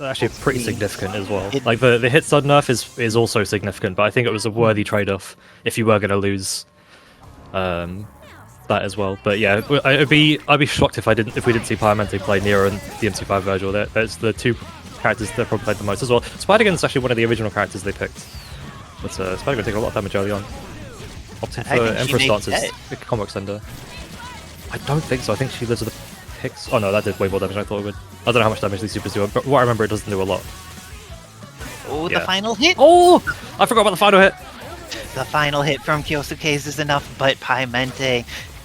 actually pretty significant as well. Like the hit stun nerf is also significant, but I think it was a worthy trade-off if you were going to lose that as well. But yeah, I'd be shocked if we didn't see Piemente play Nero and DMC5 Vergil. That's the two characters that probably played the most as well. Spider-Gwen's actually one of the original characters they picked, but Spider-Gwen took a lot of damage early on. Opting for Emperor stances, big combo extender. I don't think so. I think she lives with the Hicks. Oh no, that did way more damage than I thought it would. I don't know how much damage these supers do, but what I remember, it doesn't do a lot. Oh, the final hit! Oh! I forgot about the final hit! The final hit from Kyosuke's is enough, but Piemente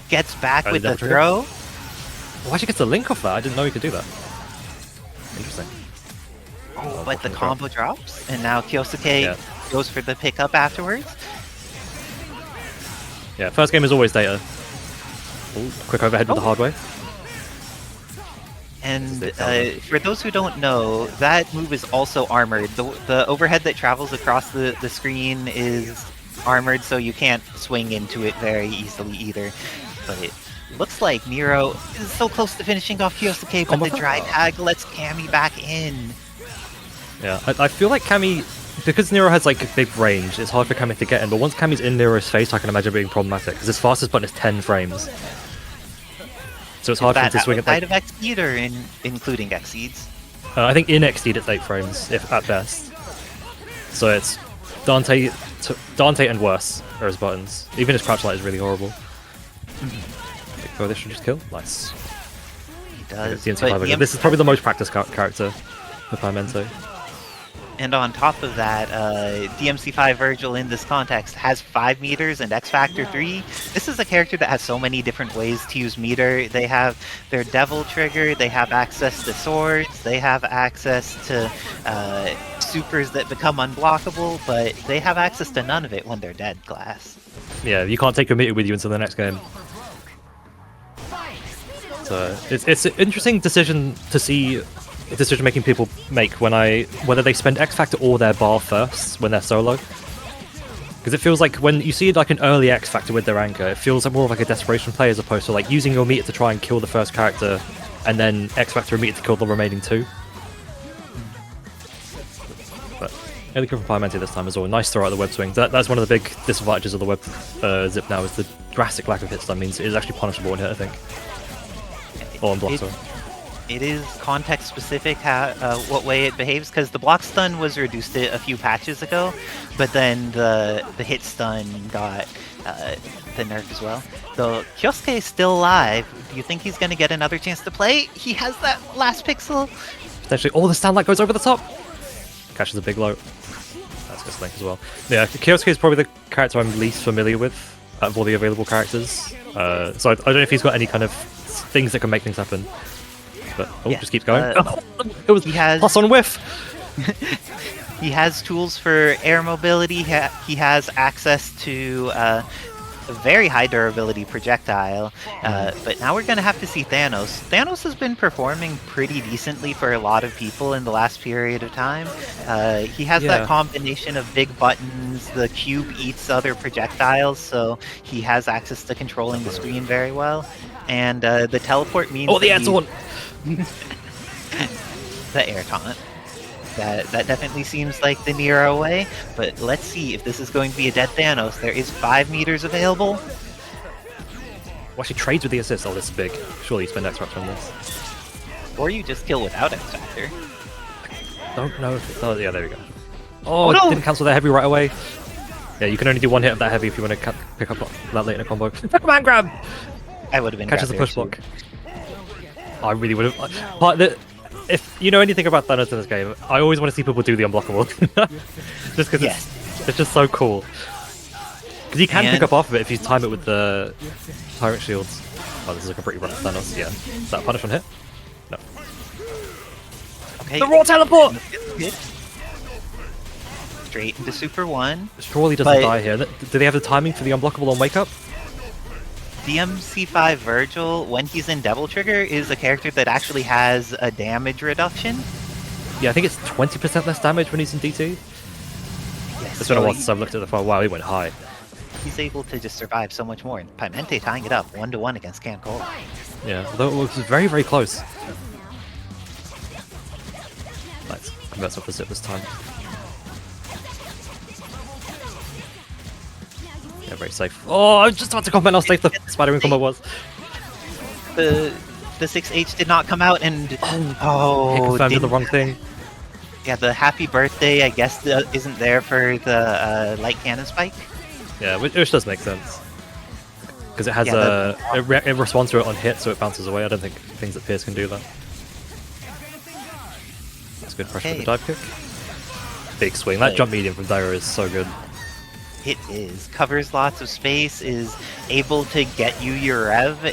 gets back with the throw. Why she gets the link off that? I didn't know you could do that. Interesting. Oh, but the combo drops, and now Kyosuke goes for the pickup afterwards. Yeah, first game is always data. Ooh, quick overhead with the hard way. And for those who don't know, that move is also armored. The overhead that travels across the screen is armored, so you can't swing into it very easily either. But it looks like Nero is so close to finishing off Kyosuke, but the dry tag lets Cammy back in. Yeah, I feel like Cammy, because Nero has like a big range, it's hard for Cammy to get in, but once Cammy's in Nero's face, I can imagine it being problematic, because his fastest button is 10 frames. So it's hard for him to swing at outside of Exceed or including Exceeds? I think in Exceed it's 8 frames, if at best. So it's Dante and worse are his buttons. Even his crouch light is really horrible. Oh, this should just kill. Nice. He does. This is probably the most practiced character for Piemente. And on top of that, DMC5 Vergil in this context has 5 meters and X Factor 3. This is a character that has so many different ways to use meter. They have their Devil Trigger, they have access to swords, they have access to supers that become unblockable, but they have access to none of it when they're dead, Glass. Yeah, you can't take your meter with you until the next game. So it's an interesting decision to see. Decision-making people make whether they spend X Factor or their bar first when they're solo. Because it feels like when you see like an early X Factor with their anchor, it feels like more of like a desperation play as opposed to like using your meter to try and kill the first character and then X Factor and meter to kill the remaining 2. But early kill from Piemente this time as well. Nice throw out the web swing. That's one of the big disadvantages of the web zip now, is the drastic lack of hit stun means it is actually punishable in hit, I think. Or on block, sorry. It is context specific what way it behaves, because the block stun was reduced a few patches ago, but then the hit stun got the nerf as well. So Kyosuke is still alive. Do you think he's going to get another chance to play? He has that last pixel. Potentially. Oh, the stand light goes over the top. Catches a big low. That's good link as well. Yeah, Kyosuke is probably the character I'm least familiar with out of all the available characters. So I don't know if he's got any kind of things that can make things happen. But just keeps going. It was plus on whiff. He has tools for air mobility. He has access to a very high durability projectile. But now we're going to have to see Thanos. Thanos has been performing pretty decently for a lot of people in the last period of time. He has that combination of big buttons. The cube eats other projectiles, so he has access to controlling the screen very well. And the teleport means the air taunt! The air taunt. That definitely seems like the Nero way, but let's see if this is going to be a dead Thanos. There is 5 meters available. Well, she trades with the assist. Oh, this is big. Surely you spend X Factor on this. Or you just kill without X Factor. Don't know if oh, yeah, there we go. Oh, no! It didn't cancel that heavy right away. Yeah, you can only do 1 hit of that heavy if you want to pick up that late in a combo. Command grab! I would have been catches the push block. I really would have. But if you know anything about Thanos in this game, I always want to see people do the unblockable. Just because it's just so cool. Because you can pick up off of it if you time it with the Tyrant Shields. Oh, this is like a pretty rough Thanos. Yeah. Is that a punish on hit? No. Okay. The raw teleport! Straight into Super 1. Surely doesn't die here. Do they have the timing for the unblockable on Wake Up? DMC5 Vergil, when he's in Devil Trigger, is a character that actually has a damage reduction. Yeah, I think it's 20% less damage when he's in DT. Yes, it's been a while since I've looked at the file. Wow, he went high. He's able to just survive so much more. And Piemente tying it up 1-1 against CanCola. Yeah, although it was very, very close. Nice. Converts off the zip this time. Yeah, very safe. Oh, I was just about to comment how safe the Spider-Man combo was. The 6H did not come out, and He oh, confirmed the wrong thing. yeah, the happy birthday, I guess, isn't there for the light cannon spike. Yeah, which does make sense. Because it has it responds to it on hit, so it bounces away. I don't think things that Pierce can do that. That's good pressure for the dive kick. Big swing. That jump medium from Daira is so good. It is. Covers lots of space, is able to get you your rev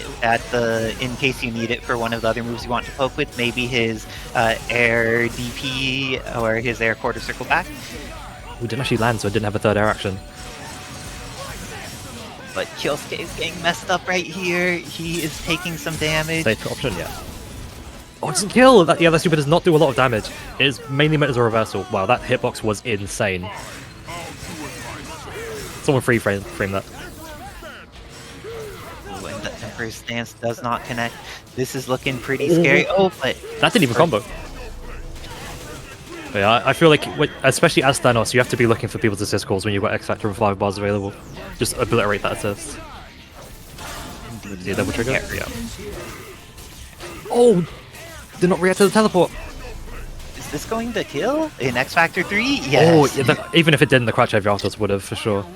in case you need it for one of the other moves you want to poke with, maybe his air DP or his air quarter circle back. We didn't actually land, so it didn't have a third air action. But Kyosuke is getting messed up right here. He is taking some damage. Safe option, yeah. Oh, it doesn't kill! Yeah, that super does not do a lot of damage. It is mainly meant as a reversal. Wow, that hitbox was insane. Someone frame that. Ooh, and the Emperor's stance does not connect. This is looking pretty scary. Oh, but that didn't even combo. But yeah, I feel like, especially as Thanos, you have to be looking for people's assist calls when you've got X Factor and 5 bars available. Just obliterate that assist. See a double trigger? Yeah. Oh! Did not react to the teleport! Is this going to kill in X Factor 3? Yes. Oh, yeah, even if it didn't, the crouch heavy autos would have, for sure.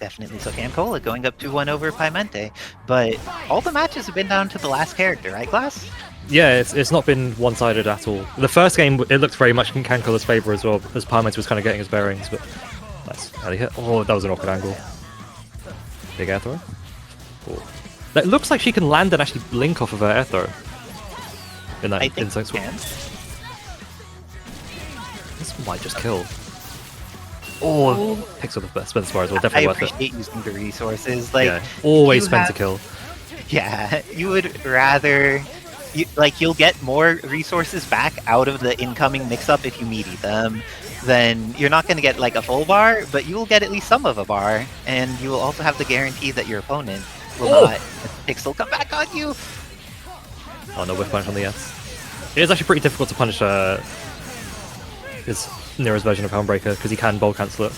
Definitely. So CanCola going up 2-1 over Piemente. But all the matches have been down to the last character, right, Glass? Yeah, it's not been one-sided at all. The first game, it looked very much in CanCola's favour as well, as Piemente was kind of getting his bearings, but nice. How did he hit? Oh, that was an awkward angle. Big air throw. Oh. That looks like she can land and actually blink off of her air throw. In that insect swing. This might just kill. Oh, picks up the spin spar as well. Definitely worth it. I appreciate using the resources. Like, yeah, always spend to kill. Yeah, you would rather... you'll get more resources back out of the incoming mix-up if you meaty them. Then you're not going to get like a full bar, but you will get at least some of a bar, and you will also have the guarantee that your opponent will not let the pixel come back on you. Oh no, whiff punch on the S. It is actually pretty difficult to punish his Nero's version of Helmbreaker, because he can bowl cancel it.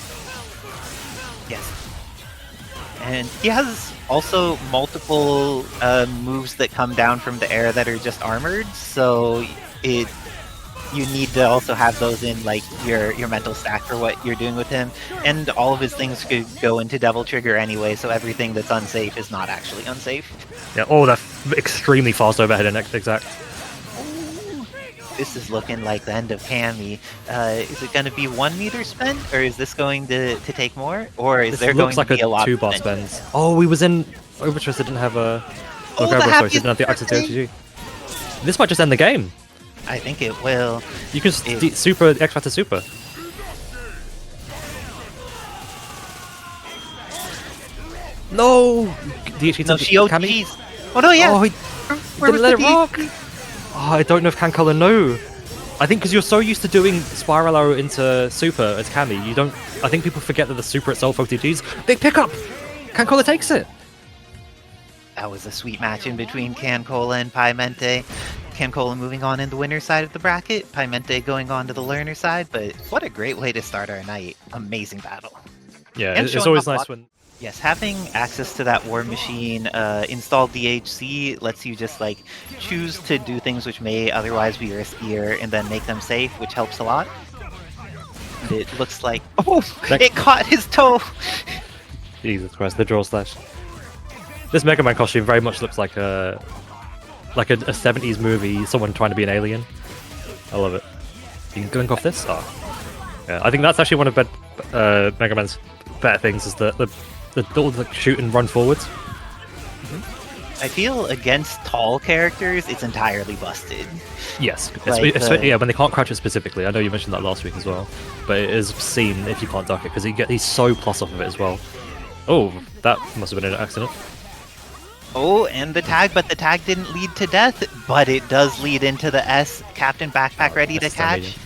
Yes. And he has also multiple moves that come down from the air that are just armored, so you need to also have those in like your mental stack for what you're doing with him. And all of his things could go into Devil Trigger anyway, so everything that's unsafe is not actually unsafe. Yeah, oh, that extremely fast overhead and exact. This is looking like the end of Cammy. Is it going to be 1 meter spent, or is this going to take more? Or is there going to be a lot of 2-bar spends? Oh, he was in Overtrust, didn't have a... didn't have the access to OTG. This might just end the game. I think it will. You can super X Factor super. No! DHE no, she OTGs. Oh no, yeah! Oh, he didn't let it rock! Oh, I don't know if CanCola know. I think because you're so used to doing Spiral Arrow into Super as Cammy, you don't... I think people forget that the Super itself OTGs. Big pickup! CanCola takes it! That was a sweet match in between CanCola and Piemente. CanCola moving on in the winner's side of the bracket, Piemente going on to the learner side, but what a great way to start our night. Amazing battle. Yeah, and it's always nice when... Yes, having access to that War Machine installed DHC lets you just like choose to do things which may otherwise be riskier and then make them safe, which helps a lot. And it looks like it caught his toe. Jesus Christ, the draw slash. This Mega Man costume very much looks like a 70s movie, someone trying to be an alien. I love it. You can blink off this? Oh. Yeah, I think that's actually one of Mega Man's better things, is the shoot and run forwards. I feel against tall characters, it's entirely busted. Yes, yeah, when they can't crouch it specifically. I know you mentioned that last week as well, but it is seen if you can't duck it, because he's so plus off of it as well. Oh, that must have been an accident. Oh, and the tag, but the tag didn't lead to death, but it does lead into the S. CaptainBackpak ready to catch.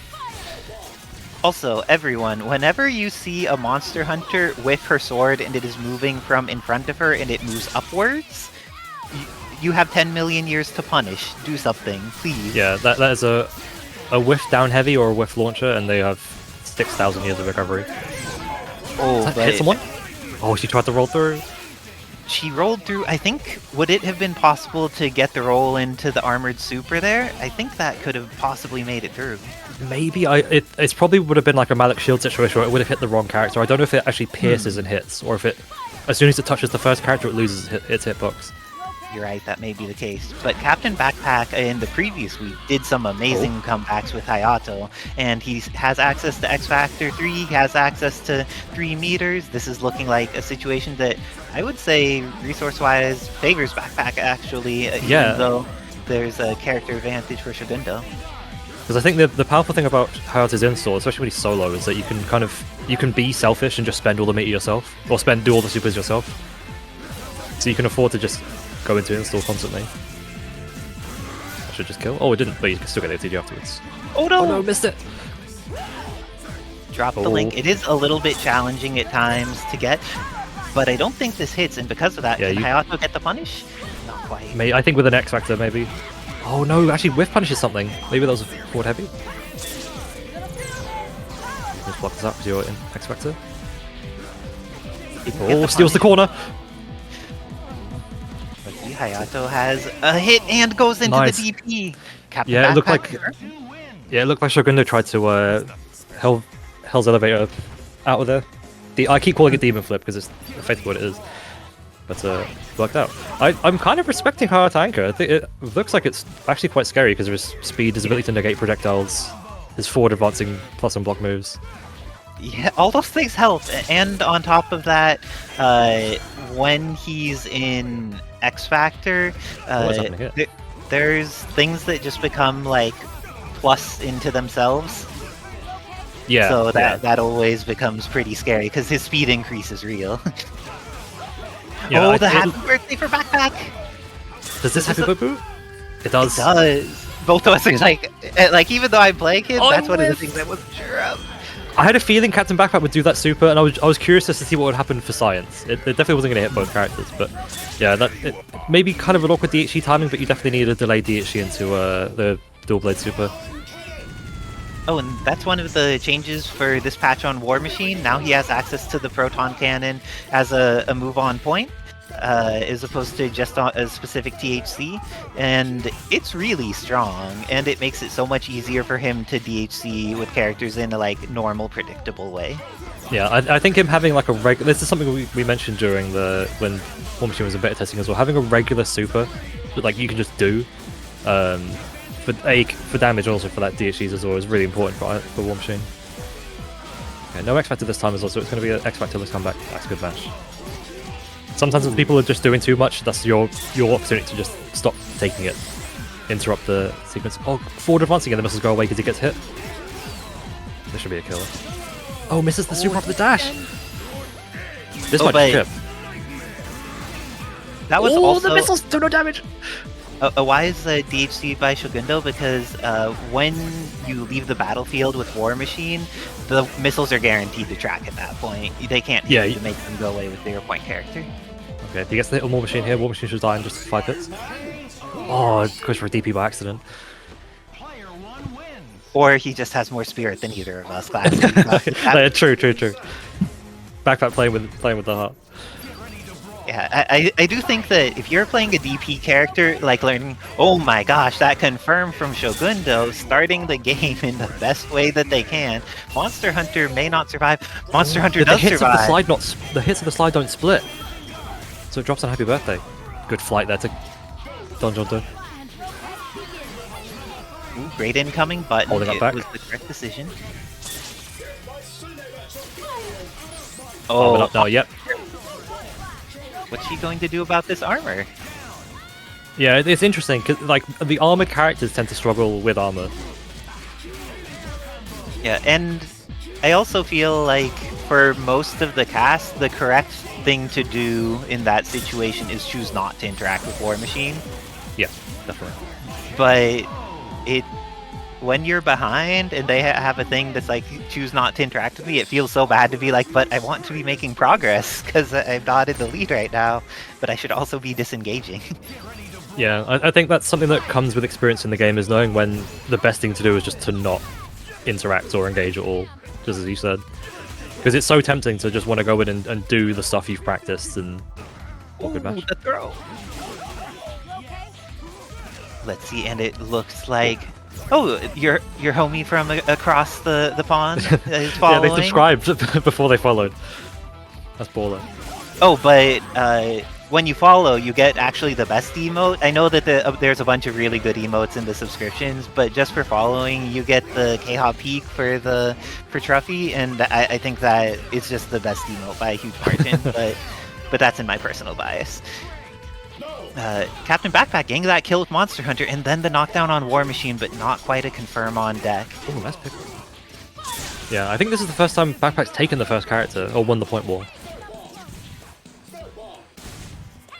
Also, everyone, whenever you see a monster hunter with her sword and it is moving from in front of her and it moves upwards, you have 10 million years to punish. Do something, please. Yeah, that is a a whiff down heavy or a whiff launcher, and they have 6,000 years of recovery. Oh, Does that hit someone? Oh, she tried to roll through. She rolled through. I think, would it have been possible to get the roll into the armored super there? I think that could have possibly made it through. Maybe. It's probably would have been like a Malik Shield situation where it would have hit the wrong character. I don't know if it actually pierces and hits, or if it, as soon as it touches the first character, it loses its hitbox. You're right, that may be the case. But CaptainBackpak in the previous week did some amazing comebacks with Hayato, and he has access to X Factor 3, he has access to 3 meters. This is looking like a situation that I would say, resource-wise, favors Backpack, actually, even though there's a character advantage for SHOGUNDo. Because I think the powerful thing about Hayato's install, especially when he's solo, is that you can be selfish and just spend all the meter yourself, or do all the supers yourself. So you can afford to just go into install constantly. I should just kill. Oh, it didn't, but you can still get ATG afterwards. Oh no! Oh no, missed it! Drop the link. It is a little bit challenging at times to get, but I don't think this hits, and because of that, can Hayato get the punish? Not quite. I think with an X Factor, maybe. Oh no, actually whiff punishes something. Maybe that was a forward heavy. Just block this up with your X Factor. Oh, steals the corner! Hayato has a hit and goes into the DP. It looked like SHOGUNDo tried to Hell's Elevator out of there. I keep calling it Demon Flip because it's effectively what it is, but worked out. I'm kind of respecting Hayato Anchor. I think it looks like it's actually quite scary because of his speed, his ability to negate projectiles, his forward advancing plus and block moves. Yeah, all those things help, and on top of that, when he's in X Factor, there's things that just become like plus into themselves. Yeah. So that always becomes pretty scary because his speed increase is real. Yeah, the happy birthday for Backpack! Does this happy birthday? It does. It does. Both of us are like even though I'm playing him, that's one of the things I wasn't sure of. I had a feeling CaptainBackpak would do that super, and I was curious as to see what would happen for Science. It definitely wasn't going to hit both characters, but yeah, it maybe kind of an awkward DHC timing, but you definitely need a delayed DHC into the dual blade super. Oh, and that's one of the changes for this patch on War Machine. Now he has access to the proton cannon as a move on point, as opposed to just a specific THC, and it's really strong, and it makes it so much easier for him to DHC with characters in a like normal, predictable way. Yeah, I think him having like a regular. This is something we mentioned during when War Machine was in beta testing as well. Having a regular super that like you can just do. For damage and also for that DHCs as well is really important for War Machine. Okay, no X Factor this time as well, so it's going to be an X Factor. Let's come back. That's a good match. Sometimes when people are just doing too much, that's your opportunity to just stop taking it, interrupt the sequence. Oh, forward advancing and the missiles go away because he gets hit. This should be a killer. Oh, misses the super off the dash. This might be a chip. That was also the missiles do no damage. A wise DHC by SHOGUNDo because when you leave the battlefield with War Machine, the missiles are guaranteed to track at that point. They can't make them go away with 0-point character. Okay, if he gets the hit on War Machine here, War Machine should die in just 5 hits. Oh, it goes for a DP by accident. Or he just has more spirit than either of us. Classic. True. Backpack playing with the heart. Yeah, I do think that if you're playing a DP character, like learning, oh my gosh, that confirmed from SHOGUNDo, starting the game in the best way that they can. Monster Hunter may not survive. Monster Hunter does survive. The hits of the slide don't split. So it drops on Happy Birthday. Good flight there to Don John Dun. Great incoming button. Holding up back. Was the correct decision. Oh, up now, yep. What's she going to do about this armor? Yeah, it's interesting because like the armored characters tend to struggle with armor. Yeah, and I also feel like for most of the cast, the correct thing to do in that situation is choose not to interact with War Machine. Yeah, definitely. But when you're behind and they have a thing that's like choose not to interact with me, it feels so bad to be like, but I want to be making progress because I'm not in the lead right now, but I should also be disengaging. Yeah, I think that's something that comes with experience in the game, is knowing when the best thing to do is just to not interact or engage at all, just as you said. Because it's so tempting to just want to go in and do the stuff you've practiced and... Ooh, the throw! Let's see, and it looks like... Oh, your homie from across the pond is following? Yeah, they subscribed before they followed. That's baller. Oh, but when you follow, you get actually the best emote. I know that there's a bunch of really good emotes in the subscriptions, but just for following, you get the K-Hop Peak for Truffy, and I think that it's just the best emote by a huge margin. but that's in my personal bias. CaptainBackpak getting that kill with Monster Hunter, and then the knockdown on War Machine, but not quite a confirm on deck. Oh, nice pick. Yeah, I think this is the first time Backpack's taken the first character, or won the point war.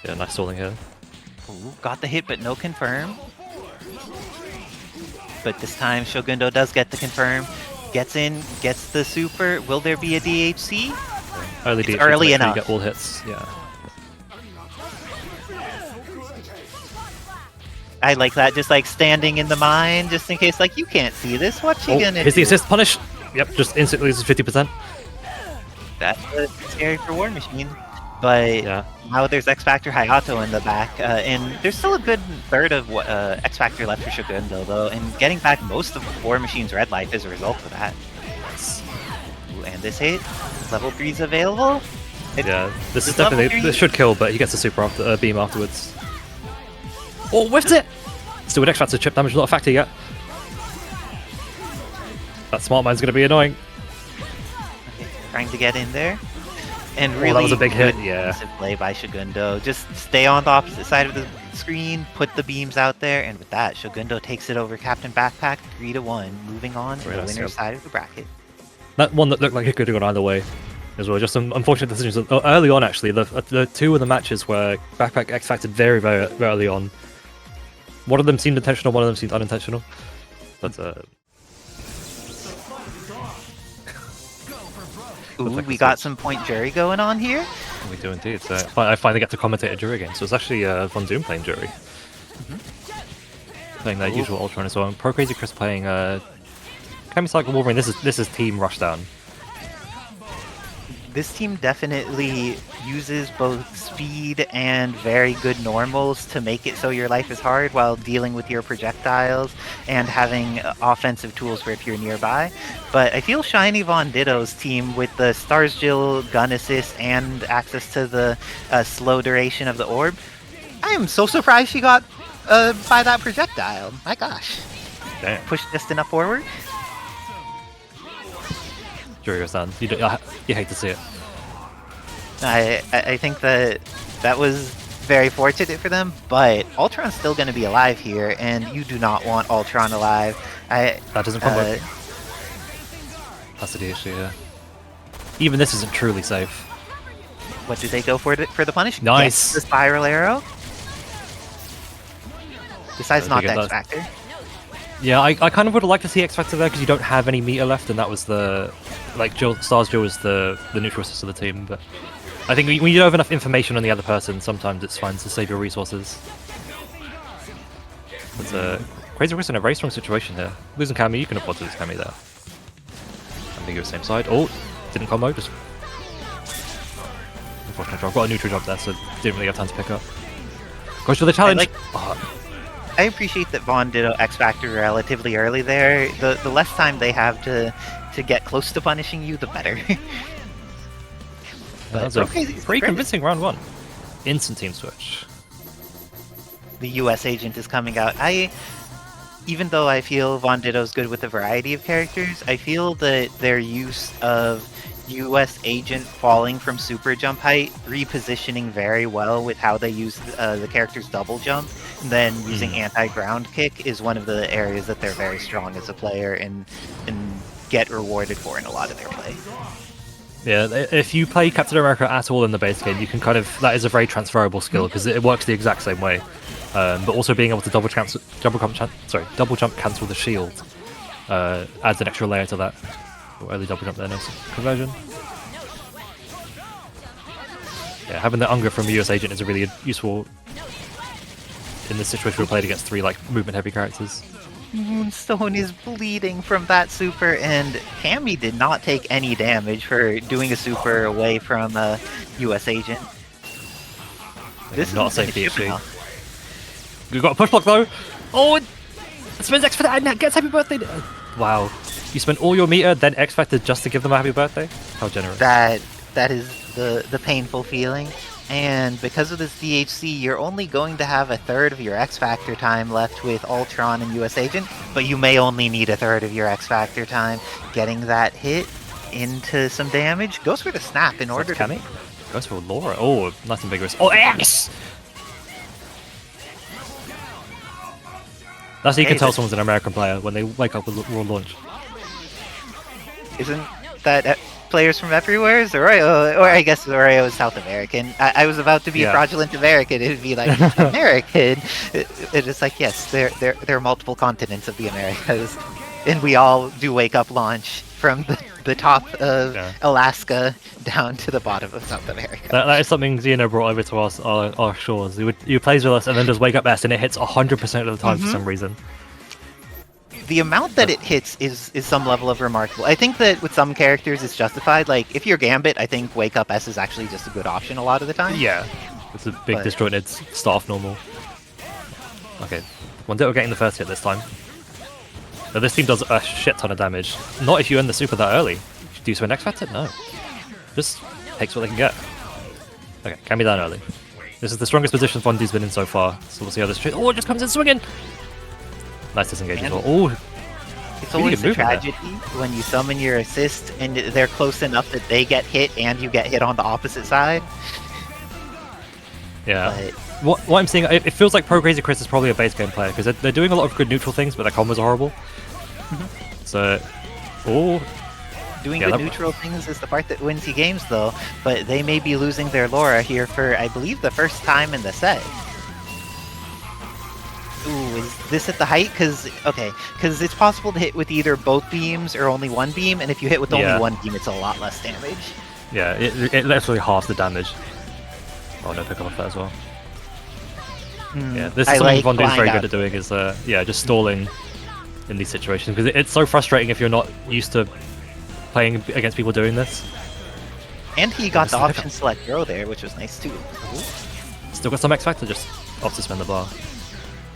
Yeah, nice stalling here. Ooh, got the hit, but no confirm. But this time, SHOGUNDo does get the confirm. Gets in, gets the super. Will there be a DHC? Early DHC early to make sure enough. you get all hits, yeah. I like that, just like standing in the mine, just in case, like, you can't see this. What you gonna do? Here's the assist punish. Yep, just instantly loses 50%. That's scary for War Machine. But Yeah. now there's X Factor Hayato in the back, and there's still a good third of X Factor left for SHOGUNDo, though, and getting back most of War Machine's red life as a result of that. Ooh, and this hit, level 3's available. Yeah, this is definitely, this should kill, but he gets a super after, beam afterwards. Oh, whiffed it! Still with X Factor chip damage, not a factor yet. That smart mine's gonna be annoying. Okay, trying to get in there. And really that was a big hit, good yeah. defensive play by SHOGUNDo. Just stay on the opposite side of the screen, put the beams out there, and with that, SHOGUNDo takes it over CaptainBackpak 3-1, moving on to the nice, winner's yep. side of the bracket. That one that looked like it could have gone either way as well. Just some unfortunate decisions. Early on, actually, the two of the matches where Backpack X-Facted very, very early on. One of them seemed intentional, one of them seemed unintentional. But, Ooh, like we a got switch. some point Juri going on here. we do indeed. So I finally get to commentate a Juri game. So it's actually Von Doom playing Juri. Playing their usual Ultron as well. And ProCrazyChris playing Cammy, Cyclops, Wolverine. This is Team Rushdown. This team definitely uses both speed and very good normals to make it so your life is hard while dealing with your projectiles and having offensive tools for if you're nearby. But I feel ShinyVonDitto's team with the Starsgill gun assist and access to the slow duration of the orb, I am so surprised she got by that projectile. My gosh. Damn. Pushed just enough forward. Juri goes down. You hate to see it. I think that was very fortunate for them, but Ultron's still going to be alive here, and you do not want Ultron alive. That doesn't come back. That's the issue, yeah. Even this isn't truly safe. What did they go for the punish? Nice. Yes, the spiral arrow. Besides not the X Factor. Yeah, I kind of would have liked to see X Factor there because you don't have any meter left, and that was the Starsgill was the neutral assist of the team. But I think when you don't have enough information on the other person, sometimes it's fine to save your resources. But CrazyChris in a very strong situation here. Losing Cammy, you can afford to lose Cammy there. I think you're the same side. Oh, didn't combo. Just unfortunate job. Got a neutral job there, so didn't really have time to pick up. Goes for the challenge. I appreciate that VonDitto X Factor relatively early there. The less time they have to get close to punishing you, the better. That was a pretty convincing round one. Instant team switch. The US agent is coming out. Even though I feel VonDitto's good with a variety of characters, I feel that their use of US agent falling from super jump height, repositioning very well with how they use the character's double jump, and then using anti-ground kick is one of the areas that they're very strong as a player and get rewarded for in a lot of their play. Yeah, if you play Captain America at all in the base game, you can that is a very transferable skill because it works the exact same way. But also being able to double jump cancel the shield adds an extra layer to that. Early double jump there, no conversion. Yeah, having the Unger from a US agent is a really useful in this situation we played against 3 like movement heavy characters. Moonstone is bleeding from that super, and Cammy did not take any damage for doing a super away from a US agent. This is not a safe gonna chip DHC. now. We've got a push block though. Oh, it spends X for that and gets happy birthday. Wow, you spent all your meter, then X Factor just to give them a happy birthday? How generous. That is the painful feeling. And because of this DHC, you're only going to have a third of your X Factor time left with Ultron and US Agent, but you may only need a third of your X Factor time. Getting that hit into some damage goes for the snap in order to... Cammy? Goes for Laura. Oh, nice and vigorous. Oh, X! That's how you can tell someone's an American player when they wake up with Raw Launch. Isn't that players from everywhere? Is Oreo, or I guess Oreo is South American. I was about to be fraudulent American. It would be like American. It is like, yes, there are multiple continents of the Americas, and we all do wake up launch from the top of Alaska down to the bottom of South America. That is something Xeno brought over to our shores. He plays with us and then just wake up S, and it hits 100% of the time for some reason. The amount that it hits is some level of remarkable. I think that with some characters it's justified. Like, if you're Gambit, I think Wake Up S is actually just a good option a lot of the time. Yeah. It's a big disjointed staff normal. Okay. VonDitto getting the first hit this time. Now this team does a shit ton of damage. Not if you end the super that early. Do you spend X Factor? No. Just takes what they can get. Okay, can be down early. This is the strongest position VonDitto's been in so far. So we'll see how this... Oh, it just comes in swinging! Nice disengage as well. Oh, it's always a tragedy when you summon your assist and they're close enough that they get hit and you get hit on the opposite side. Yeah. But what I'm seeing, it feels like ProCrazyChris is probably a base game player because they're doing a lot of good neutral things, but their combos are horrible. So, doing good neutral things is the part that wins you games, though. But they may be losing their Laura here for, I believe, the first time in the set. Ooh, is this at the height? Because it's possible to hit with either both beams or only one beam, and if you hit with only one beam, it's a lot less damage. Yeah, it literally halves the damage. Oh no, pick up off that as well. Yeah, this is something VonDitto is very good at doing, is just stalling in these situations, because it's so frustrating if you're not used to playing against people doing this. And he got the option select throw there, which was nice too. Still got some X Factor, just off to spend the bar.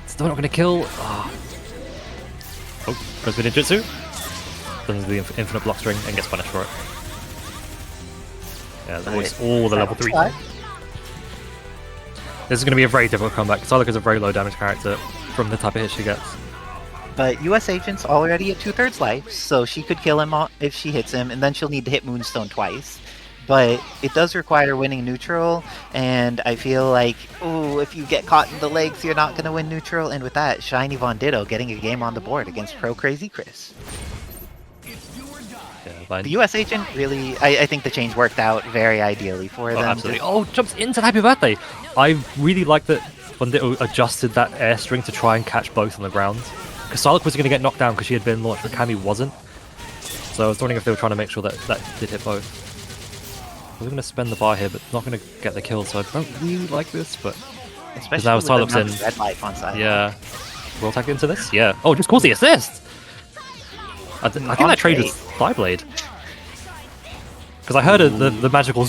Still not going to kill. Oh, goes for ninjutsu. Does the infinite block string and gets punished for it. Yeah, that was all the level 3. This is going to be a very difficult comeback. Psylocke is a very low damage character from the type of hit she gets. But US Agent's already at 2/3 life, so she could kill him if she hits him, and then she'll need to hit Moonstone twice. But it does require winning neutral, and I feel like, if you get caught in the legs, you're not going to win neutral. And with that, ShinyVonDitto getting a game on the board against ProCrazyChris. Yeah, the US Agent really, I think the change worked out very ideally for them. Absolutely. Oh, jumps into the happy birthday. I really like that VonDitto adjusted that air string to try and catch both on the ground. Because Psylocke was going to get knocked down because she had been launched, but Cammy wasn't. So I was wondering if they were trying to make sure that did hit both. We're going to spend the bar here, but not going to get the kill, so I don't really like this, but... Especially now with Psylocke's in. Red life on side. Yeah. Roll tag into this? Yeah. Oh, just calls the assist! I think that trade was Thighblade. Because I heard the magical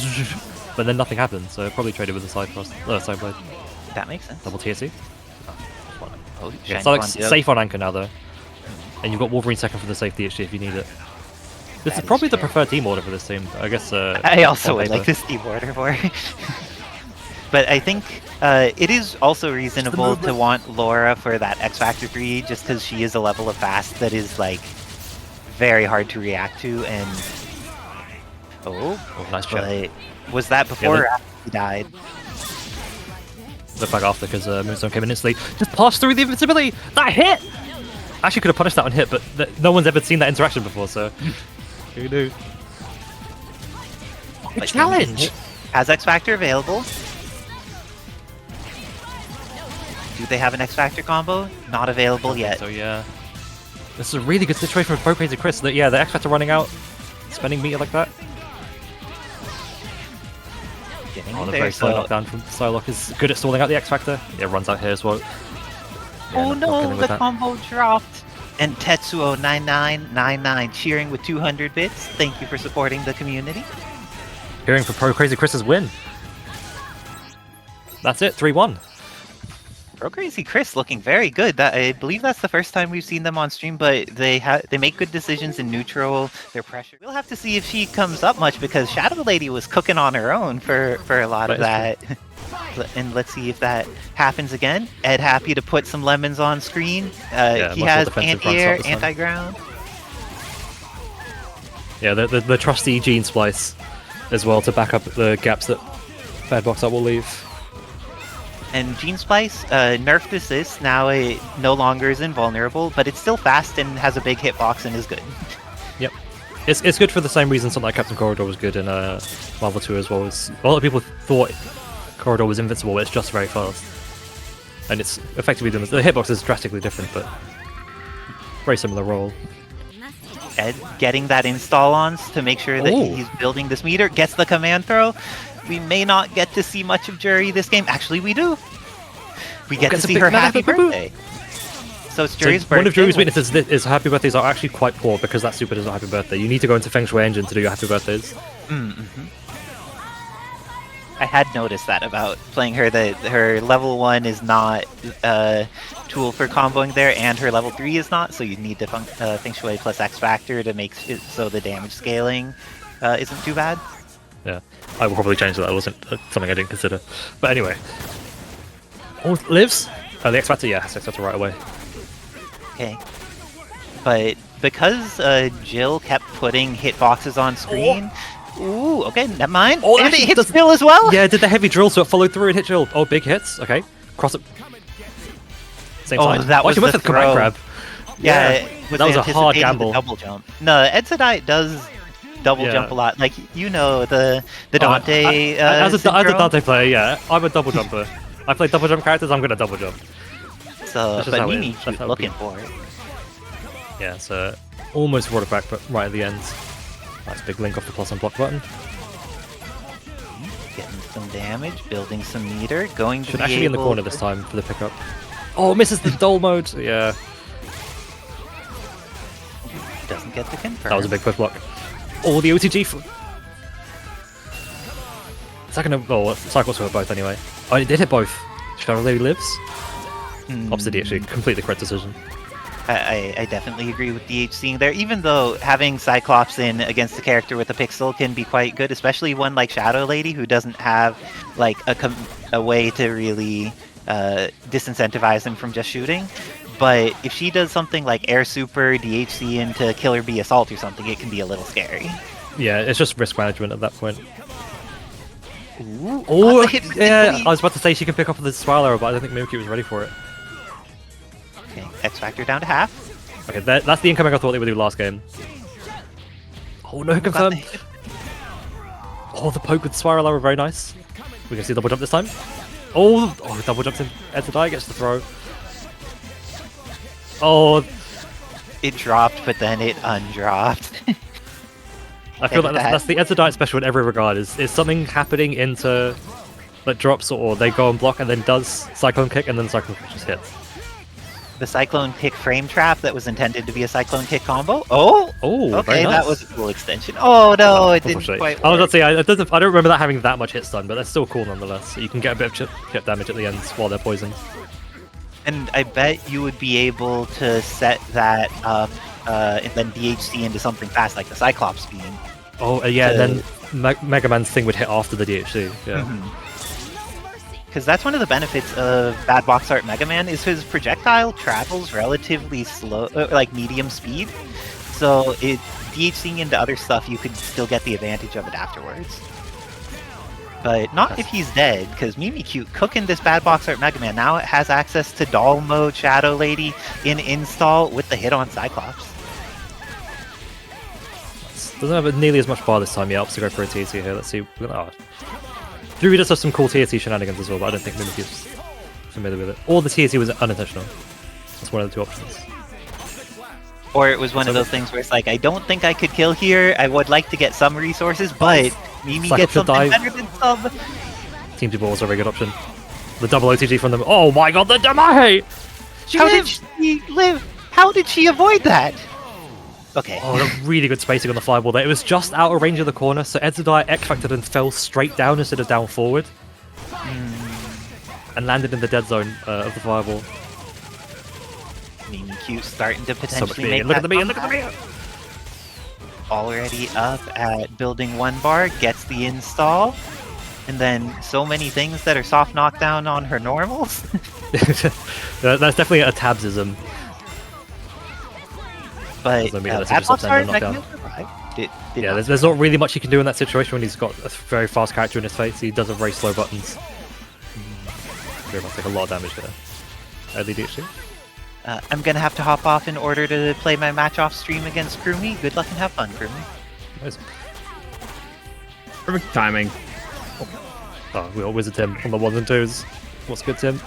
but then nothing happened, so it probably traded with the side blade. That makes sense. Double TSC? Oh, yeah, Psylocke's safe on anchor now, though. And you've got Wolverine second for the safe DHC if you need it. This is probably the preferred team order for this team. I guess. I also would like this team order for. But I think it is also reasonable to want Laura for that X Factor 3, just because she is a level of fast that is like very hard to react to. And nice check. Was that before or after he died? Look back after, because Moonstone came in instantly. Just passed through the invincibility. That hit. Actually, could have punished that on hit, but no one's ever seen that interaction before, so. Who knew? A challenge! Has X Factor available? Do they have an X Factor combo? Not available yet. So yeah. This is a really good situation for ProCrazyChris. The X Factor running out, spending meter like that. Getting the very slow knockdown from Psylocke is good at stalling out the X Factor. Yeah, runs out here as well. Oh not no, getting with the that. combo dropped. And Tetsuo9999 cheering with 200 bits. Thank you for supporting the community. Hearing for ProCrazyChris's win. That's it, 3-1. ProCrazyChris looking very good. I believe that's the first time we've seen them on stream, but they make good decisions in neutral. Their pressure. We'll have to see if she comes up much because Shadow Lady was cooking on her own for a lot of that. And let's see if that happens again. Ed happy to put some lemons on screen. He has anti-air, anti-ground. Yeah, the trusty Gene Splice as well to back up the gaps that Bad Box Art will leave. And Gene Splice nerfed assist, now it no longer is invulnerable, but it's still fast and has a big hitbox and is good. Yep. It's good for the same reason something like Captain Corridor was good in Marvel 2 as well. A lot of people thought Corridor was invincible, but it's just very fast. And it's effectively doing this. The hitbox is drastically different, but very similar role. Ed getting that install ons to make sure that he's building this meter, gets the command throw. We may not get to see much of Juri this game. Actually, we do. We get to see her happy birthday. So it's Juri's birthday. One of Juri's weaknesses is happy birthdays are actually quite poor because that super doesn't happy birthday. You need to go into Feng Shui Engine to do your happy birthdays. I had noticed that about playing her, that her level 1 is not a tool for comboing there, and her level 3 is not, so you need to Feng Shui plus X Factor to make it so the damage scaling isn't too bad. Yeah, I will probably change that. It wasn't something I didn't consider. But anyway. Oh, lives? Oh, the X Factor? Yeah, X Factor right away. Okay. But because Jill kept putting hitboxes on screen... Ooh, okay, never mind. Oh, and it hits Jill as well? Yeah, it did the heavy drill, so it followed through and hit Jill. Oh, big hits. Okay. Cross it. Same side. That was the command grab. Yeah, that was a hard gamble. Double jump. No, Edsadiet does double jump a lot. Like, you know, the Dante as a Dante player, yeah, I'm a double jumper. I play double jump characters, I'm going to double jump. So, but Mimikyute looking for it. Yeah, so almost brought it back, but right at the end. Nice big link off the plus and block button. Getting some damage, building some meter, going to Should actually be in the corner this time for the pickup. Oh, misses the dull mode. Yeah. Doesn't get the confirm. That was a big push block. Oh, the OTG. Is that gonna? Oh, Cyclops will hit both anyway. Oh, it did hit both. Shadow Lady lives. Obsidian actually completely correct decision. I definitely agree with DHCing there, even though having Cyclops in against a character with a pixel can be quite good, especially one like Shadow Lady who doesn't have like a way to really disincentivize him from just shooting. But if she does something like Air Super, DHC into Killer Bee Assault or something, it can be a little scary. Yeah, it's just risk management at that point. Ooh, oh, yeah, I was about to say she can pick up the Spiral Arrow, but I don't think Mimikyu was ready for it. Okay, X Factor down to half. Okay, that's the incoming I thought they would do last game. Oh, no confirm. Oh, the poke with Spiral Arrow, very nice. We can see double jump this time. Oh, double jumps in. Edsadiet gets the throw. Oh. It dropped, but then it undropped. I feel like that's the Edsadiet special in every regard. Is something happening into that drops or they go and block and then does Cyclone Kick and then Cyclone Kick just hits. The Cyclone Kick frame trap that was intended to be a Cyclone Kick combo. Oh, okay, nice. that was a cool extension. Oh no, it didn't quite work. I was about to say, I don't remember that having that much hit stun, but that's still cool nonetheless. So you can get a bit of chip damage at the end while they're poisoned. And I bet you would be able to set that up and then DHC into something fast like the Cyclops beam. Oh, yeah, and then Mega Man's thing would hit after the DHC. Yeah. Because that's one of the benefits of Bad Box Art Mega Man is his projectile travels relatively slow, like medium speed. So DHCing into other stuff, you could still get the advantage of it afterwards. But not if he's dead, because Mimikyute cooking this Bad Box Art Mega Man. Now it has access to Doll Mode Shadow Lady in install with the hit on Cyclops. Doesn't have nearly as much bar this time. Yeah, opts to go for a TAT here. Let's see. Juri does have some cool TAT shenanigans as well, but I don't think Mimikyute's familiar with it. Or the TAT was unintentional. That's one of the two options. Or it was one of those things where it's like, I don't think I could kill here. I would like to get some resources, but Mimi gets something better than some. Team 2 ball is a very good option. The double OTG from them. Oh my god, the Damahe! How did she live? How did she avoid that? Okay. Oh, a really good spacing on the fireball there. It was just out of range of the corner, so Edsadiet X-Factored and fell straight down instead of down forward. And landed in the dead zone of the fireball. Mimikyute starting to So much potentially being. make Look at that the beam, look at the comeback. beam! Already up at building 1 bar, gets the install. And then so many things that are soft knockdown on her normals. That's definitely a tabsism. But Doesn't mean that it's at just up Boxcar, and that knockdown. can survive. Yeah, there's not really much he can do in that situation when he's got a very fast character in his face. He does have very slow buttons. Very much take a lot of damage there. Early DHC. I'm gonna have to hop off in order to play my match off stream against Krumi. Good luck and have fun, Krumi. Nice. Perfect timing. Oh, we all wizard him on the 1s and 2s. What's good, Tim?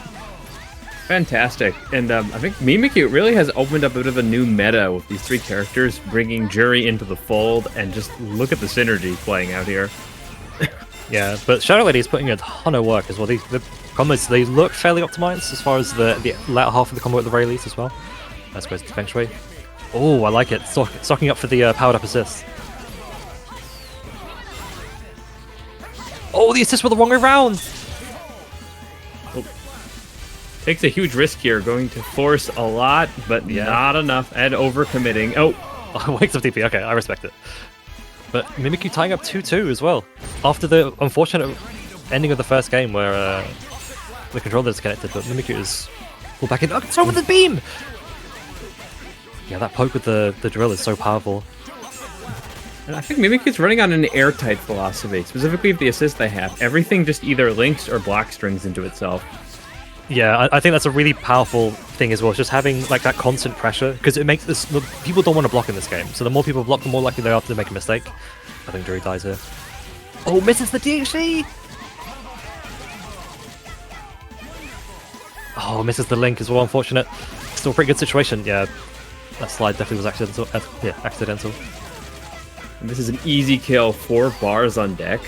Fantastic. And I think Mimikyute really has opened up a bit of a new meta with these 3 characters, bringing Juri into the fold, and just look at the synergy playing out here. Yeah, but Shadow Lady is putting in a ton of work as well. The combos, they look fairly optimized as far as the latter half of the combo at the very least as well. I suppose it's Feng Shui. Oh, I like it. Stocking up for the powered up assist. Oh, the assist were the wrong way round! Takes a huge risk here, going to force a lot, but not enough, and overcommitting. Oh, Wakes up DP. Okay, I respect it. But Mimikyu tying up 2-2 as well. After the unfortunate ending of the first game where the controller disconnected, but Mimikyu is pulled back in. Oh, it's over the beam! Yeah, that poke with the drill is so powerful. and I think Mimikyute's running on an airtight philosophy, specifically with the assist they have. Everything just either links or block strings into itself. Yeah, I think that's a really powerful thing as well. It's just having like that constant pressure, because it makes this. People don't want to block in this game, so the more people block, the more likely they are to make a mistake. I think Juri dies here. Oh, misses the DHC! Oh, misses the link as well, unfortunate. Still a pretty good situation. Yeah, that slide definitely was accidental. Yeah, accidental. And this is an easy kill, 4 bars on deck.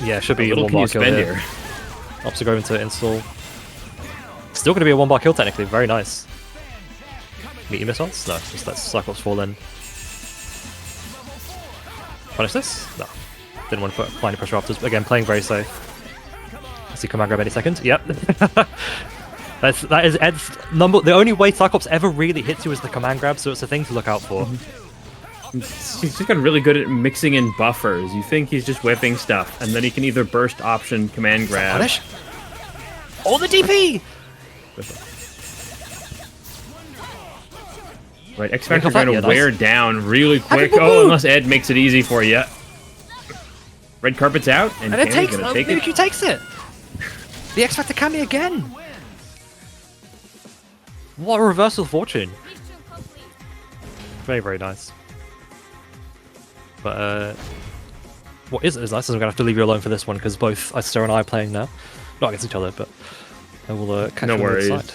Yeah, should be a Little one can you bar kill spend here. here. Opts to go into install. Still going to be a 1 bar kill technically. Very nice. Meaty missiles? No, just let Cyclops fall in. Punish this? No. Didn't want to put apply any pressure afterwards. Again, playing very safe. I see command grab any second. Yep. that is Ed's number. The only way Cyclops ever really hits you is the command grab, so it's a thing to look out for. He's just gotten really good at mixing in buffers. You think he's just whipping stuff, and then he can either burst option, command grab. Punish? Oh, the DP! Right, X Factor's going to Yeah, wear nice. down really quick. boo-boo! Oh, unless Ed makes it easy for you. Red carpet's out, and And it Cammy's takes going to take it. Mimikyu takes it! The X Factor Cammy again! What a reversal of fortune. Very, very nice. But, what is nice is I'm going to have to leave you alone for this one, because both S.T.A.R and I are playing now. Not against each other, but I will catch No you on the worries. side.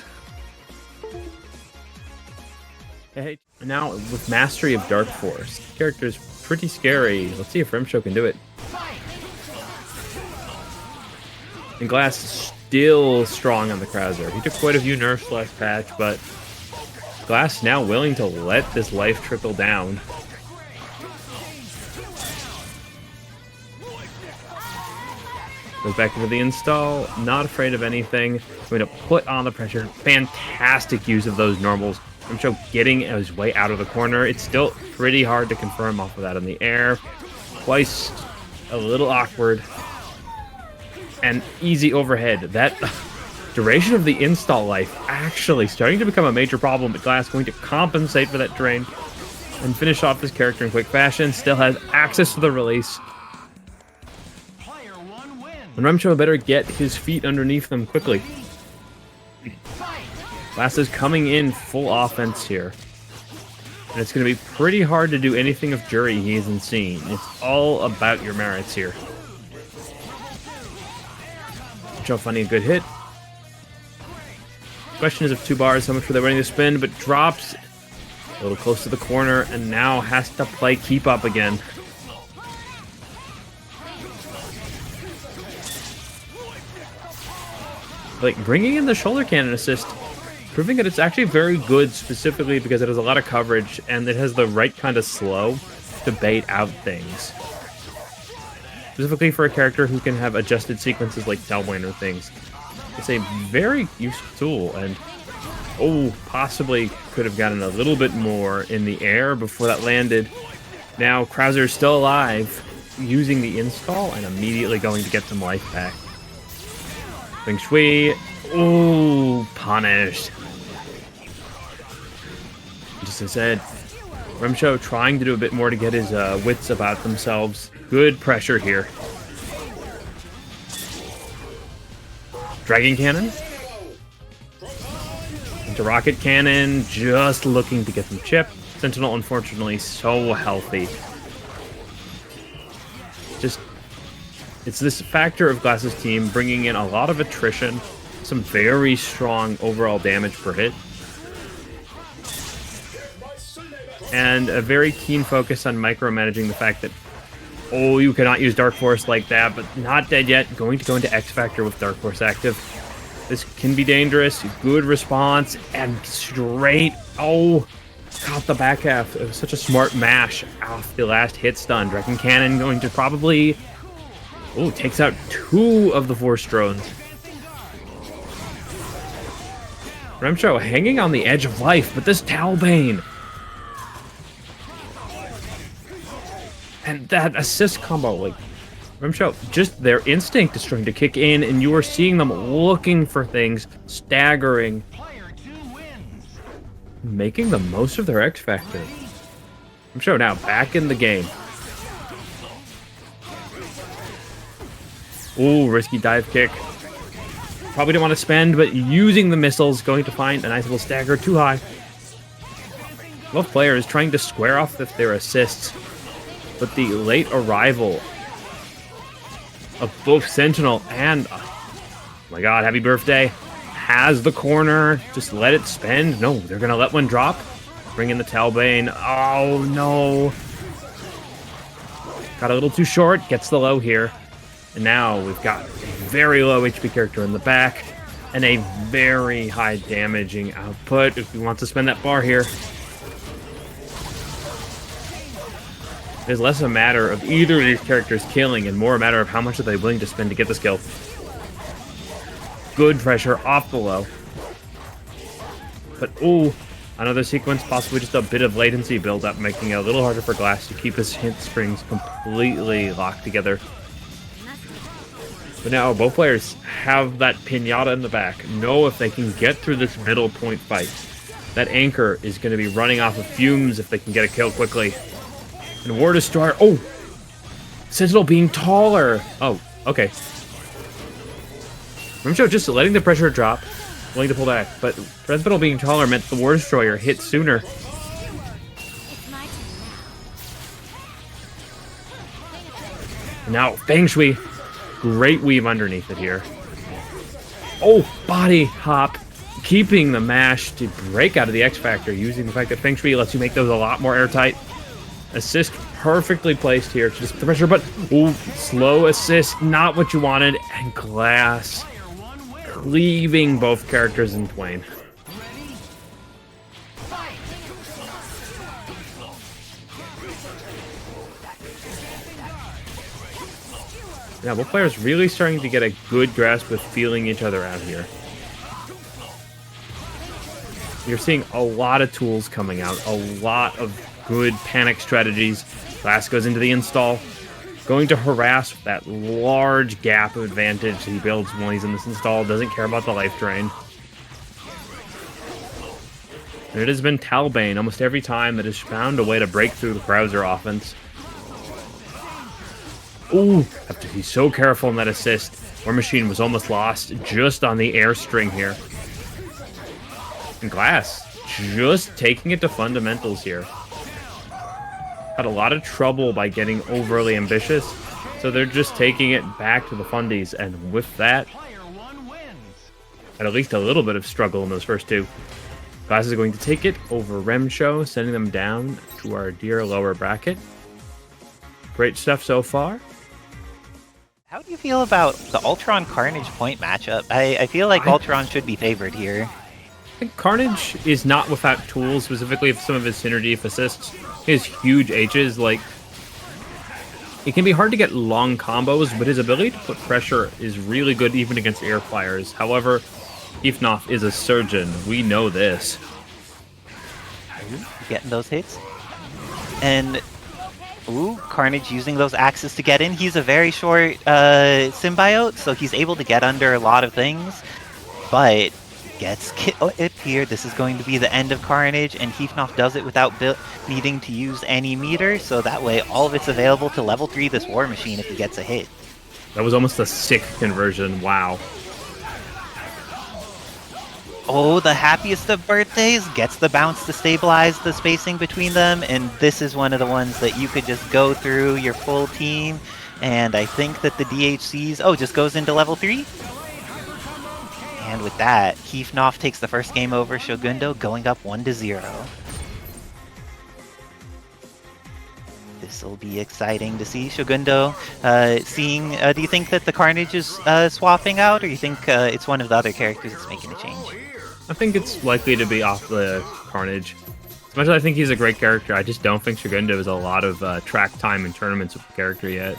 Hey, now, with Mastery of Dark Force, the character's pretty scary. Let's see if Rimshow can do it. And Glass is still strong on the Krauser. He took quite a few nerfs last patch, but Glass now willing to let this life trickle down. Goes back into the install, not afraid of anything. Going to put on the pressure. Fantastic use of those normals. Rimshow getting his way out of the corner. It's still pretty hard to confirm off of that in the air. Twice, a little awkward. And easy overhead. That duration of the install life actually starting to become a major problem, but Glass going to compensate for that drain and finish off his character in quick fashion. Still has access to the release. And Rimshow better get his feet underneath them quickly. Glass is coming in full offense here. And it's going to be pretty hard to do anything if Juri he isn't seen. It's all about your merits here. Rimshow finding a good hit. Question is if 2 bars, how much were they running to spin, but drops a little close to the corner and now has to play keep up again. Like, bringing in the shoulder cannon assist proving that it's actually very good, specifically because it has a lot of coverage and it has the right kind of slow to bait out things. Specifically for a character who can have adjusted sequences like Talbain or things. It's a very useful tool, and possibly could have gotten a little bit more in the air before that landed. Now Krauser is still alive, using the install and immediately going to get some life back. Feng Shui, punished. Just as I said, Remsho trying to do a bit more to get his wits about themselves. Good pressure here. Dragon Cannon. Into Rocket Cannon, just looking to get some chip. Sentinel, unfortunately, so healthy. It's this factor of Glass's team bringing in a lot of attrition, some very strong overall damage per hit, and a very keen focus on micromanaging the fact that, you cannot use Dark Force like that, but not dead yet. Going to go into X Factor with Dark Force active. This can be dangerous. Good response, and straight, caught the back half. It was such a smart mash off the last hit stun. Dragon Cannon going to probably, takes out 2 of the Force drones. Remsho hanging on the edge of life, but this Talbain. And that assist combo, Remsho, just their instinct is starting to kick in, and you are seeing them looking for things, staggering, making the most of their X Factor. Remsho now back in the game. Risky dive kick. Probably didn't want to spend, but using the missiles, going to find a nice little stagger too high. Both players trying to square off with their assists, but the late arrival of both Sentinel and, my god, happy birthday, has the corner. Just let it spend. No, they're going to let one drop. Bring in the Talbain. Oh, no. Got a little too short. Gets the low here. And now we've got a very low HP character in the back and a very high damaging output if he wants to spend that bar here. It's less a matter of either of these characters killing and more a matter of how much are they willing to spend to get this kill. Good pressure off the low. But, another sequence, possibly just a bit of latency build-up, making it a little harder for Glass to keep his hit strings completely locked together. But now both players have that pinata in the back. Know if they can get through this middle point fight. That anchor is going to be running off of fumes if they can get a kill quickly. And War Destroyer. Sentinel being taller. Okay. Remsho just letting the pressure drop, willing to pull back. But Sentinel being taller meant the War Destroyer hit sooner. Now, Feng Shui. Great weave underneath it here. Body hop. Keeping the mash to break out of the X Factor, using the fact that Feng Shui lets you make those a lot more airtight. Assist perfectly placed here to just put the pressure, but slow assist, not what you wanted, and Glass cleaving both characters in twain. Yeah, both players really starting to get a good grasp with feeling each other out here. You're seeing a lot of tools coming out, a lot of good panic strategies. Glass goes into the install, going to harass that large gap of advantage he builds when he's in this install, doesn't care about the life drain. And it has been Talbain almost every time that has found a way to break through the Krauser offense. Have to be so careful in that assist. War Machine was almost lost just on the air string here. And Glass just taking it to fundamentals here. Had a lot of trouble by getting overly ambitious, so they're just taking it back to the fundies, and with that, at least a little bit of struggle in those first two. Glass is going to take it over Remsho, sending them down to our dear lower bracket. Great stuff so far. How do you feel about the Ultron Carnage point matchup? I feel like Ultron should be favored here. think Carnage is not without tools, specifically if some of his synergy assists. His huge H's, like, it can be hard to get long combos, but his ability to put pressure is really good even against air flyers. However, Heefnoff is a surgeon. We know this. Getting those hits. And, ooh, Carnage using those axes to get in. He's a very short symbiote, so he's able to get under a lot of things, but gets killed here. This is going to be the end of Carnage, and Heefnoff does it without needing to use any meter, so that way all of it's available to level 3 this War Machine if he gets a hit. That was almost a sick conversion. Wow. Oh, the happiest of birthdays gets the bounce to stabilize the spacing between them, and this is one of the ones that you could just go through your full team, and I think that the DHCs, just goes into level 3. And with that, Heefnoff takes the first game over SHOGUNDo, going up 1-0. This will be exciting to see. SHOGUNDo do you think that the Carnage is swapping out, or you think it's one of the other characters that's making a change? I think it's likely to be off the Carnage. As much as I think he's a great character, I just don't think SHOGUNDo has a lot of track time in tournaments with the character yet.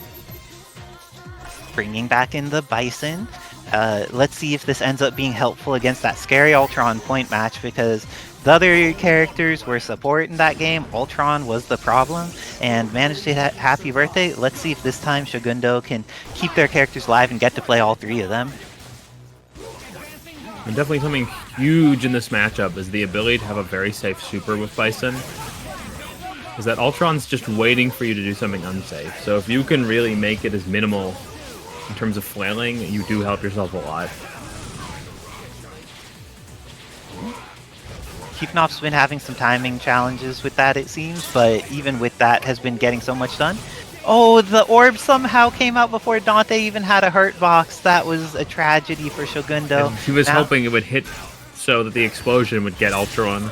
Bringing back in the Bison. Let's see if this ends up being helpful against that scary Ultron point match, because the other characters were support in that game. Ultron was the problem, and managed to happy birthday. Let's see if this time SHOGUNDo can keep their characters alive and get to play all 3 of them. And definitely something huge in this matchup is the ability to have a very safe super with Bison. Is that Ultron's just waiting for you to do something unsafe. So if you can really make it as minimal in terms of flailing, you do help yourself a lot. Heefnoff's been having some timing challenges with that, it seems, but even with that has been getting so much done. Oh, the orb somehow came out before Dante even had a hurt box. That was a tragedy for SHOGUNDo. And he was hoping it would hit so that the explosion would get Ultron.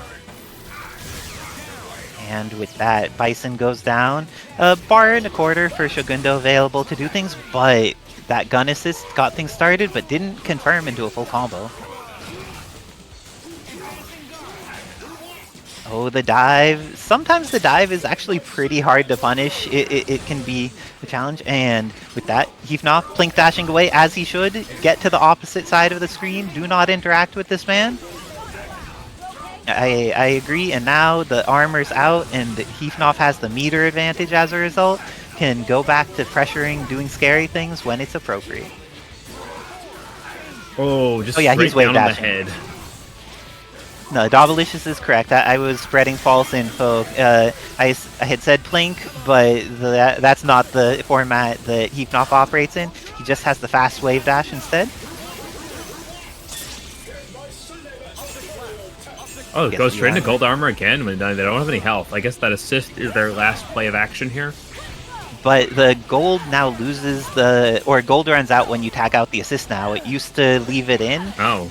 And with that, Bison goes down. A bar and a quarter for SHOGUNDo available to do things, but that gun assist got things started, but didn't confirm into a full combo. Oh, the dive. Sometimes the dive is actually pretty hard to punish. It can be a challenge. And with that, Heefnoff plink dashing away as he should. Get to the opposite side of the screen. Do not interact with this man. I agree. And now the armor's out, and Heefnoff has the meter advantage as a result. Can go back to pressuring, doing scary things when it's appropriate. Oh, just yeah, straight he's wave down on the dashing. head. No, Dobbilicious is correct. I was spreading false info. I had said plink, but that's not the format that Heefnoff operates in. He just has the fast wave dash instead. Oh, it goes straight into gold armor again when they don't have any health. I guess that assist is their last play of action here. But the gold now loses gold runs out when you tag out the assist now. It used to leave it in. Oh.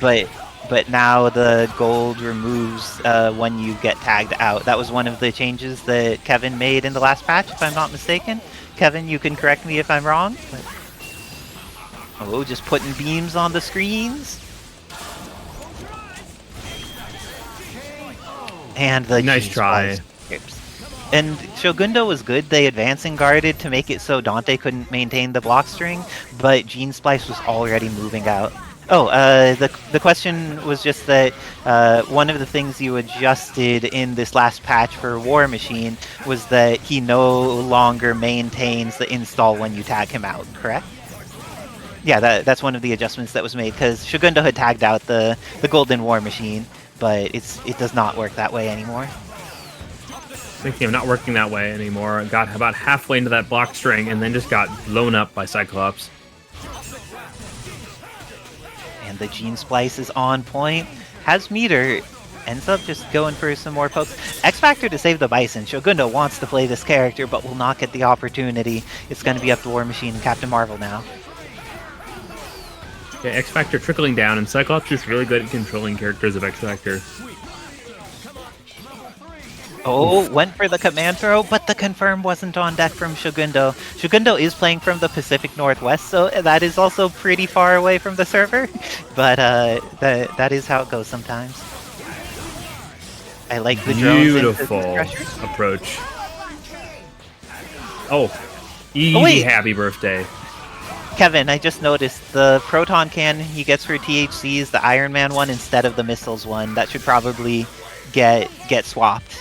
But now the gold removes when you get tagged out. That was one of the changes that Kevin made in the last patch, if I'm not mistaken. Kevin, you can correct me if I'm wrong. But... oh, just putting beams on the screens. And the nice try. And SHOGUNDo was good. They advancing guarded to make it so Dante couldn't maintain the block string, but Gene Splice was already moving out. Oh, the question was just that one of the things you adjusted in this last patch for War Machine was that he no longer maintains the install when you tag him out, correct? Yeah, that's one of the adjustments that was made, because SHOGUNDo had tagged out the Golden War Machine, but it does not work that way anymore. Thinking of not working that way anymore. Got about halfway into that block string and then just got blown up by Cyclops. And the Gene Splice is on point. Has meter. Ends up just going for some more pokes. X Factor to save the Bison. SHOGUNDo wants to play this character, but will not get the opportunity. It's going to be up to War Machine and Captain Marvel now. Yeah, X Factor trickling down, and Cyclops is really good at controlling characters of X Factor. Oh, went for the command throw, but the confirm wasn't on deck from SHOGUNDo. SHOGUNDo is playing from the Pacific Northwest, so that is also pretty far away from the server. But that is how it goes sometimes. I like the drones. Beautiful approach. Oh, easy wait. happy birthday. Kevin, I just noticed the proton cannon he gets for THC is the Iron Man one instead of the missiles one. That should probably get swapped.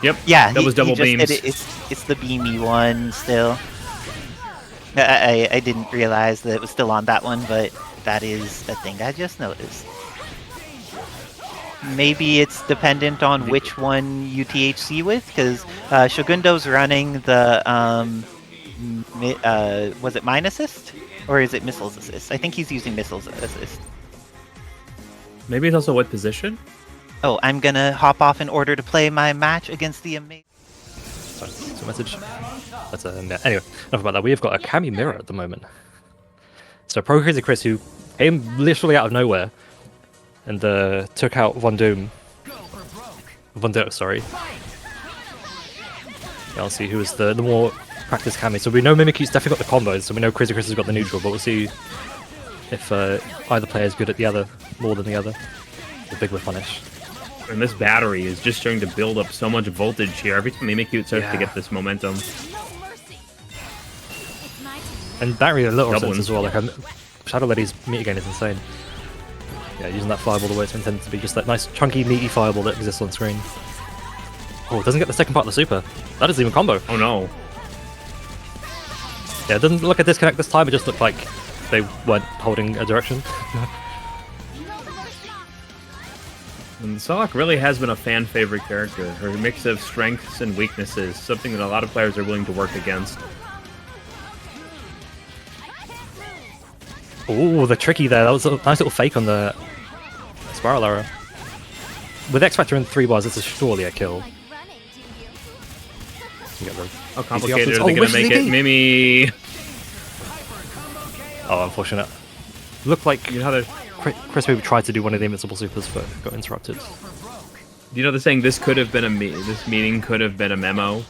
Yep. Yeah, that was double he just beams. did it. It's the beamy one still. I didn't realize that it was still on that one, but that is a thing I just noticed. Maybe it's dependent on which one you THC with, because Shogundo's running the was it mine assist or is it missiles assist? I think he's using missiles assist. Maybe it's also what position? Oh, I'm gonna hop off in order to play my match against the amazing. Sorry, it's a message. That's anyway, enough about that. We've got a Cammy mirror at the moment. So ProCrazyChris, who came literally out of nowhere and took out VonDitto, sorry. Yeah, I'll see who is the more practiced Cammy. So we know Mimikyute's definitely got the combos, so we know CrazyChris has got the neutral, but we'll see if either player is good at the other more than the other. The big whip punish. And this battery is just starting to build up so much voltage here. Every time Mimikyute starts to get this momentum. And that really little Double sense as well. Like Shadow Lady's meat gain is insane. Yeah, using that fireball the way it's intended to be, just that nice chunky meaty fireball that exists on screen. Oh, it doesn't get the second part of the super. That isn't even combo. Oh no. Yeah, it doesn't look like a disconnect this time. It just looked like they weren't holding a direction. And Psylocke really has been a fan favorite character. Her mix of strengths and weaknesses, something that a lot of players are willing to work against. Oh, the tricky there. That was a nice little fake on the spiral arrow. With X Factor in 3 bars, this is surely a kill. You get the How complicated options. are they going to wishes make it? he Mimi! Oh, unfortunate. Looked like You know how they're... Chris maybe tried to do one of the invincible supers, but got interrupted. You know the saying, this could have been this meeting could have been a memo?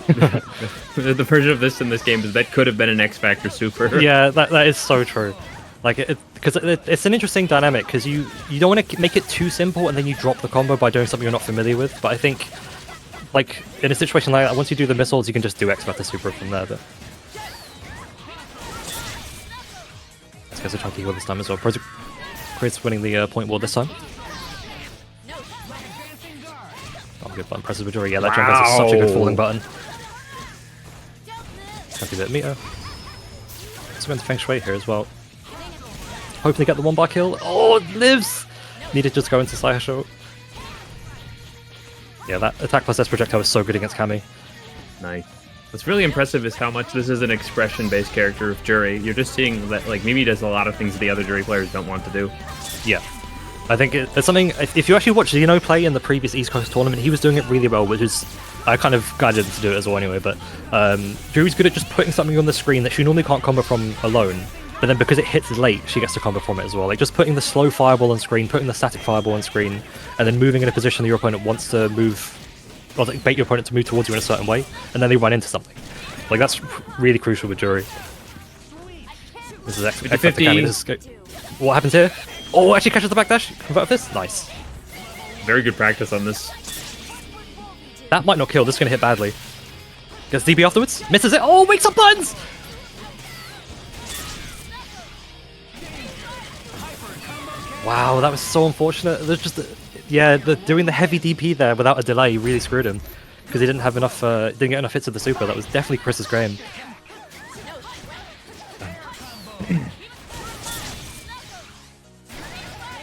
The version of this in this game is that could have been an X Factor super. Yeah, that is so true. Like, because it's an interesting dynamic, because you don't want to make it too simple and then you drop the combo by doing something you're not familiar with. But I think, like, in a situation like that, once you do the missiles, you can just do X Factor super from there. But this guy's a chunky heal this time as well. Chris winning the point war this time. Oh, good button presses with Juri. Yeah, that jump is such a good falling button. Chunky bit of meter. So going to Feng Shui here as well. Hoping to get the 1-bar kill. Oh, it lives! Need to just go into Psycho. Yeah, that attack plus S projectile is so good against Cammy. Nice. What's really impressive is how much this is an expression-based character of Juri. You're just seeing that, like, Mimi does a lot of things that the other Juri players don't want to do. Yeah. I think it's something, if you actually watch Zeno play in the previous East Coast tournament, he was doing it really well, which is, I kind of guided him to do it as well anyway, but Juri's good at just putting something on the screen that she normally can't combo from alone, but then because it hits late, she gets to combo from it as well. Like, just putting the slow fireball on screen, putting the static fireball on screen, and then moving in a position that your opponent wants to move, or like, bait your opponent to move towards you in a certain way, and then they run into something. Like, that's really crucial with Juri. This is X Factor Cammy. This is what happens here? Oh, actually catches the backdash. Convert this. Nice. Very good practice on this. That might not kill. This is going to hit badly. Gets DB afterwards. Misses it. Oh, wakes up buttons! Wow, that was so unfortunate. There's just, yeah, doing the heavy DP there without a delay really screwed him. Because he didn't have enough, didn't get enough hits of the super. That was definitely Chris's game.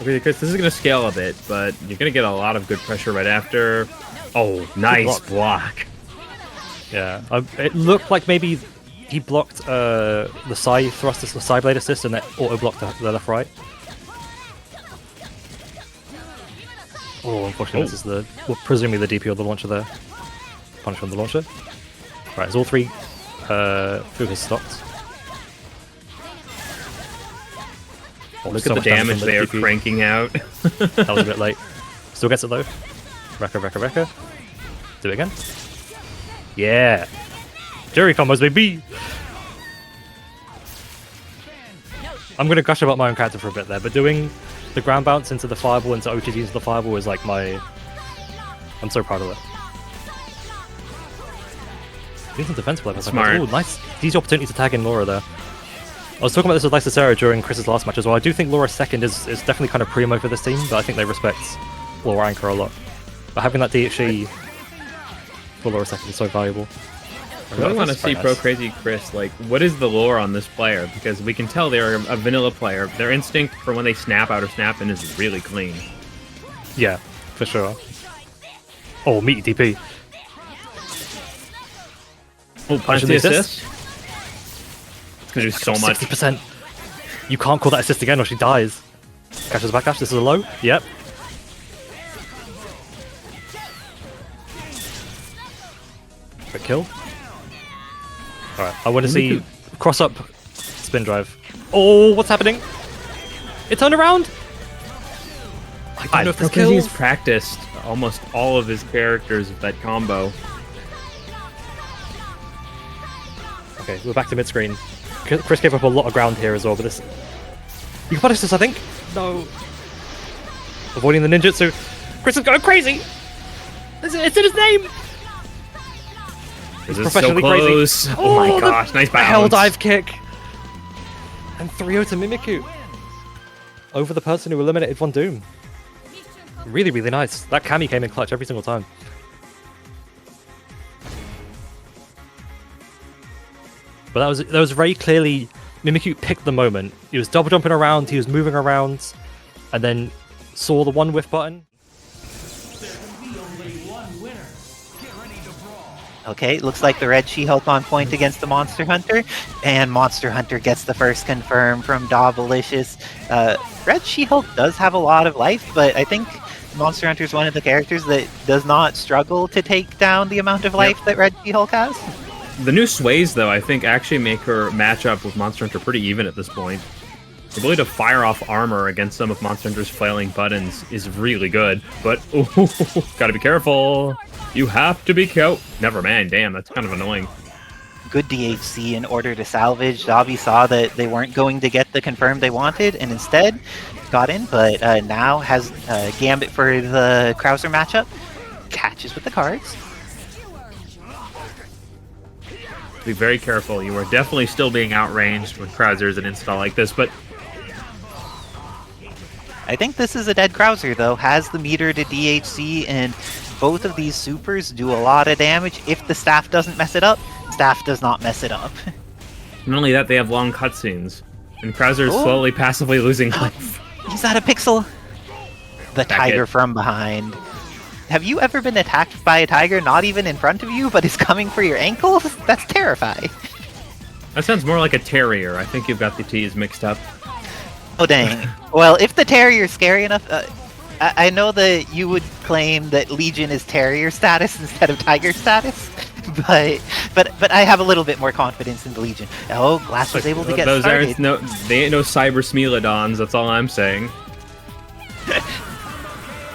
Okay, Chris, this is going to scale a bit, but you're going to get a lot of good pressure right after. Oh, nice block. Yeah, it looked like maybe he blocked the side thrust, the side blade assist, and that auto blocked the left right. Oh, unfortunately, this is the presumably the DP or the launcher there. Punish from the launcher. Right, it's all three Fugas stopped. Oh, look at the damage they are cranking out. That was a bit late. Still gets it though. Rekka. Do it again. Yeah. Juri combos, baby. I'm gonna gush about my own character for a bit there, but doing the ground bounce into the fireball, into OTG into the fireball is like my... I'm so proud of it. Decent defense play. Smart. Oh, nice. Easy opportunity to tag in Laura there. I was talking about this with S.T.A.R.S during Chris's last match as well. I do think Laura's second is definitely kind of primo for this team, but I think they respect Laura Anchor a lot. But having that DHE for Laura second is so valuable. I really want to see ProCrazyChris, like, what is the lore on this player? Because we can tell they're a vanilla player. Their instinct for when they snap out or snap in is really clean. Yeah, for sure. Oh, meaty DP. Oh, punch the assist. It's going to do so much. 60%. You can't call that assist again or she dies. Catches back dash, this is a low. Yep. Quick kill. Alright, I want to see cross up spin drive. Oh, what's happening? It turned around! I don't know if this kills. He's practiced almost all of his characters with that combo. Okay, we're back to mid screen. Chris gave up a lot of ground here as well, but this... You can punish this, I think? No. Avoiding the ninjutsu. Chris is going crazy! It's in his name! This is so close. Crazy. Oh my gosh, nice bounce. Hell dive kick! And 3-0 to Mimikyute. Over the person who eliminated Von Doom. Really, really nice. That Cammy came in clutch every single time. But that was very clearly Mimikyute picked the moment. He was double jumping around, he was moving around, and then saw the one whiff button. Okay, looks like the red She-Hulk on point against the Monster Hunter, and Monster Hunter gets the first confirm from Dobbilicious. Red She-Hulk does have a lot of life, but I think Monster Hunter is one of the characters that does not struggle to take down the amount of life that Red She-Hulk has. The new sways, though, I think actually make her match up with Monster Hunter pretty even at this point. The ability to fire off armor against some of Monster Hunter's flailing buttons is really good, but gotta be careful. You have to be careful. Never mind, damn, that's kind of annoying. Good DHC in order to salvage. Dobby saw that they weren't going to get the confirm they wanted, and instead got in, but now has Gambit for the Krauser matchup. Catches with the cards. Be very careful. You are definitely still being outranged when Krauser is an install like this, but I think this is a dead Krauser, though. Has the meter to DHC, and both of these supers do a lot of damage. If the staff doesn't mess it up, staff does not mess it up. Not only that, they have long cutscenes, and Krauser is slowly, passively losing life. He's out of pixel. The tiger from behind. Have you ever been attacked by a tiger not even in front of you, but is coming for your ankles? That's terrifying. That sounds more like a terrier. I think you've got the T's mixed up. Oh, dang. Well, if the terrier's scary enough... I know that you would claim that Legion is terrier status instead of tiger status, but I have a little bit more confidence in the Legion. Oh, Glass was able to get started. They ain't no cyber Smilodons, that's all I'm saying.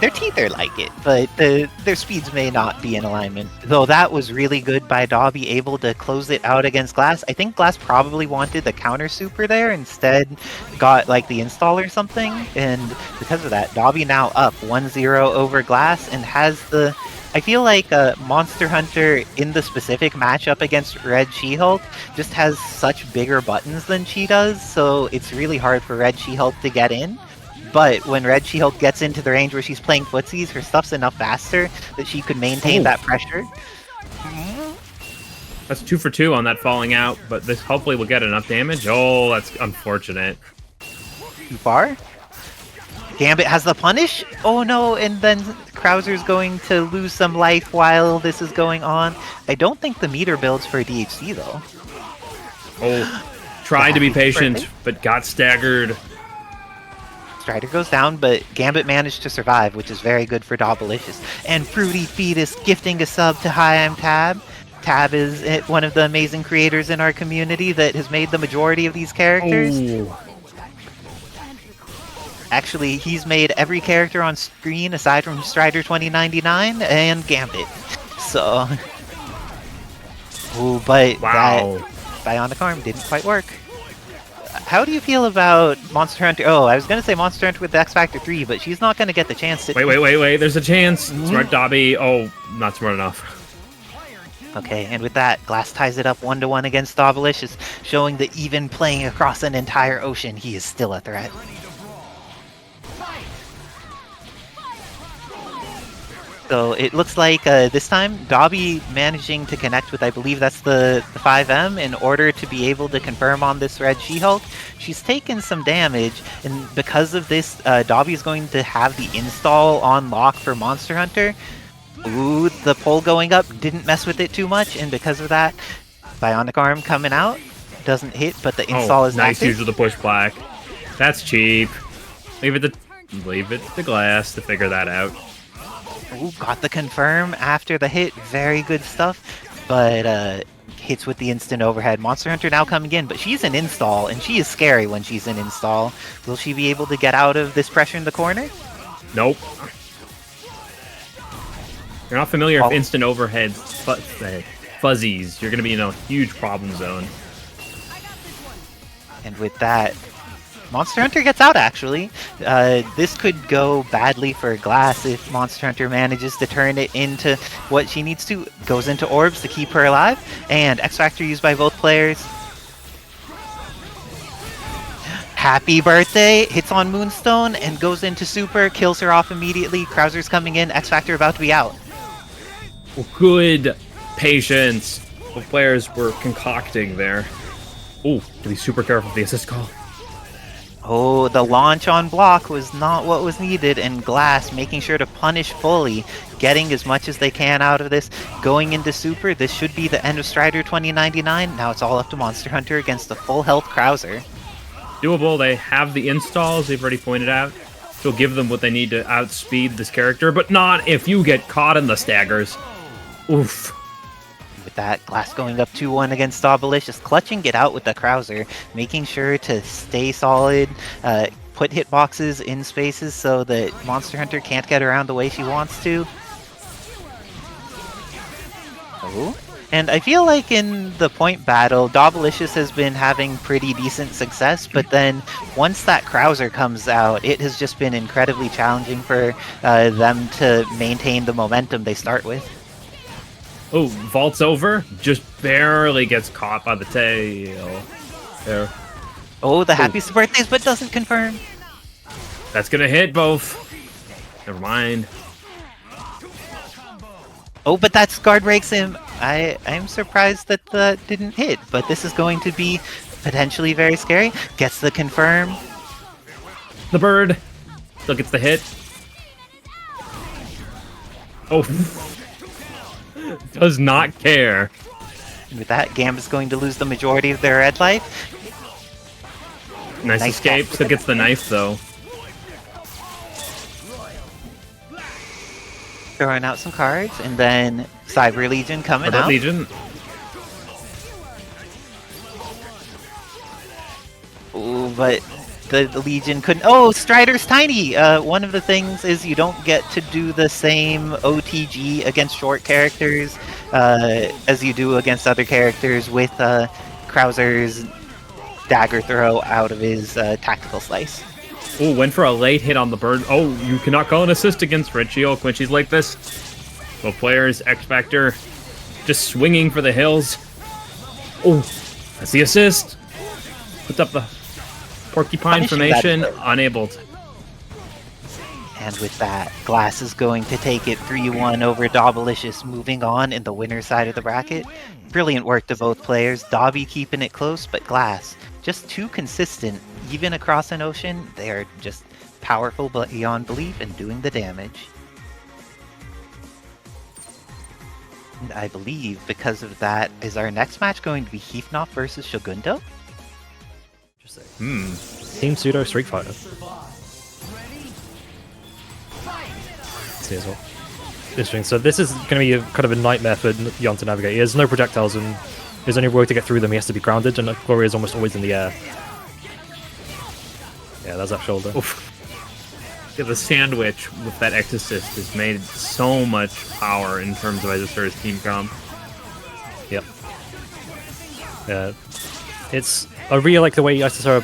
Their teeth are like it, but their speeds may not be in alignment. Though that was really good by Dobby, able to close it out against Glass. I think Glass probably wanted the counter super there, instead got like the install or something, and because of that, Dobby now up 1-0 over Glass, and has the... I feel like Monster Hunter in the specific matchup against Red She-Hulk just has such bigger buttons than she does, so it's really hard for Red She-Hulk to get in. But when Red She-Hulk gets into the range where she's playing footsies, her stuff's enough faster that she could maintain that pressure. That's 2 for 2 on that falling out, but this hopefully will get enough damage. Oh, that's unfortunate. Too far? Gambit has the punish? Oh no, and then Krauser's going to lose some life while this is going on. I don't think the meter builds for DHC though. Oh, tried to be patient, but got staggered. Strider goes down, but Gambit managed to survive, which is very good for Dobbilicious. And Fruity Fetus gifting a sub to Hi, I'm Tab. Tab is one of the amazing creators in our community that has made the majority of these characters. Ooh. Actually, he's made every character on screen aside from Strider 2099 and Gambit. So... Ooh, but wow. that Bionic Arm didn't quite work. how do you feel about Monster Hunter? Oh, I was gonna say Monster Hunter with the X Factor 3, but she's not gonna get the chance to. Wait. There's a chance. Smart Dobby. Oh, not smart enough. Okay, and with that, Glass ties it up 1-1 against Dobbilicious, showing that even playing across an entire ocean, he is still a threat. So it looks like this time, Dobby managing to connect with, I believe that's the 5M, in order to be able to confirm on this red She-Hulk. She's taken some damage, and because of this, Dobby is going to have the install on lock for Monster Hunter. Ooh, the pole going up didn't mess with it too much, and because of that, Bionic Arm coming out. Doesn't hit, but the install is nice active. use of the push black. That's cheap. Leave it to Glass to figure that out. Ooh, got the confirm after the hit. Very good stuff. But hits with the instant overhead. Monster Hunter now coming in, but she's in install, and she is scary when she's in install. Will she be able to get out of this pressure in the corner? Nope. You're not familiar with instant overhead fuzzies. You're going to be in a huge problem zone. And with that, Monster Hunter gets out, actually. This could go badly for Glass if Monster Hunter manages to turn it into what she needs to. Goes into orbs to keep her alive. And X-Factor used by both players. Happy birthday! Hits on Moonstone and goes into super. Kills her off immediately. Krauser's coming in. X-Factor about to be out. Good patience. The players were concocting there. Oh, to be super careful with the assist call. Oh, the launch on block was not what was needed, and Glass making sure to punish fully, getting as much as they can out of this. Going into super, this should be the end of Strider 2099. Now it's all up to Monster Hunter against the full health Krauser. Doable. They have the installs, they've already pointed out. She'll give them what they need to outspeed this character, but not if you get caught in the staggers. Oof. With that, Glass going up 2-1 against Dobbilicious, clutching get out with the Krauser, making sure to stay solid, put hitboxes in spaces so that Monster Hunter can't get around the way she wants to. Oh. And I feel like in the point battle, Dobbilicious has been having pretty decent success, but then once that Krauser comes out, it has just been incredibly challenging for them to maintain the momentum they start with. Oh, vaults over, just barely gets caught by the tail. There. Oh, the happiest birthdays, but doesn't confirm. That's gonna hit both. Never mind. Oh, but that guard breaks him. I'm surprised that that didn't hit, but this is going to be potentially very scary. Gets the confirm. The bird still gets the hit. Oh. Does not care. With that, Gambit's going to lose the majority of their red life. Nice escape. Still gets the knife, though. Throwing out some cards, and then Cyber Legion coming out. Legion. Ooh, but the Legion couldn't. Oh, Strider's tiny! One of the things is you don't get to do the same OTG against short characters as you do against other characters with Krauser's dagger throw out of his tactical slice. Oh, went for a late hit on the bird. Oh, you cannot call an assist against Red She-Hulk when she's like this. Both players, X-Factor, just swinging for the hills. Oh, that's the assist. Puts up the porcupine formation, unable to. And with that, Glass is going to take it 3-1 over Dobbilicious, moving on in the winner's side of the bracket. Brilliant work to both players. Dobby keeping it close, but Glass just too consistent. Even across an ocean, they are just powerful beyond belief and doing the damage. And I believe because of that, is our next match going to be Heefnoff versus SHOGUNDo? Interesting. Team Pseudo Street Fighter. See as well. Interesting. So this is going to be kind of a nightmare for Yon to navigate. He has no projectiles, and his only way to get through them, he has to be grounded, and Gloria is almost always in the air. Yeah, that's that shoulder. Oof. Yeah, the sandwich with that X assist has made so much power in terms of Isosaur's team comp. Yep. Yeah. I really like the way Isosar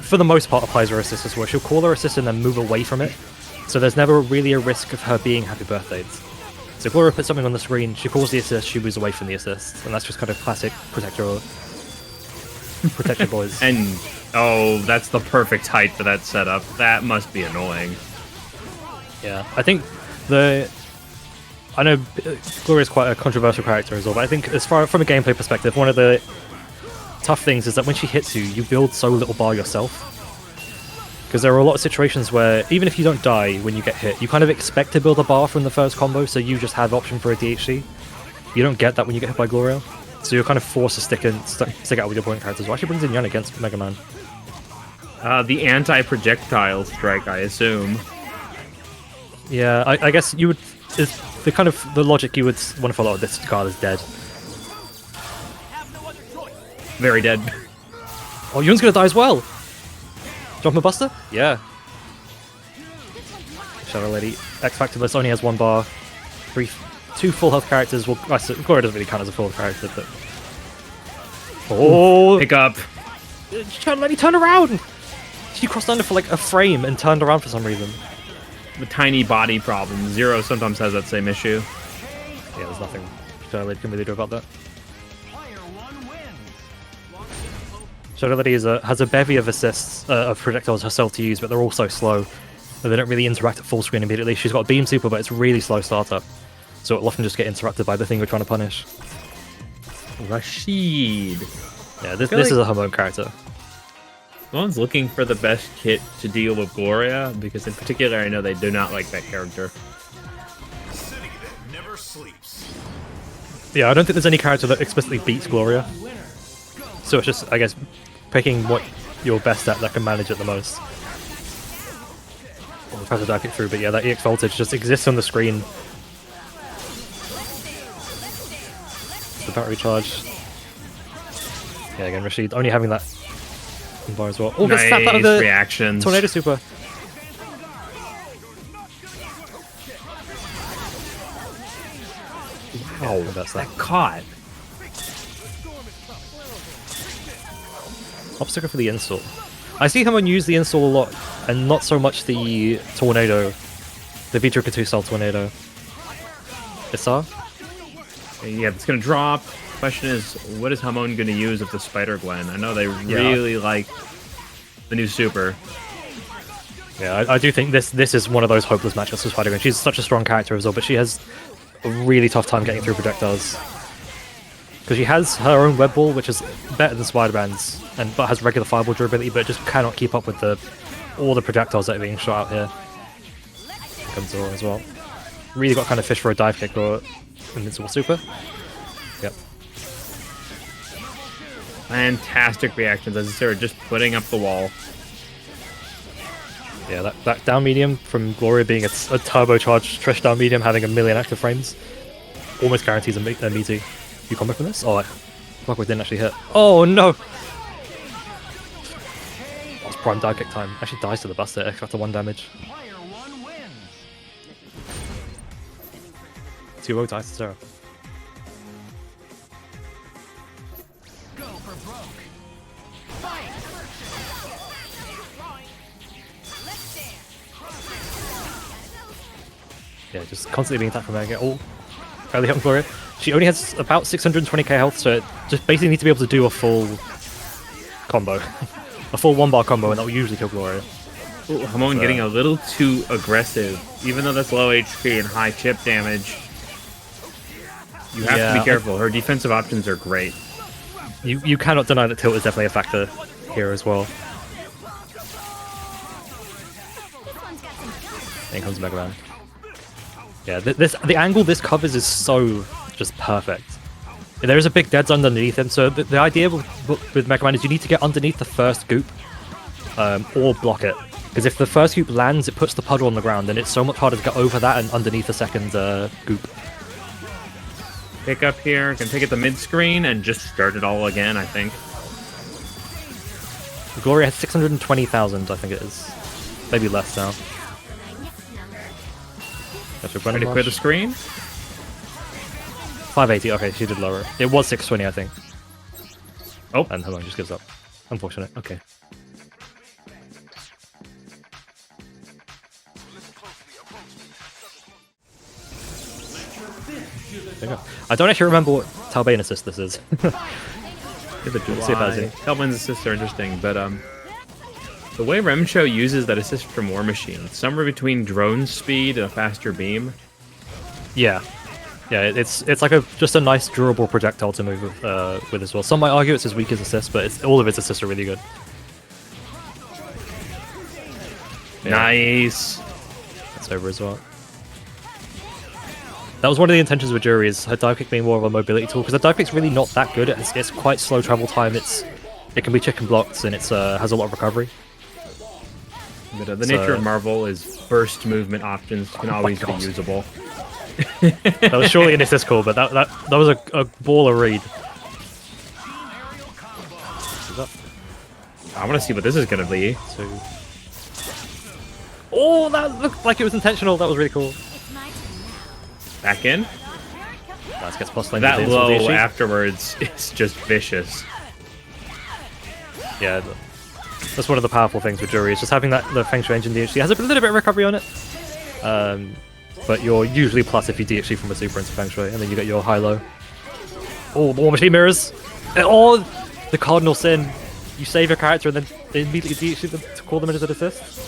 for the most part, applies her assist as well. She'll call her assist and then move away from it. So there's never really a risk of her being happy birthdays. So Gloria puts something on the screen, she calls the assist, she moves away from the assist. And that's just kind of classic protect your boys. And, oh, that's the perfect height for that setup. That must be annoying. Yeah, I think I know Gloria's quite a controversial character as well, but I think as far from a gameplay perspective, one of the tough things is that when she hits you, you build so little bar yourself. Because there are a lot of situations where, even if you don't die when you get hit, you kind of expect to build a bar from the first combo, so you just have option for a DHC. You don't get that when you get hit by Gloria. So you're kind of forced to stick out with your point characters. Well, actually brings in Yun against Mega Man. The anti-projectile strike, I assume. Yeah, I guess you would... the logic you would want to follow with this card is dead. Very dead. Oh, Yun's gonna die as well! Drop him a buster? Yeah. Shadow Lady. X-Factorless only has one bar. Two full health characters. Well, Gloria doesn't really count as a full character, but... Oh! Pick up. Shadow Lady, turn around! She crossed under for like a frame and turned around for some reason. The tiny body problem. Zero sometimes has that same issue. Yeah, there's nothing Shadow Lady can really do about that. Shadow Lady has a bevy of assists, of projectiles herself to use, but they're all so slow that they don't really interact at full screen immediately. She's got a beam super, but it's really slow startup, so it'll often just get interrupted by the thing we're trying to punish. Rashid. Yeah, this is a her own character. Someone's looking for the best kit to deal with Gloria, because in particular I know they do not like that character. City that never sleeps. Yeah, I don't think there's any character that explicitly beats Gloria. So it's just, I guess, picking what you're best at that can manage it the most. We'll try to dive it through, but yeah, that EX voltage just exists on the screen. The battery charge. Yeah, again, Rashid only having that bar as well. Oh, gets snapped out of the reactions. Tornado Super. Wow, that's that. Caught. Obstacle for the install. I see someone use the install a lot, and not so much the tornado, the Vitra style tornado. S.T.A.R.? Yeah, it's gonna drop. Question is, what is Hamon gonna use with the Spider-Gwen? I know they really like the new super. Yeah, I do think this is one of those hopeless matchups for Spider-Gwen. She's such a strong character as well, but she has a really tough time getting through projectiles. Because she has her own web ball, which is better than Spider-Man's, but has regular fireball durability, but just cannot keep up with all the projectiles that are being shot out here. Here comes Zoro as well. Really got to kind of fish for a dive kick or invincible super. Yep. Fantastic reactions as they're just putting up the wall. Yeah, that down medium from Gloria being a turbocharged Trish down medium, having a million active frames, almost guarantees a meaty. You combo from this? Oh, Fuck, we didn't actually hit. Oh no! That was prime dive kick time. Actually dies to the buster, after 1 damage. 2-0 dies to 0. Yeah, just constantly being attacked from there. Oh, early hit on Gloria. She only has about 620k health, so it just basically needs to be able to do a full combo. A full 1-bar combo, and that will usually kill Gloria. Ooh, Hamon getting a little too aggressive. Even though that's low HP and high chip damage, you have to be careful. Her defensive options are great. You cannot deny that tilt is definitely a factor here as well. In comes Mega Man. Yeah, the angle this covers is so just perfect. There is a big dead zone underneath him, so the idea with Mega Man is you need to get underneath the first goop, or block it. Because if the first goop lands, it puts the puddle on the ground, and it's so much harder to get over that and underneath the second goop. Pick up here, can take it to mid-screen and just start it all again, I think. Gloria has 620,000, I think it is. Maybe less now. Ready to clear the screen? 580, okay, she did lower it. It was 620, I think. Oh. And Hamon just gives up. Unfortunate, okay. I don't actually remember what Talbain assist this is. Give it See if that's it. Talbain's assists are interesting, but the way Remsho uses that assist from War Machine, somewhere between drone speed and a faster beam. Yeah. Yeah, it's like just a nice durable projectile to move with as well. Some might argue it's his weakest assist, but all of its assists are really good. Yeah. Nice. That's over as well. That was one of the intentions with Juri, is her dive kick being more of a mobility tool, because the dive kick's really not that good. It's quite slow travel time. It can be chicken blocked, and it's has a lot of recovery. But the nature of Marvel is burst movement options can always be usable. That was surely an assist call, but that was a baller read. I want to see what this is going to be. Oh, that looked like it was intentional. That was really cool. Back in. Nice, gets plus lane. That low afterwards is just vicious. Yeah, that's one of the powerful things with Juri, is just having the Feng Shui engine DHC. Has a little bit of recovery on it, but you're usually plus if you DHC from a super into Feng Shui, and then you get your high-low. Oh, the War Machine mirrors! Oh, the Cardinal Sin. You save your character and then immediately DHC them to call them into an assist.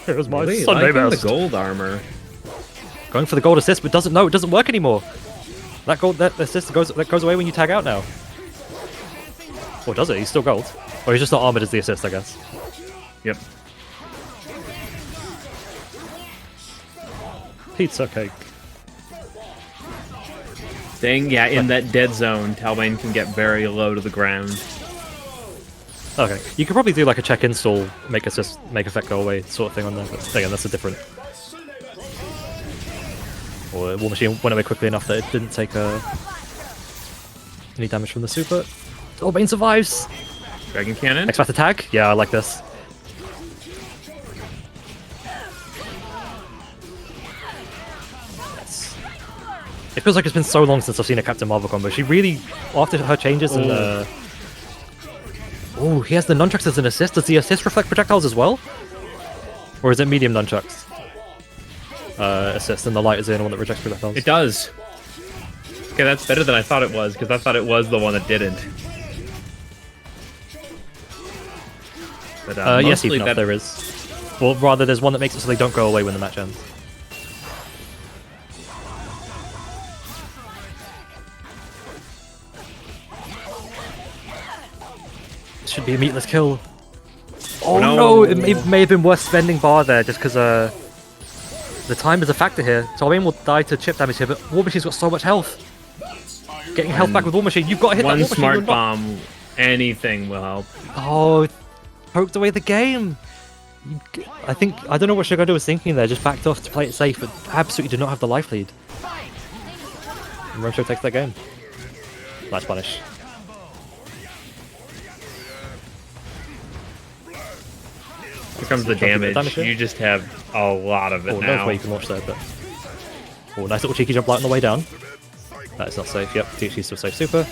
It was my Sunday best. The gold armor. Going for the gold assist, but it doesn't work anymore. That assist goes away when you tag out now. Or does it? He's still gold. Or he's just not armored as the assist, I guess. Yep. Pizza cake. Staying, in that dead zone, Talbain can get very low to the ground. Okay, you could probably do like a check install, make effect go away sort of thing on there, but again, that's a different. Or War Machine went away quickly enough that it didn't take any damage from the super. Talbain survives! Dragon Cannon? X-Factor tag? Yeah, I like this. Yes. It feels like it's been so long since I've seen a Captain Marvel combo. She really, after her changes and oh, he has the nunchucks as an assist. Does the assist reflect projectiles as well? Or is it medium nunchucks? Assist and the light is the only one that rejects projectiles. It does. Okay, that's better than I thought it was, because I thought it was the one that didn't. But, yes, Heefnoff, there is. Well, rather, there's one that makes it so they don't go away when the match ends. This should be a meatless kill. Oh no, it may have been worth spending bar there, just because the time is a factor here. Talbain will die to chip damage here, but War Machine's got so much health. Getting health back with War Machine, you've got to hit that War Machine. One smart bomb, anything will help. Oh, poked away the game. I don't know what SHOGUNDo was thinking there, just backed off to play it safe, but absolutely did not have the life lead. And Remsho takes that game. Nice punish. Here comes the damage. You just have a lot of it now. No way you can watch that, but... Oh, nice little cheeky jump light on the way down. That is not safe. Yep, THC's still safe. Super.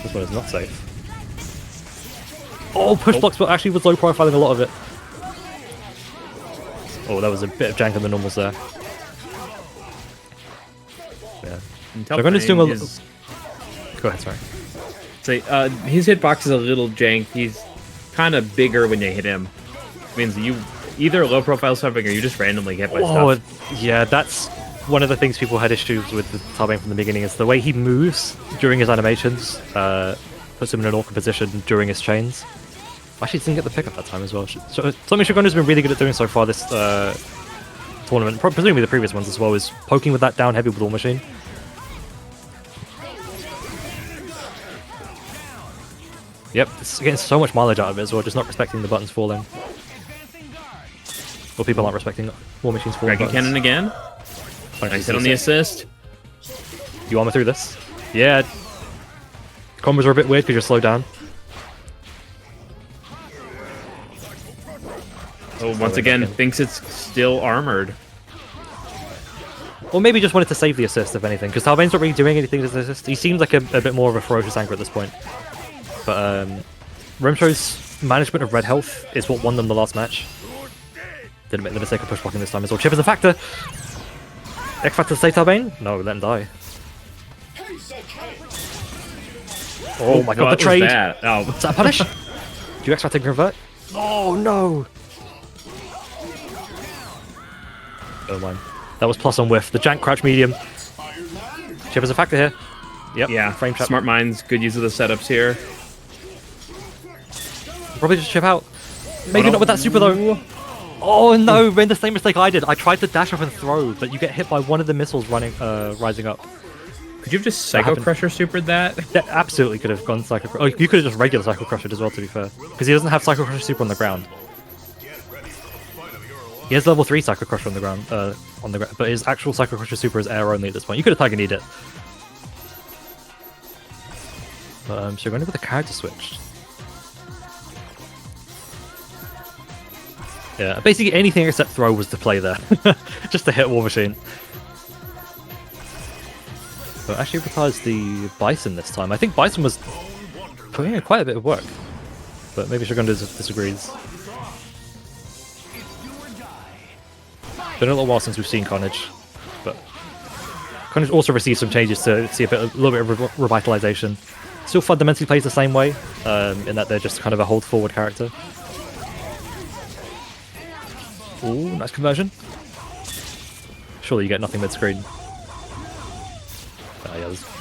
This one is not safe. Oh, push blocks, but actually was low profiling a lot of it. Oh, that was a bit of jank on the normals there. Yeah. So I'm going to do a little... Go ahead, sorry. So, his hitbox is a little jank. He's kind of bigger when you hit him. It means you either low profile something or you just randomly get by stuff. Yeah, that's one of the things people had issues with Talbain from the beginning, is the way he moves during his animations puts him in an awkward position during his chains. Actually, didn't get the pick up that time as well. So, something SHOGUNDo's been really good at doing so far this tournament, presumably the previous ones as well, is poking with that down heavy with War Machine. Yep, it's getting so much mileage out of it as well, just not respecting the buttons falling. Well, people aren't respecting War Machine's falling Dragon Cannon again. Nice hit on the assist. You armor through this? Yeah. Combos are a bit weird because you're slowed down. Oh, once again, thinks it's still armored. Or maybe just wanted to save the assist, if anything, because Talbain's not really doing anything to the assist. He seems like a bit more of a ferocious anchor at this point. But Remsho's management of red health is what won them the last match. Didn't make the mistake of push blocking this time as well. Chip is a factor. X Factor save Talbain? No, let him die. Oh my god, the what was trade! that? Oh, Is that a punish? Do you X Factor convert? Oh no! Oh man. That was plus on whiff. The jank crouch medium. Chip is a factor here. Yep. yeah. Frame trap. Smart minds, good use of the setups here. Probably just chip out. Maybe no. not with that super though. Oh no, made the same mistake I did. I tried to dash up and throw, but you get hit by one of the missiles rising up. Could you have just Psycho happened. Crusher supered that? That absolutely could have gone Psycho Crusher. Oh, you could have just regular Psycho Crusher as well, to be fair. Because he doesn't have Psycho Crusher super on the ground. He has level 3 Psycho Crusher on the ground, but his actual Psycho Crusher super is air only at this point. You could have Tiger Kneed it. So you're going to get the character switched. Yeah, basically anything except throw was the play there. Just to hit War Machine. So actually retires the Bison this time. I think Bison was putting in quite a bit of work. But maybe Shogundo disagrees. Been a little while since we've seen Carnage. But Carnage also received some changes to see a little bit of revitalization. Still fundamentally plays the same way, in that they're just kind of a hold forward character. Ooh, nice conversion. Surely you get nothing mid-screen.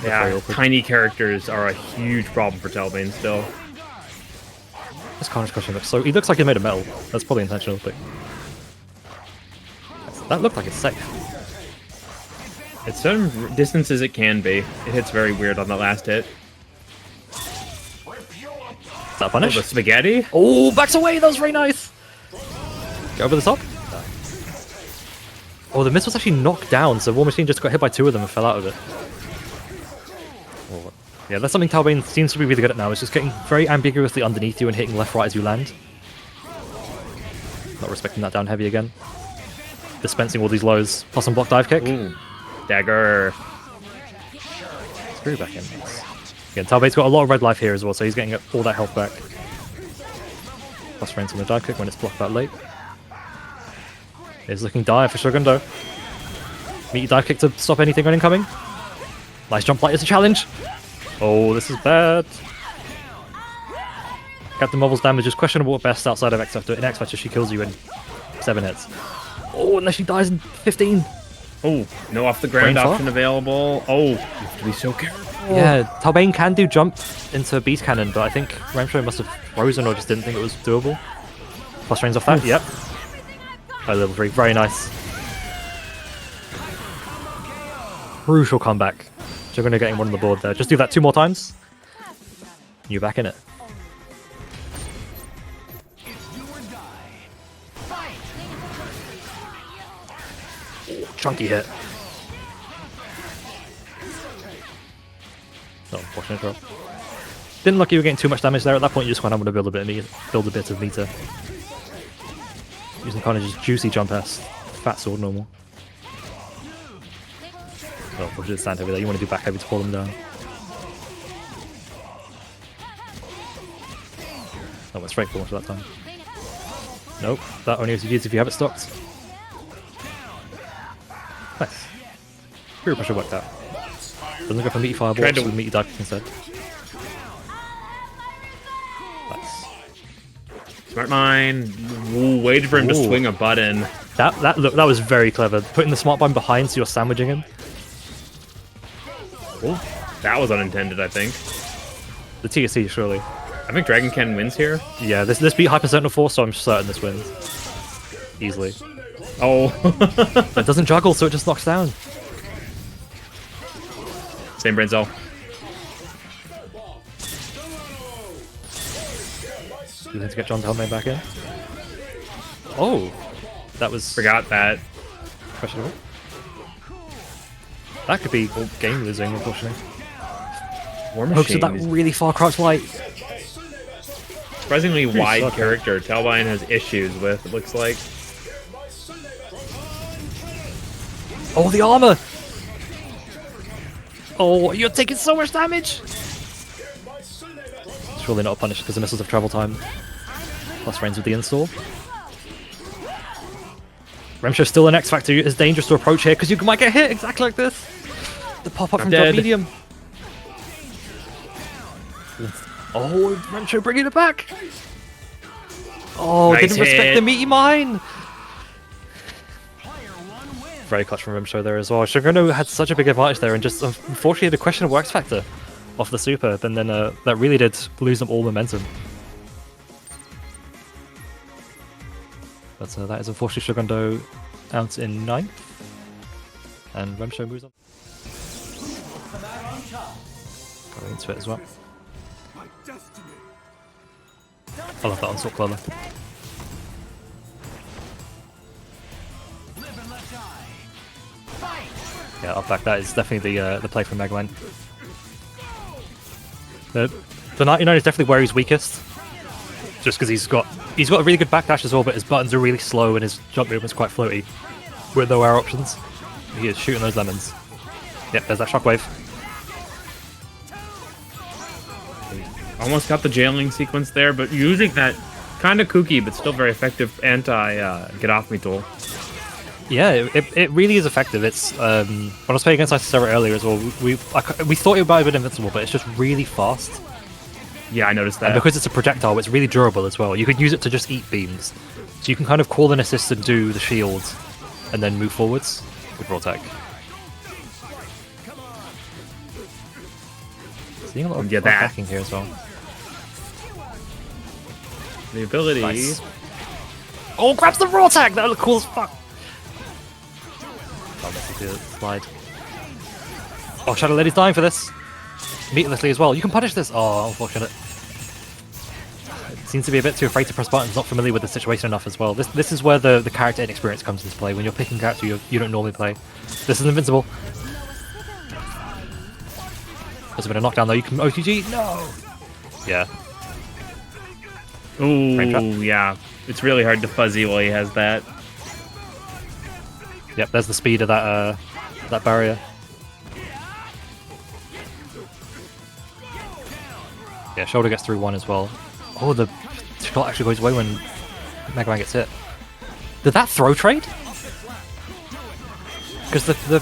Yeah, tiny characters are a huge problem for Talbain still. This Carnage crushing looks so... He looks like he made of metal. That's probably intentional, but... That looked like it's safe. At certain distances it can be. It hits very weird on the last hit. Is that a punish? Oh, the spaghetti? Oh, backs away! That was very nice! Go over the top? No. Oh, the missile's actually knocked down, so War Machine just got hit by 2 of them and fell out of it. Oh, yeah, that's something Talbain seems to be really good at now. It's just getting very ambiguously underneath you and hitting left, right as you land. Not respecting that down heavy again. Dispensing all these lows. Plus on block dive kick. Ooh. Dagger. Screw back in. Again, Talbain's got a lot of red life here as well, so he's getting all that health back. Plus frames on the dive kick when it's blocked that late. He's looking dire for Shogundo. Meaty dive kick to stop anything on incoming. Nice jump light as a challenge. Oh, this is bad. Captain Marvel's damage is questionable at best outside of X Factor. In X Factor, she kills you in 7 hits. Oh, unless she dies in 15. Oh, no off the ground Brain option available. Oh, you have to be so careful. Yeah, Talbain can do jump into Beast Cannon, but I think Ramshow must have frozen or just didn't think it was doable. Plus range off that, yep. High level 3, very nice. Crucial comeback. So we're going to get one on the board there. Just do that 2 more times. You're back in it. Chunky hit. Oh, unfortunate drop. Didn't look like you were getting too much damage there. At that point, you just went, I'm going to build a bit of meter. Using Carnage's juicy jump S. Fat sword normal. Oh, unfortunately, stand heavy there. You want to do back heavy to pull them down. That went straight forward that time. Nope, that only has if you have it stocked. Nice. Pretty pressure worked out. Doesn't go for meaty fireballs, with meaty dive kick instead. Nice. Smart mine. Ooh, waited for him to swing a button. That was very clever. Putting the smart button behind so you're sandwiching him. Oh, that was unintended, I think. The TSC, surely. I think Dragon Ken wins here. Yeah, this beat Hyper Sentinel 4, so I'm certain this wins. Easily. Oh. It doesn't juggle, so it just knocks down. Same brain cell. You need to get John Talbain back in. Oh, that was Forgot that. questionable. That could be game losing, unfortunately. War Hooks Machine. with that really far crouch light. Surprisingly wide sucky. character. Talbain has issues with, it looks like. Oh, the armor! Oh, you're taking so much damage! Surely not a punish because the missiles have travel time. Plus range with the install. Remsho's still an X Factor. It's dangerous to approach here because you might get hit exactly like this. The pop up from top medium. Oh, Remsho bringing it back. Oh, Nice didn't respect hit. the meaty mine. Very clutch from Remsho there as well. SHOGUNDo had such a big advantage there and just unfortunately had a questionable X Factor off the super. Then that really did lose them all momentum. But that is unfortunately SHOGUNDo out in 9th. And Remsho moves on. Going into it as well. I love that onslaught crawler. Yeah, up back. That is definitely the play from Megawin. The 99 is definitely where he's weakest. Just because he's got a really good backdash as well, but his buttons are really slow and his jump movement's quite floaty. With no air options. He is shooting those lemons. Yep, there's that shockwave. Almost got the jailing sequence there, but using that kind of kooky but still very effective anti get off me tool. Yeah, it really is effective. It's when I was playing against S.T.A.R.S earlier as well, we thought it might have been invincible, but it's just really fast. Yeah, I noticed that. And because it's a projectile, it's really durable as well. You could use it to just eat beams. So you can kind of call an assist and do the shields, and then move forwards with raw tech. Seeing a lot of attacking here as well. The ability. Nice. Oh, grabs the raw tag! That looked cool as fuck. Oh, that's a good slide. Oh, Shadow Lady's dying for this. Meatlessly as well. You can punish this. Oh, unfortunate. It seems to be a bit too afraid to press buttons, not familiar with the situation enough as well. This is where the character inexperience comes into play. When you're picking character you don't normally play. This is invincible. There's a bit of knockdown though. You can OTG. No. Yeah. Ooh, yeah. It's really hard to fuzzy while he has that. Yep. There's the speed of that barrier. Yeah, shoulder gets through one as well. Oh, the shot actually goes away when Mega Man gets hit. Did that throw trade? Because the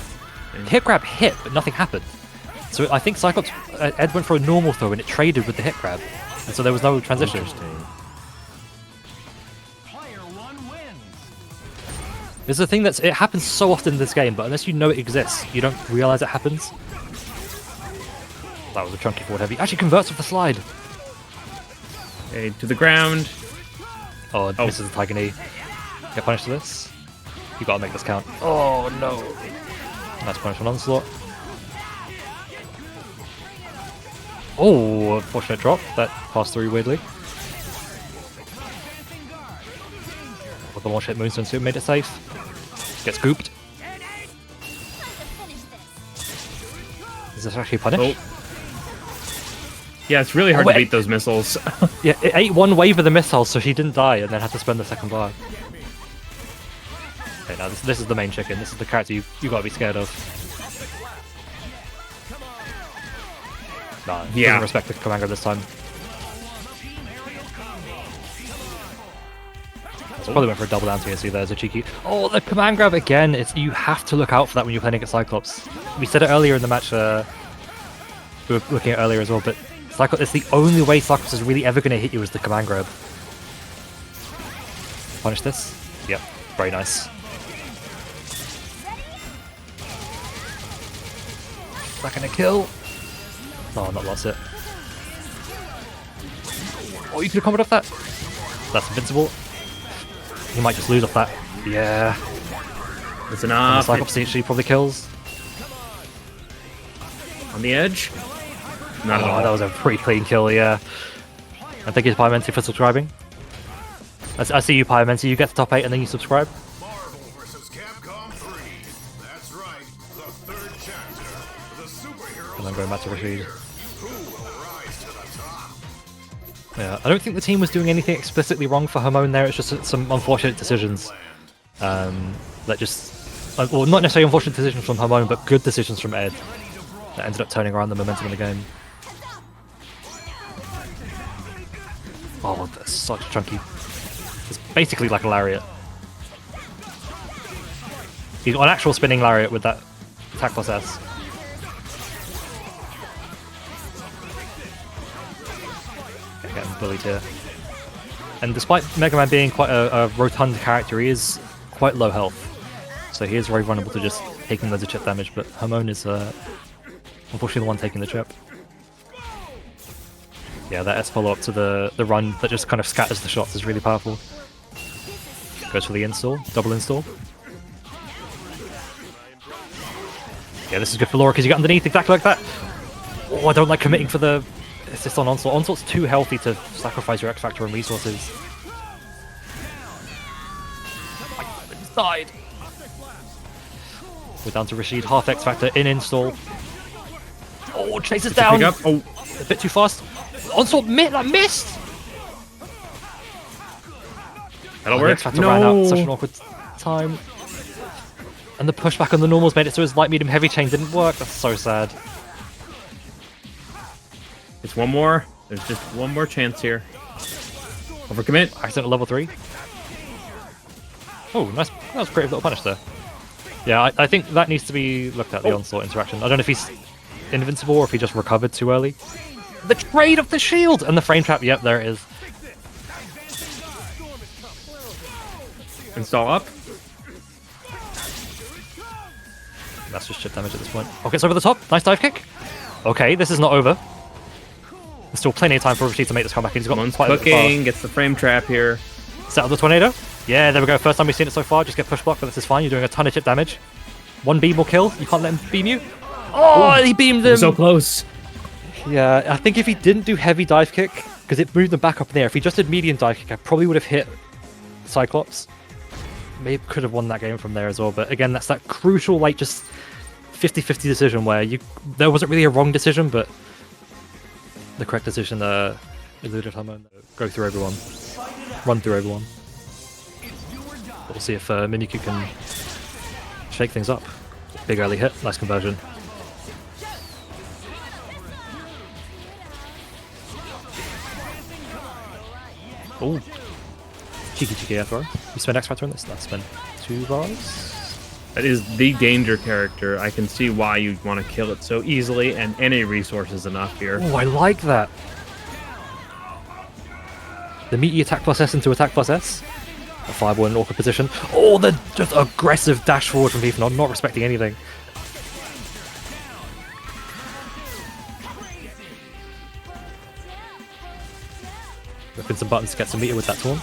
hit grab hit, but nothing happened. So I think Cyclops, Ed went for a normal throw and it traded with the hit grab. And so there was no transition. There's a thing it happens so often in this game, but unless you know it exists, you don't realize it happens. That was a chunky forward heavy. Actually converts with the slide. Okay, to the ground. Oh, it misses the Tiger Knee. Get punished for this. You gotta make this count. Oh no. Nice punish on onslaught. Oh, unfortunate drop. That passed through weirdly. With the launch hit Moonstone too, made it safe. Gets scooped. Is this actually punished? Oh. Yeah, it's really hard to beat those missiles. Yeah, it ate one wave of the missile, so she didn't die, and then had to spend the second bar. Okay, now this is the main chicken. This is the character you gotta be scared of. Nah, he doesn't respect the commander this time. Probably went for a double down TSC there as a cheeky. Oh, the command grab again. You have to look out for that when you're playing against Cyclops. We said it earlier in the match. We were looking at earlier as well, but Cyclops, it's the only way Cyclops is really ever going to hit you is the command grab. Punish this. Yep, very nice. Is that going to kill? Oh, not lost it. Oh, you could have comboed off that. That's invincible. He might just lose off that. Yeah. That's enough. Cyclops actually probably kills. On the edge? Not at all. That was a pretty clean kill, yeah. And thank you to Piemente for subscribing. I see you, Piemente. You get the top 8 and then you subscribe. Marvel vs. Capcom 3. That's right. The third chapter. The superhero. And then going back to Rashid. Who will rise to the top? Yeah, I don't think the team was doing anything explicitly wrong for Hamon there. It's just some unfortunate decisions. That just... well, not necessarily unfortunate decisions from Hamon, but good decisions from Ed. That ended up turning around the momentum in the game. Oh, that's such chunky. It's basically like a lariat. He's got an actual spinning lariat with that attack plus S. Getting bullied here. And despite Mega Man being quite a rotund character, he is quite low health. So he is very vulnerable to just taking loads of chip damage, but Hamon is unfortunately the one taking the chip. Yeah, that S follow-up to the run that just kind of scatters the shots is really powerful. Goes for the install, double install. Yeah, this is good for Laura because you get underneath exactly like that. Oh, I don't like committing for the assist on Onslaught. Onslaught's too healthy to sacrifice your X Factor and resources. Side. We're down to Rashid, half X Factor in install. Oh, chases down. Oh, a bit too fast. Onslaught missed. that'll The work. X Factor ran out at such an awkward time. And the pushback on the normals made it so his light medium heavy chain didn't work. That's so sad. It's one more. There's just one more chance here. Overcommit. Accidental level 3. Oh, nice. That was a great little punish there. Yeah, I think that needs to be looked at, the Onslaught interaction. I don't know if he's invincible or if he just recovered too early. The trade of the shield! And the frame trap, yep, there it is. Install up. That's just chip damage at this point. Oh, gets over the top. Nice dive kick. Okay, this is not over. There's still plenty of time for Rashid to make this comeback. He's got One's quite a bit cooking. Gets the frame trap here. Set up the tornado. Yeah, there we go. First time we've seen it so far. Just get push block, but this is fine. You're doing a ton of chip damage. One beam will kill. You can't let him beam you. Oh, he beamed him. So close. Yeah, I think if he didn't do heavy dive kick, because it moved them back up in the air, if he just did medium dive kick, I probably would have hit Cyclops. Maybe could have won that game from there as well. But again, that's that crucial, like, just 50-50 decision where there wasn't really a wrong decision, but the correct decision eluded Hamon. Go through everyone. Run through everyone. We'll see if Mimikyute can shake things up. Big early hit, nice conversion. Oh, cheeky air throw. You spend X Factor on this? Let's spend 2 bars. That is the danger character. I can see why you'd want to kill it so easily, and any resource is enough here. Oh, I like that. The meaty attack plus S into attack plus S. A fireball in an awkward position. Oh, the just aggressive dash forward from Heefnoff, not respecting anything. Whipping some buttons to get some meter with that taunt.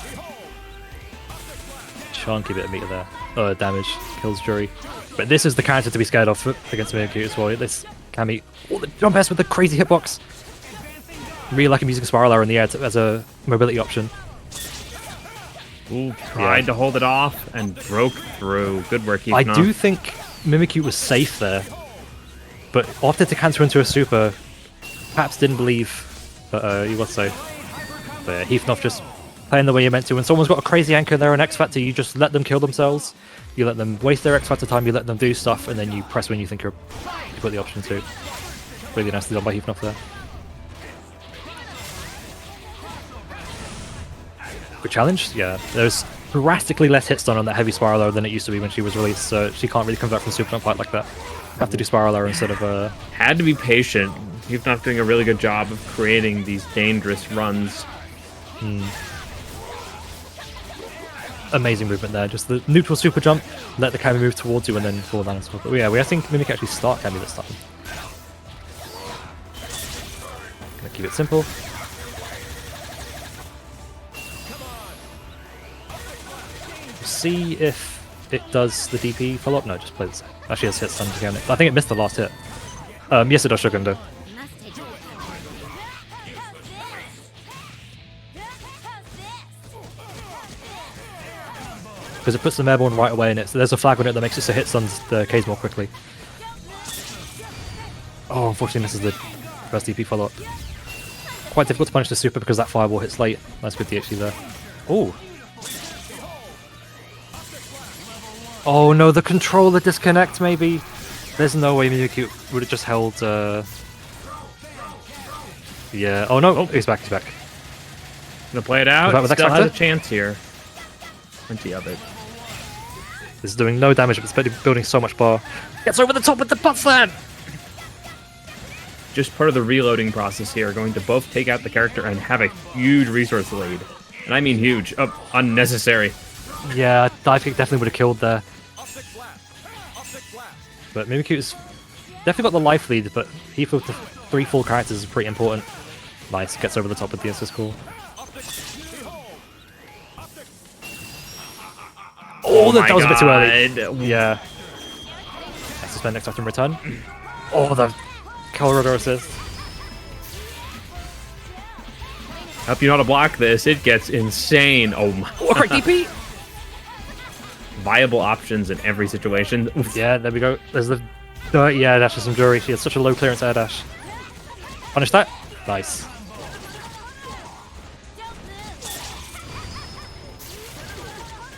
Chunky bit of meter there. Damage. Kills Juri. But this is the character to be scared of against Mimikyute as well. This Cammy. Oh, the jump S with the crazy hitbox. Really like him using Spiral Arrow in the air as a mobility option. Ooh, tried to hold it off and broke through. Good work, Heefnoff. I do think Mimikyute was safe there, but opted to cancel into a super. Perhaps didn't believe that he was safe. But yeah, Heefnoff just playing the way you're meant to. When someone's got a crazy anchor there, an X Factor, you just let them kill themselves. You let them waste their X Factor time, you let them do stuff, and then you press when you think you've got the option to. Really nicely done by Heefnoff there. Good challenge? Yeah, there's drastically less hit stun on that heavy Spiral Arrow than it used to be when she was released, so she can't really convert from super jump quite like that. Have to do Spiral Arrow instead of Had to be patient. Heefnoff doing a really good job of creating these dangerous runs. Amazing movement there. Just the neutral super jump, let the Cammy move towards you, and then fall down and stuff. But yeah, we are seeing Mimic actually start Cammy this time. Gonna keep it simple. See if it does the DP follow-up. No, just play the same. Actually, it's hit stun again. I think it missed the last hit. Yes, it does Shogundo. Because it puts the airborne right away in it. So there's a flag on it that makes it so hit stuns the Ks more quickly. Oh, unfortunately, this is the first DP follow-up. Quite difficult to punish the super because that fireball hits late. That's good DHC there. Oh. Oh no, the controller disconnect maybe. There's no way Mimikyute would have just held. Yeah. Oh no. Oh, he's back. He's back. Gonna play it out. With Still X has Factor? a chance here. Plenty of it. This is doing no damage, but it's building so much bar. Gets over the top with the butt slam! Just part of the reloading process here, going to both take out the character and have a huge resource lead. And I mean huge. Unnecessary. Yeah, dive kick definitely would have killed there. But Mimikyute's definitely got the life lead, but Heath with the 3 full characters is pretty important. Nice, gets over the top with the assist call. Oh, that was a bit too early. Yeah. Nice to spend next after return. Oh, the Colorado assist. Help you know how to block this. It gets insane. Oh my. Oh, great DP! Viable options in every situation. Oof. Yeah, there we go. There's the dirty air dash from Juri. She has such a low clearance air dash. Punish that. Nice.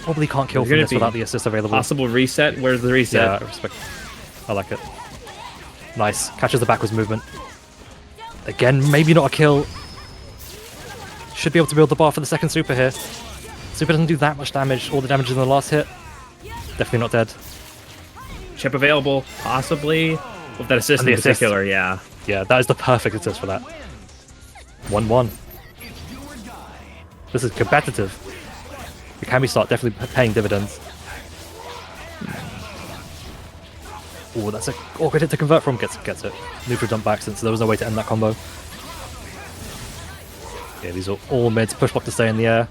Probably can't kill from this without the assist available. Possible reset. Where's the reset? Yeah, I respect. I like it. Nice. Catches the backwards movement. Again, maybe not a kill. Should be able to build the bar for the second super here. Super doesn't do that much damage. All the damage is in the last hit. Definitely not dead. Chip available, possibly. With that assist in particular, yeah. Yeah, that is the perfect assist for that. 1-1. This is competitive. The Cammy start definitely paying dividends. Oh, that's a awkward hit to convert from. Gets it. Neutral jump back since there was no way to end that combo. Yeah, these are all mids. Push block to stay in the air.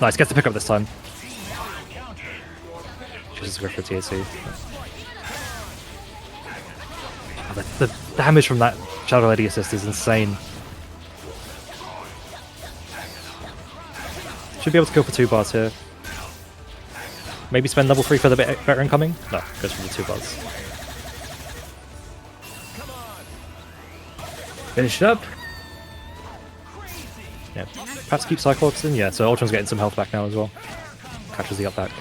Nice, gets the pick up this time. Just go for TAC. Oh, the damage from that Shadow Lady assist is insane. Should be able to go for 2 bars here. Maybe spend level 3 for the better incoming? No, goes for the 2 bars. Finish it up. Yeah, perhaps keep Cyclops in. Yeah, so Ultron's getting some health back now as well. Catches the up back.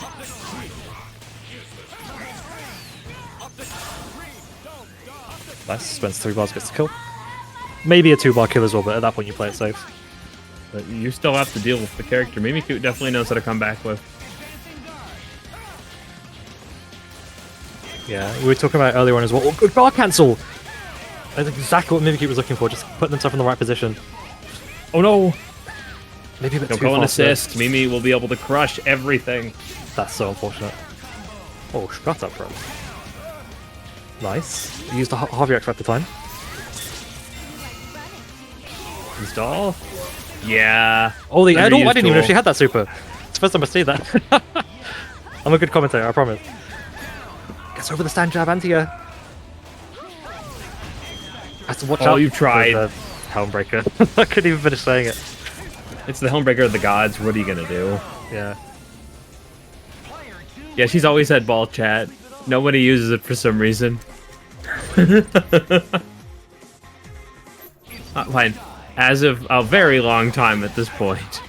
Nice, spends 3 bars, gets the kill. Maybe a 2-bar kill as well, but at that point you play it safe. But you still have to deal with the character. Mimikyute definitely knows how to come back with. Yeah, we were talking about it earlier on as well. Oh, good bar cancel! That's exactly what Mimikyute was looking for, just putting himself in the right position. Oh no! Maybe a bit Don't too go and fast assist. Mimi will be able to crush everything. That's so unfortunate. Oh, shut up, bro. Nice. You used the half your X Factor time. Install? Yeah. Oh, the air. Oh, I didn't even know tool. she had that super. It's the first time I see that. I'm a good commentator, I promise. Gets over the stand jab anti-air. Has to watch out. Oh, you've tried. The Helmbreaker. I couldn't even finish saying it. It's the Helmbreaker of the gods. What are you gonna do? Yeah. Yeah, she's always had ball chat. Nobody uses it for some reason. Fine. As of a very long time at this point.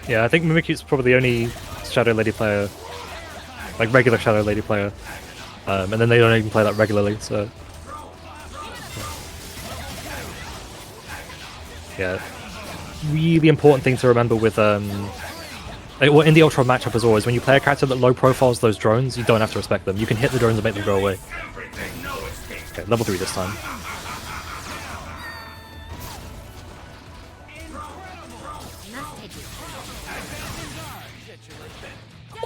Yeah, I think Mimikyute's probably the only Shadow Lady player, like regular Shadow Lady player, and then they don't even play that regularly, so... Yeah. Really important thing to remember with, well, in the Ultron matchup as always, when you play a character that low profiles those drones, you don't have to respect them. You can hit the drones and make them go away. Okay, level 3 this time.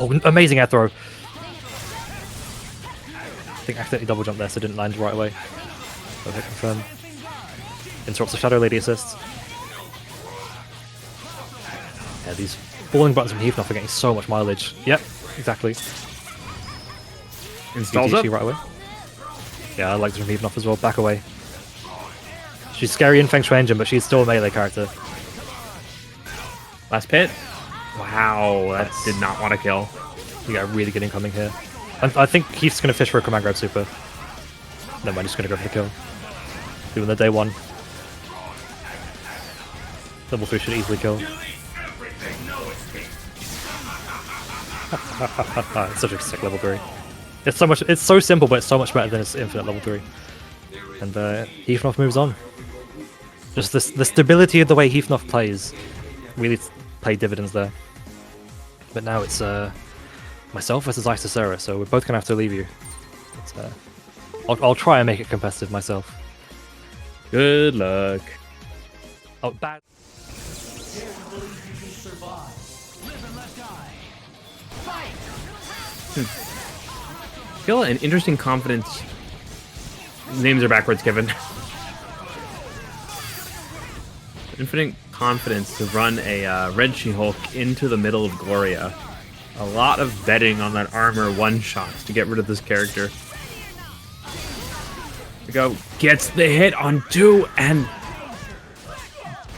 Oh, amazing air throw. I think I accidentally double jumped there, so it didn't land right away. So hit confirm. Interrupts the Shadow Lady assist. Yeah, these falling buttons from Heefnoff are getting so much mileage. Yep, exactly. Installs up. Right away. Yeah, I like this from Heefnoff as well. Back away. She's scary in Feng Shui Engine, but she's still a melee character. Last pit. Wow, that did not want to kill. You got a really good incoming here. I think Heath's going to fish for a command grab super. No, I'm just going to go for the kill. Doing the day 1. Level 3 should easily kill. It's such a sick level 3. It's so simple, but it's so much better than its infinite level 3. And Heefnoff moves on. Just the stability of the way Heefnoff plays really paid dividends there. But now it's myself versus S.T.A.R.S, so we're both gonna have to leave you. But, I'll try and make it competitive myself. Good luck. Oh, bad. Feel an interesting confidence. Names are backwards, Kevin. Infinite confidence to run a Red She-Hulk into the middle of Gloria. A lot of betting on that armor one-shots to get rid of this character. We go, gets the hit on 2, and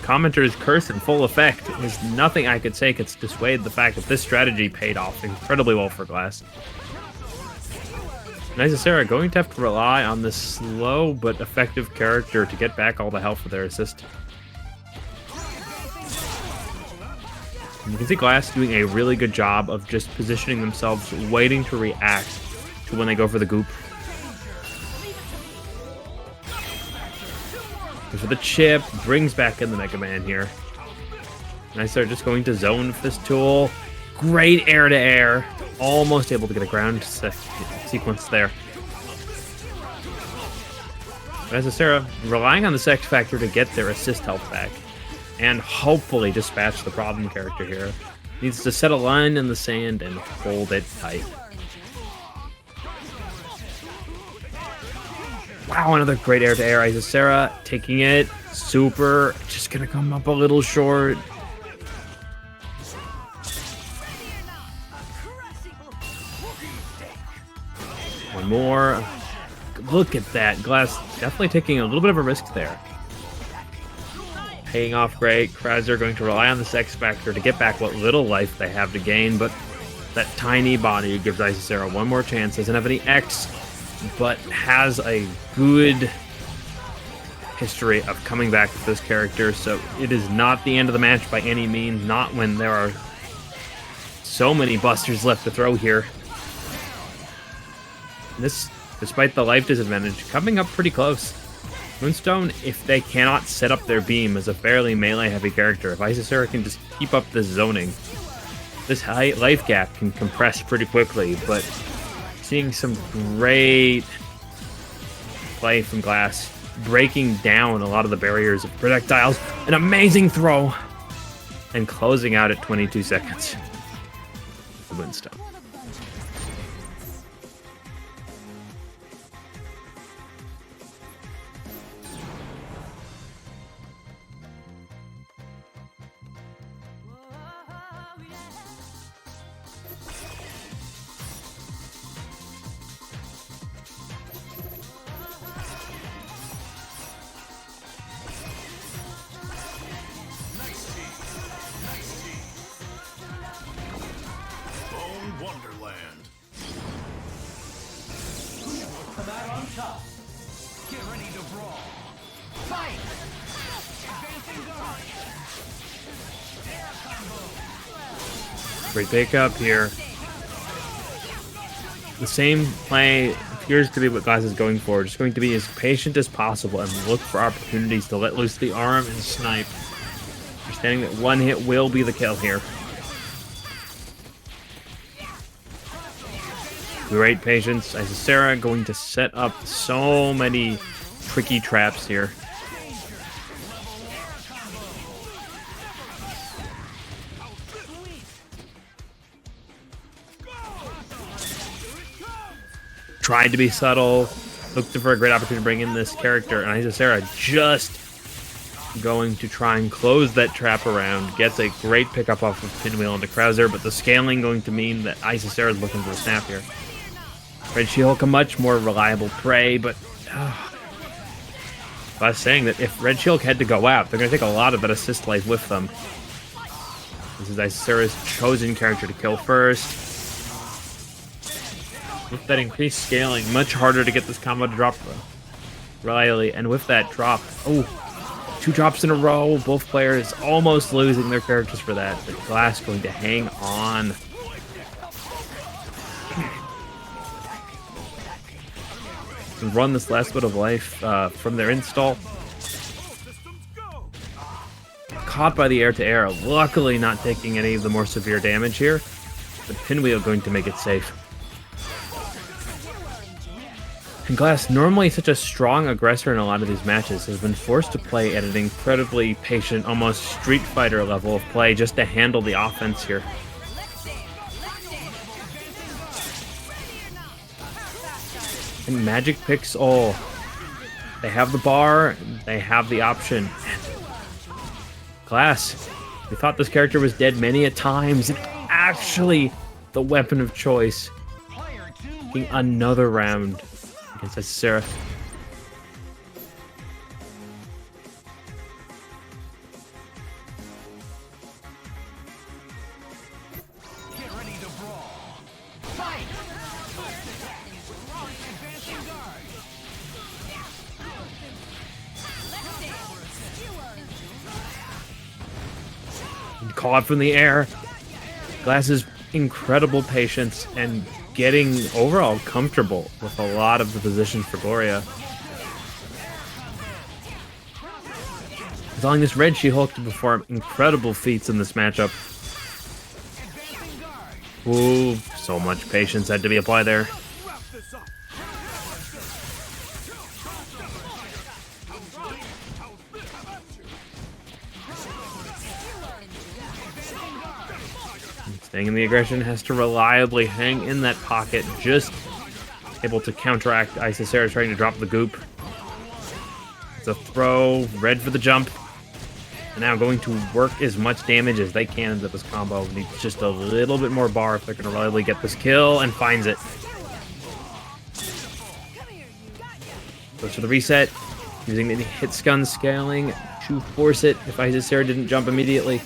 Commenter's curse in full effect. There's nothing I could say could dissuade the fact that this strategy paid off incredibly well for Glass. And S.T.A.R.S going to have to rely on this slow but effective character to get back all the health with their assist. And you can see Glass doing a really good job of just positioning themselves, waiting to react to when they go for the goop. Goes for the chip, brings back in the Mega Man here. And S.T.A.R.S just going to zone for this tool. Great air-to-air. Almost able to get a ground sequence there. But S.T.A.R.S relying on the Sex Factor to get their assist health back. And hopefully dispatch the problem character here. Needs to set a line in the sand and hold it tight. Wow, another great air-to-air. S.T.A.R.S taking it. Super. Just gonna come up a little short. One more. Look at that. Glass definitely taking a little bit of a risk there. Paying off great. Krauser going to rely on the Sex Factor to get back what little life they have to gain, but that tiny body gives S.T.A.R.S one more chance. Doesn't have any X, but has a good history of coming back with this character, so it is not the end of the match by any means, not when there are so many busters left to throw here. This, despite the life disadvantage, coming up pretty close. Moonstone, if they cannot set up their beam as a fairly melee-heavy character, if S.T.A.R.S can just keep up this zoning, this high life gap can compress pretty quickly, but seeing some great play from Glass, breaking down a lot of the barriers of projectiles, an amazing throw, and closing out at 22 seconds. The Moonstone. Wonderland. Come out on top. Get ready to brawl. Fight! Advancing guard. Air combo. Great pickup here. The same play appears to be what Glass is going for. Just going to be as patient as possible and look for opportunities to let loose the arm and snipe. Understanding that one hit will be the kill here. Great patience. S.T.A.R.S going to set up so many tricky traps here. Tried to be subtle, looked for a great opportunity to bring in this character, and S.T.A.R.S just going to try and close that trap around. Gets a great pickup off of Pinwheel into Krauser, but the scaling going to mean that S.T.A.R.S is looking for a snap here. Red She-Hulk a much more reliable prey, but I was saying that if Red She-Hulk had to go out, they're going to take a lot of that assist life with them. This is S.T.A.R.'s chosen character to kill first. With that increased scaling, much harder to get this combo to drop reliably, and with that drop, oh, 2 drops in a row, both players almost losing their characters for that, but Glass going to hang on. Run this last bit of life from their install. Caught by the air-to-air, luckily not taking any of the more severe damage here. but Pinwheel going to make it safe. And Glass, normally such a strong aggressor in a lot of these matches, has been forced to play at an incredibly patient, almost Street Fighter level of play just to handle the offense here. And Magic picks all. They have the bar, they have the option. Glass, we thought this character was dead many a times, and actually the weapon of choice. Taking another round against S.T.A.R.S. Get ready to brawl. Fight! Advancing guard. Call up from the air. Glass's incredible patience and getting overall comfortable with a lot of the positions for Gloria. Allowing this red She-Hulk to perform incredible feats in this matchup. Ooh, so much patience had to be applied there. Staying in the aggression, has to reliably hang in that pocket, just able to counteract S.T.A.R.S trying to drop the goop. It's a throw, red for the jump. And now going to work as much damage as they can into this combo. Needs just a little bit more bar if they're going to reliably get this kill, and finds it. Goes for the reset, using the hit stun scaling to force it if S.T.A.R.S didn't jump immediately.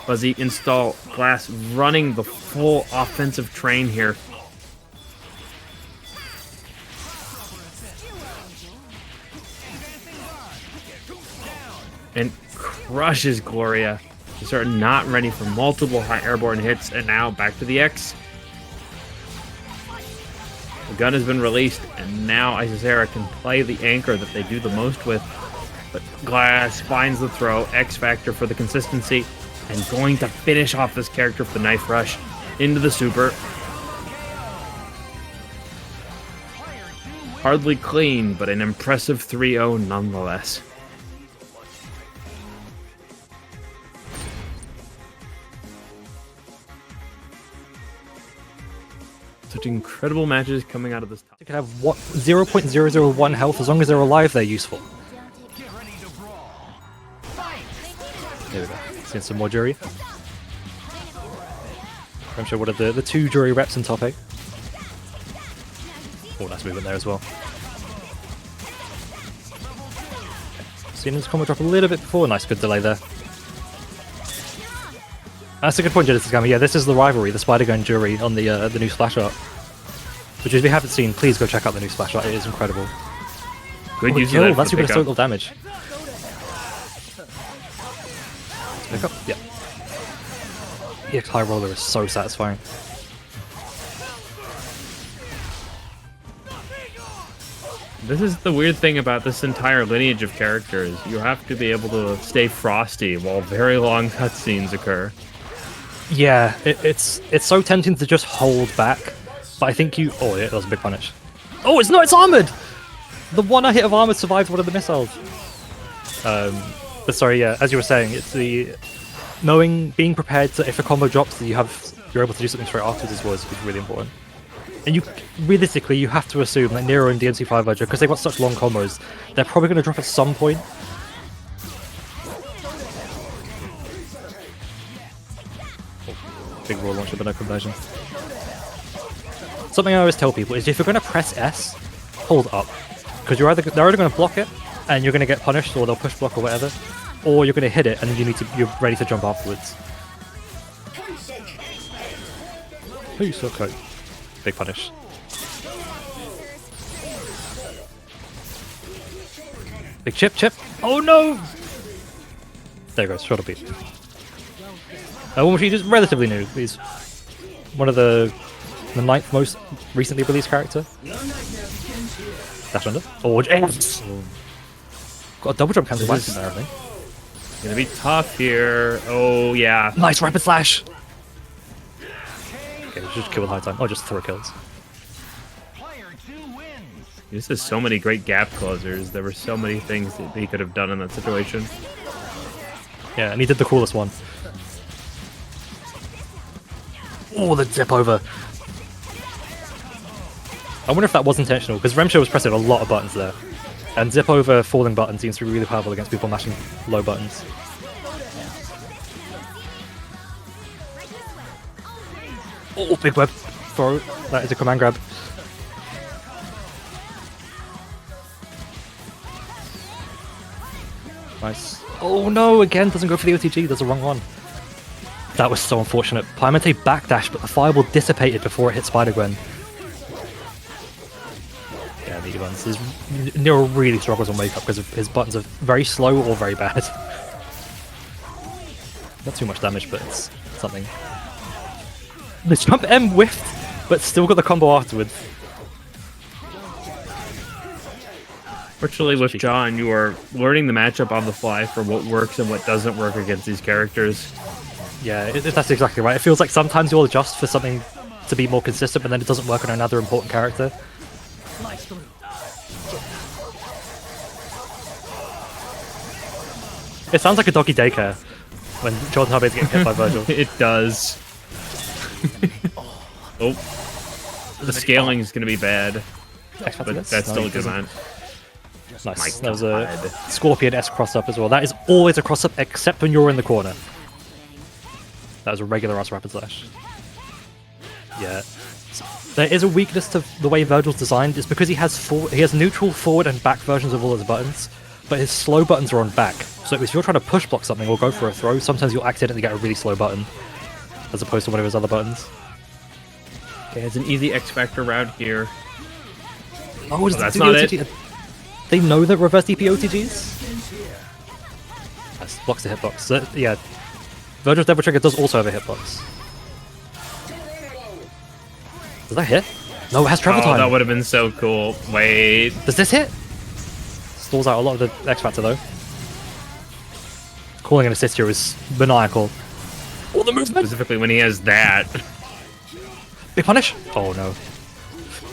Fuzzy install, Glass running the full offensive train here. And crushes Gloria. S.T.A.R.S not ready for multiple high airborne hits, and now back to the X. The gun has been released, and now S.T.A.R.S can play the anchor that they do the most with. But Glass finds the throw, X Factor for the consistency, and going to finish off this character for the knife rush into the super. Hardly clean, but an impressive 3-0 nonetheless. Such incredible matches coming out of this top. You can have what 0.001 health as long as they're alive. They're useful. Get ready to brawl. Fight! There we go. Seeing some more Juri. I'm sure one of the two Juri reps in top 8. Oh, nice movement there as well. Seeing his combo drop a little bit before. Nice, good delay there. That's a good point, Genesis Cammy. Yeah, this is the rivalry, the Spider-Gwen Juri on the new Splash Art. Which, if you haven't seen, please go check out the new Splash Art. It is incredible. Good use Oh, of that. that's for going to pickup. total damage. Pick up? Yeah. EX High Roller is so satisfying. This is the weird thing about this entire lineage of characters. You have to be able to stay frosty while very long cutscenes occur. Yeah, it's so tempting to just hold back, but I think you... Oh, yeah, that was a big punish. Oh, it's not! It's armored! The one hit of armored survived one of the missiles. But sorry, yeah, as you were saying, it's the... being prepared to, if a combo drops, that you're able to do something straight afterwards as well is really important. And realistically, you have to assume that Nero and DMC5 Vergil, because they've got such long combos, they're probably going to drop at some point. Big raw launcher, but no conversion. Something I always tell people is if you're going to press S, hold up. Because they're either going to block it, and you're going to get punished, or they'll push block or whatever, or you're going to hit it, and then you're ready to jump afterwards. Peace, okay. Big punish. Big chip. Oh no! There goes, short beat. Wolverine is relatively new. He's one of the 9th most recently released character. Dash under. Oh, yes! Got a double jump cancel back in there, I think. Gonna be tough here. Oh, yeah. Nice rapid slash. Okay, just kill with high time. Oh, just throw kills. Player 2 wins. This is so many great gap closers. There were so many things that he could have done in that situation. Yeah, and he did the coolest one. Oh, the dip over. I wonder if that was intentional, because Remsho was pressing a lot of buttons there. And zip over falling buttons seems to be really powerful against people mashing low buttons. Oh, big web throw. That is a command grab. Nice. Oh no, again, doesn't go for the OTG. That's the wrong one. That was so unfortunate. Piemente backdash, but the fireball dissipated before it hit Spider-Gwen. Yeah, the buttons. Nero really struggles on wake up because his buttons are very slow or very bad. Not too much damage, but it's something. The jump M whiffed, but still got the combo afterwards. Fortunately, with John, you are learning the matchup on the fly for what works and what doesn't work against these characters. Yeah, that's exactly right. It feels like sometimes you'll adjust for something to be more consistent, but then it doesn't work on another important character. It sounds like a doggy daycare when Jordan Talbain's getting hit by Vergil. It does. Oh. The scaling is going to be bad, but that's still a good amount. Nice. That was a Scorpion-esque cross-up as well. That is always a cross-up except when you're in the corner. That was a regular ass rapid slash. Yeah. There is a weakness to the way Vergil's designed. It's because he has neutral, forward, and back versions of all his buttons, but his slow buttons are on back. So if you're trying to push block something or go for a throw, sometimes you'll accidentally get a really slow button, as opposed to one of his other buttons. Okay, it's an easy X Factor route here. Oh, that's not it. They know that reverse DP OTGs? Nice. Blocks the hitbox. So, yeah. Vergil's Devil Trigger does also have a hitbox. Does that hit? No, it has travel time. That would have been so cool. Wait. Does this hit? Stalls out a lot of the X Factor though. Calling an assist here is maniacal. Oh, the movement! Specifically when he has that. Big punish? Oh no.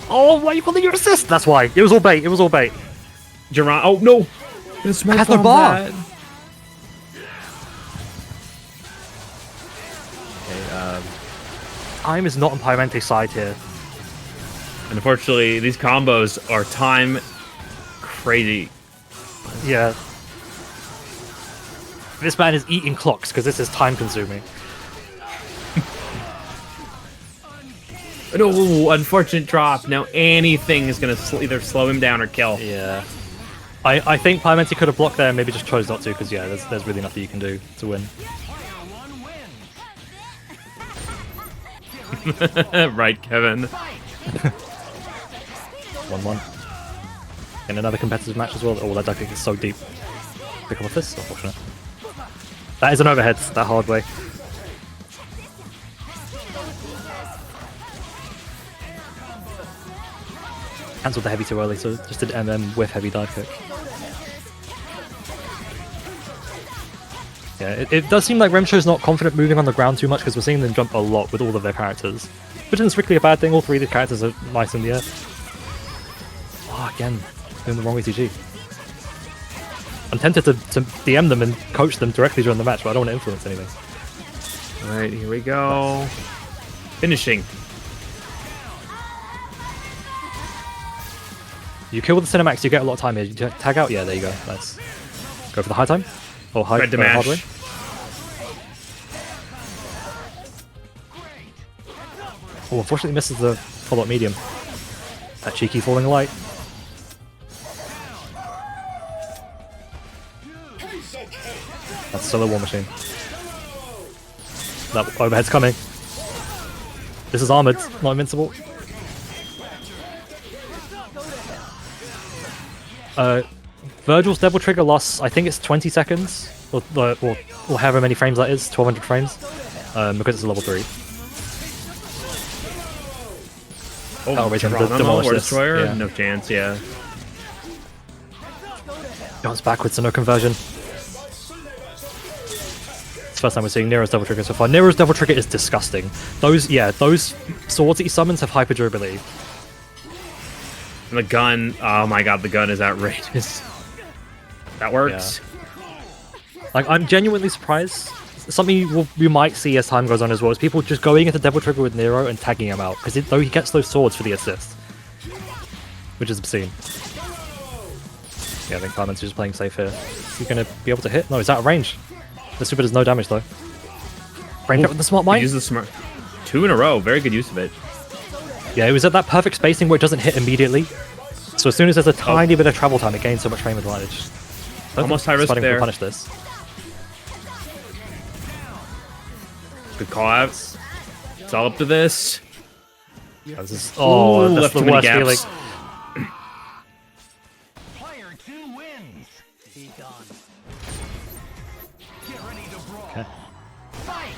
Oh, why are you calling your assist? That's why. It was all bait. It was all bait. Geron. Oh no! It has no bar. Okay, time is not on Piemente's side here. Unfortunately, these combos are time crazy. Yeah. This man is eating clocks because this is time consuming. No, unfortunate drop. Now anything is going to either slow him down or kill. Yeah. I think Piemente could have blocked there and maybe just chose not to because, yeah, there's really nothing you can do to win. Right, Kevin. 1-1. In another competitive match as well. Oh, that duck kick is so deep. Pick up with this? Unfortunate. That is an overhead, that hard way. Cancelled the heavy too early, so just did MM with heavy dive kick. Yeah, it does seem like Remsho's not confident moving on the ground too much because we're seeing them jump a lot with all of their characters. Which isn't strictly a bad thing, all three of the characters are nice in the air. Oh, again, doing the wrong ETG. I'm tempted to DM them and coach them directly during the match, but I don't want to influence anything. Alright, here we go. Finishing. You kill with the Cinemax, you get a lot of time here. You tag out? Yeah, there you go. Nice. Go for the high time? Or high hard way? Oh, unfortunately misses the follow-up medium. That cheeky falling light. That's still a war machine. That overhead's coming. This is armored, not invincible. Vergil's Devil Trigger loss, I think it's 20 seconds, or however many frames that is, 1200 frames, because it's a level 3. Oh, raise him to demolish this. Destroyer? Yeah. No chance, yeah. Bounce backwards, so no conversion. first time we're seeing Nero's double trigger so far. Nero's double trigger is disgusting. Those swords that he summons have hyper durability. And the gun, oh my god, the gun is outrageous. That works. Yeah. Like, I'm genuinely surprised. Something we might see as time goes on as well is people just going into double trigger with Nero and tagging him out because though he gets those swords for the assist, which is obscene. Yeah, I think Piemente's just playing safe here. Is he going to be able to hit? No, he's out of range. The super does no damage though. Range up with the smart mine. Use the smart. 2 in a row. Very good use of it. Yeah, it was at that perfect spacing where it doesn't hit immediately. So as soon as there's a tiny bit of travel time, it gains so much frame advantage. Almost high risk Spider-Gwen there. will punish this. Good call outs. It's all up to this. Yeah, this is, oh, Ooh, that's left the too many worst feeling. gaps. Player 2 wins. Be gone. Get ready to brawl. Okay. Fight.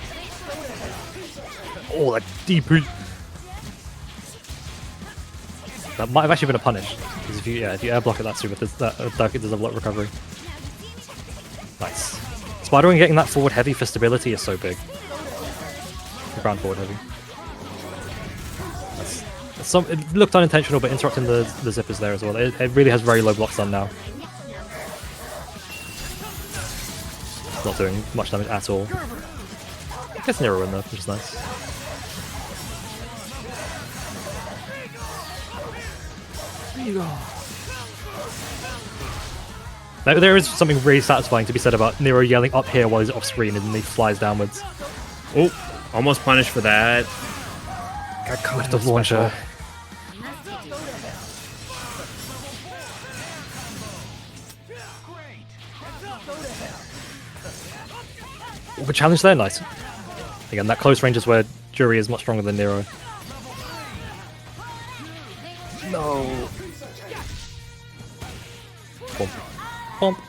Oh, that DP. That might have actually been a punish. Because if you air block at that super, does a lot of recovery. Nice. Spider-Gwen getting that forward heavy for stability is so big. The ground forward heavy. It looked unintentional, but interrupting the zippers there as well. It really has very low block stun now. Not doing much damage at all. Gets Nero in there, which is nice. There you go. There is something really satisfying to be said about Nero yelling up here while he's off screen and then he flies downwards. Oh, almost punished for that. Got caught the launcher. Oh, good challenge there, nice. Again, that close range is where Juri is much stronger than Nero. No. Bump. Bump.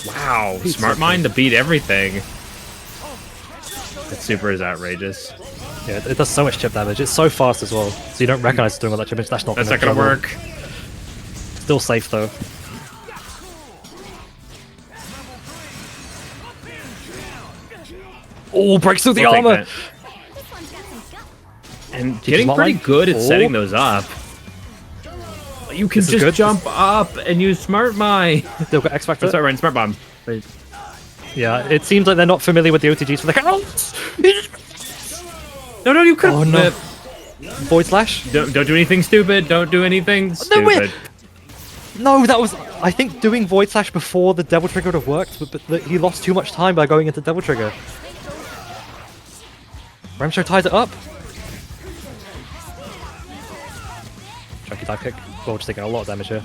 Wow, smart mind to beat everything. That super is outrageous. Yeah, it does so much chip damage. It's so fast as well, so you don't recognize it's doing all that chip damage. That's not gonna work. Still safe though. Oh, breaks through the We'll take armor. that. And getting pretty good at setting those up. You can This is just good. jump up and use smart mind. They've got X Factor. Sorry, Ryan, smart bomb. Wait. Yeah, it seems like they're not familiar with the OTGs for the No, you could. Oh no. Void Slash? Don't do anything stupid. Don't do anything stupid. wait. No, that was... I think doing Void Slash before the Devil Trigger would have worked, but he lost too much time by going into Devil Trigger. Ramsho ties it up. Chunky dive kick. Well, just taking a lot of damage here.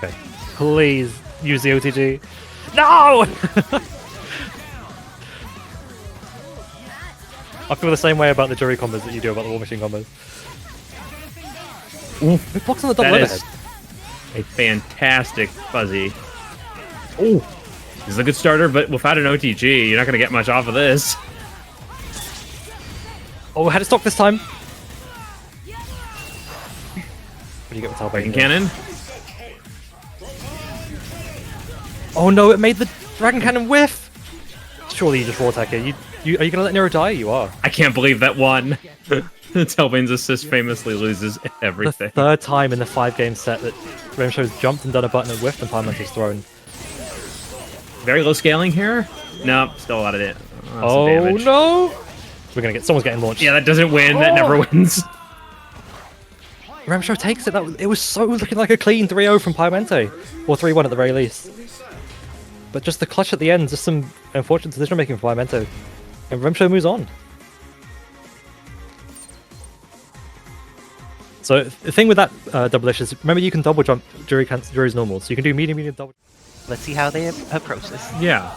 Okay. Please use the OTG. No! I feel the same way about the Juri combos that you do about the War Machine combos. Ooh, it blocks on the double That overhead. is a fantastic fuzzy. Oh, this is a good starter, but without an OTG, you're not going to get much off of this. Oh, had it stock this time. What do you get with Talbain? Breaking cannon. Oh no, it made the Dragon Cannon whiff! Surely you just raw attack it. Are you gonna let Nero die? You are. I can't believe that one. Talbain's assist famously loses The everything. third time in the 5-game set that Ramsho's jumped and done a button and whiffed and Piemente's thrown. Very low scaling here. No, still a lot of it. Oh Damage. no! Someone's getting launched. Yeah, that doesn't win. That never wins. Ramsho takes it. It was so looking like a clean 3-0 from Piemente. Or 3-1 at the very least. But just the clutch at the end, just some unfortunate decision making from Piemente. And Ramsho moves on. So the thing with that Dobbilicious, remember you can double jump Juri's normal, so you can do medium, double. Let's see how they approach this. Yeah.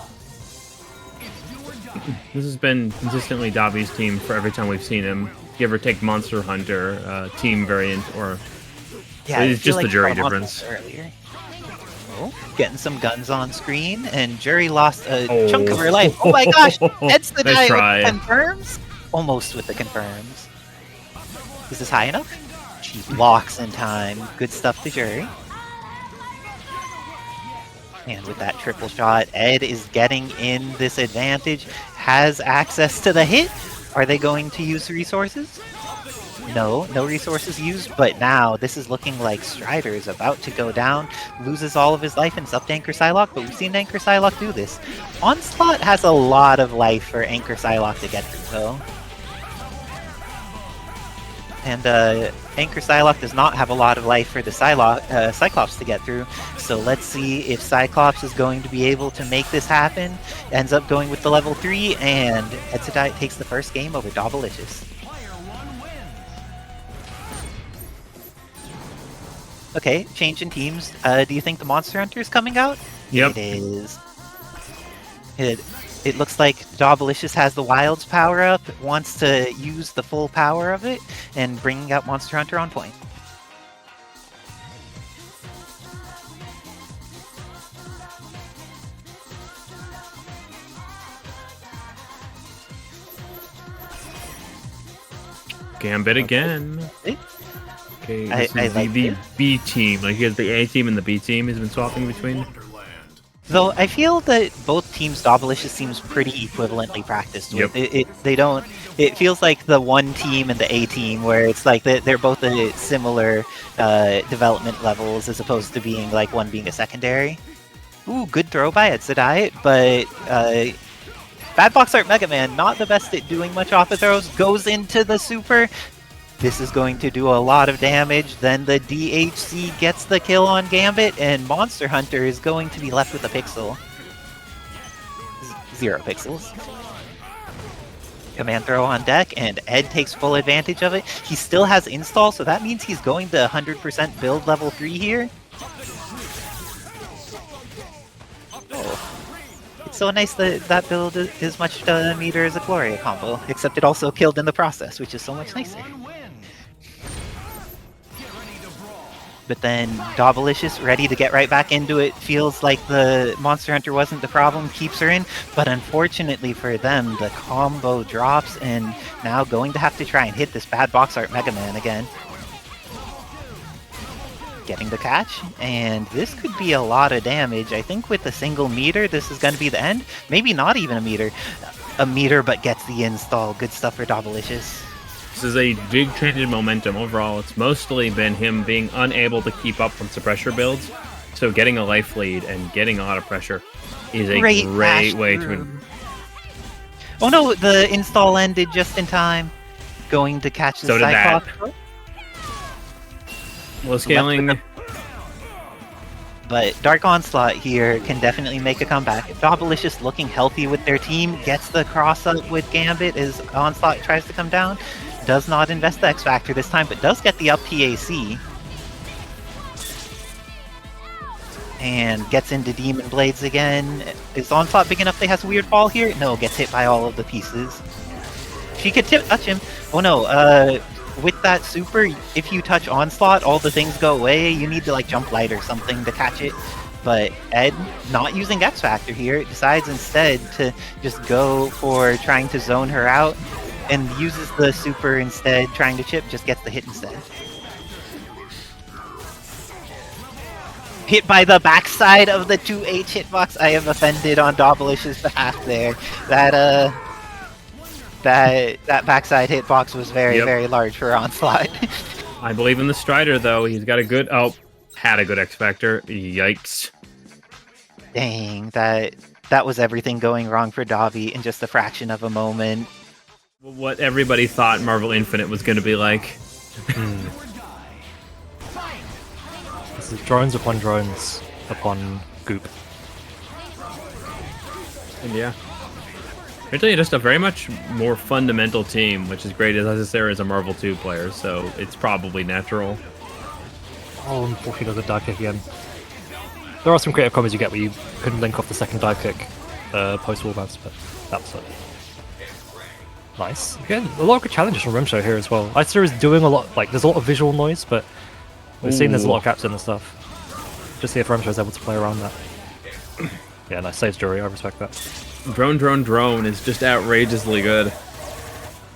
This has been consistently Dobby's team for every time we've seen him. Give or take Monster Hunter, team variant, or Yeah, it's I feel just the like Juri we saw difference. earlier. Oh, getting some guns on screen, and Juri lost a chunk of her life. Oh my gosh, Edsadiet Nice try. confirms. almost with the confirms. Is this high enough? She blocks in time. Good stuff to Juri. And with that triple shot, Ed is getting in this advantage, has access to the hit. Are they going to use resources? No resources used, but now this is looking like Strider is about to go down, loses all of his life and it's up to Anchor Psylocke, but we've seen Anchor Psylocke do this. Onslaught has a lot of life for Anchor Psylocke to get through, though. And Anchor Psylocke does not have a lot of life for the Cyclops to get through, so let's see if Cyclops is going to be able to make this happen. Ends up going with the level 3, and Edsadiet takes the first game over Dobbilicious. Okay, change in teams. Do you think the Monster Hunter is coming out? Yep. It is. It looks like Dobbilicious has the Wild's power up, wants to use the full power of it, and bringing out Monster Hunter on point. Gambit again. Okay, this I is like the it. B team. Like he has the A team and the B team he's been swapping between. Though I feel that both teams, Dobbilicious seems pretty equivalently practiced with. Yep. It feels like the one team and the A team, where it's like they're both at similar development levels, as opposed to being like one being a secondary. Ooh, good throw by Edsadiet, but Bad Box Art Mega Man, not the best at doing much off of throws, goes into the super. This is going to do a lot of damage. Then the DHC gets the kill on Gambit, and Monster Hunter is going to be left with a pixel. 0 pixels. Command throw on deck, and Ed takes full advantage of it. He still has install, so that means he's going to 100% build level 3 here. Oh. It's so nice that that build is much meter as a Gloria combo, except it also killed in the process, which is so much nicer. But then Dobbilicious ready to get right back into it. Feels like the Monster Hunter wasn't the problem, keeps her in. But unfortunately for them, the combo drops, and now going to have to try and hit this Bad Box Art Mega Man again. Getting the catch, and this could be a lot of damage. I think with a single meter, this is going to be the end. Maybe not even a meter. A meter, but gets the install. Good stuff for Dobbilicious. This is a big change in momentum overall. It's mostly been him being unable to keep up from suppressor builds. So getting a life lead and getting a lot of pressure is a great way to... Oh no, the install ended just in time. Going to catch the Cyclops. Low scaling. But Dark Onslaught here can definitely make a comeback. Dobbilicious looking healthy with their team, gets the cross up with Gambit as Onslaught tries to come down. Does not invest the X Factor this time, but does get the up PAC. And gets into Demon Blades again. Is Onslaught big enough that he has a weird fall here? No, gets hit by all of the pieces. She could touch him. Oh no, with that super, if you touch Onslaught, all the things go away. You need to like jump light or something to catch it. But Ed, not using X Factor here, decides instead to just go for trying to zone her out, and uses the super instead, trying to chip, just gets the hit instead. Hit by the backside of the 2H hitbox. I am offended on Dobbilicious' behalf there. That backside hitbox was very large for Onslaught. I believe in the Strider though. He's got a good had a good X Factor. Yikes. Dang, that was everything going wrong for Dobby in just a fraction of a moment. What everybody thought Marvel Infinite was going to be like. This is drones upon goop. And yeah. Actually, just a very much more fundamental team, which is great as S.T.A.R.S is a Marvel 2 player, so it's probably natural. Oh, unfortunately there's a dive kick again. There are some creative combos you get where you couldn't link off the second dive kick post-wall bounce, but that was it. Nice. Again, a lot of good challenges from Rimshow here as well. S.T.A.R. is doing a lot, like, there's a lot of visual noise, but we're seeing there's a lot of gaps in the stuff. Just see if Rimshow is able to play around that. Yeah, nice. Saves Juri, I respect that. Drone is just outrageously good.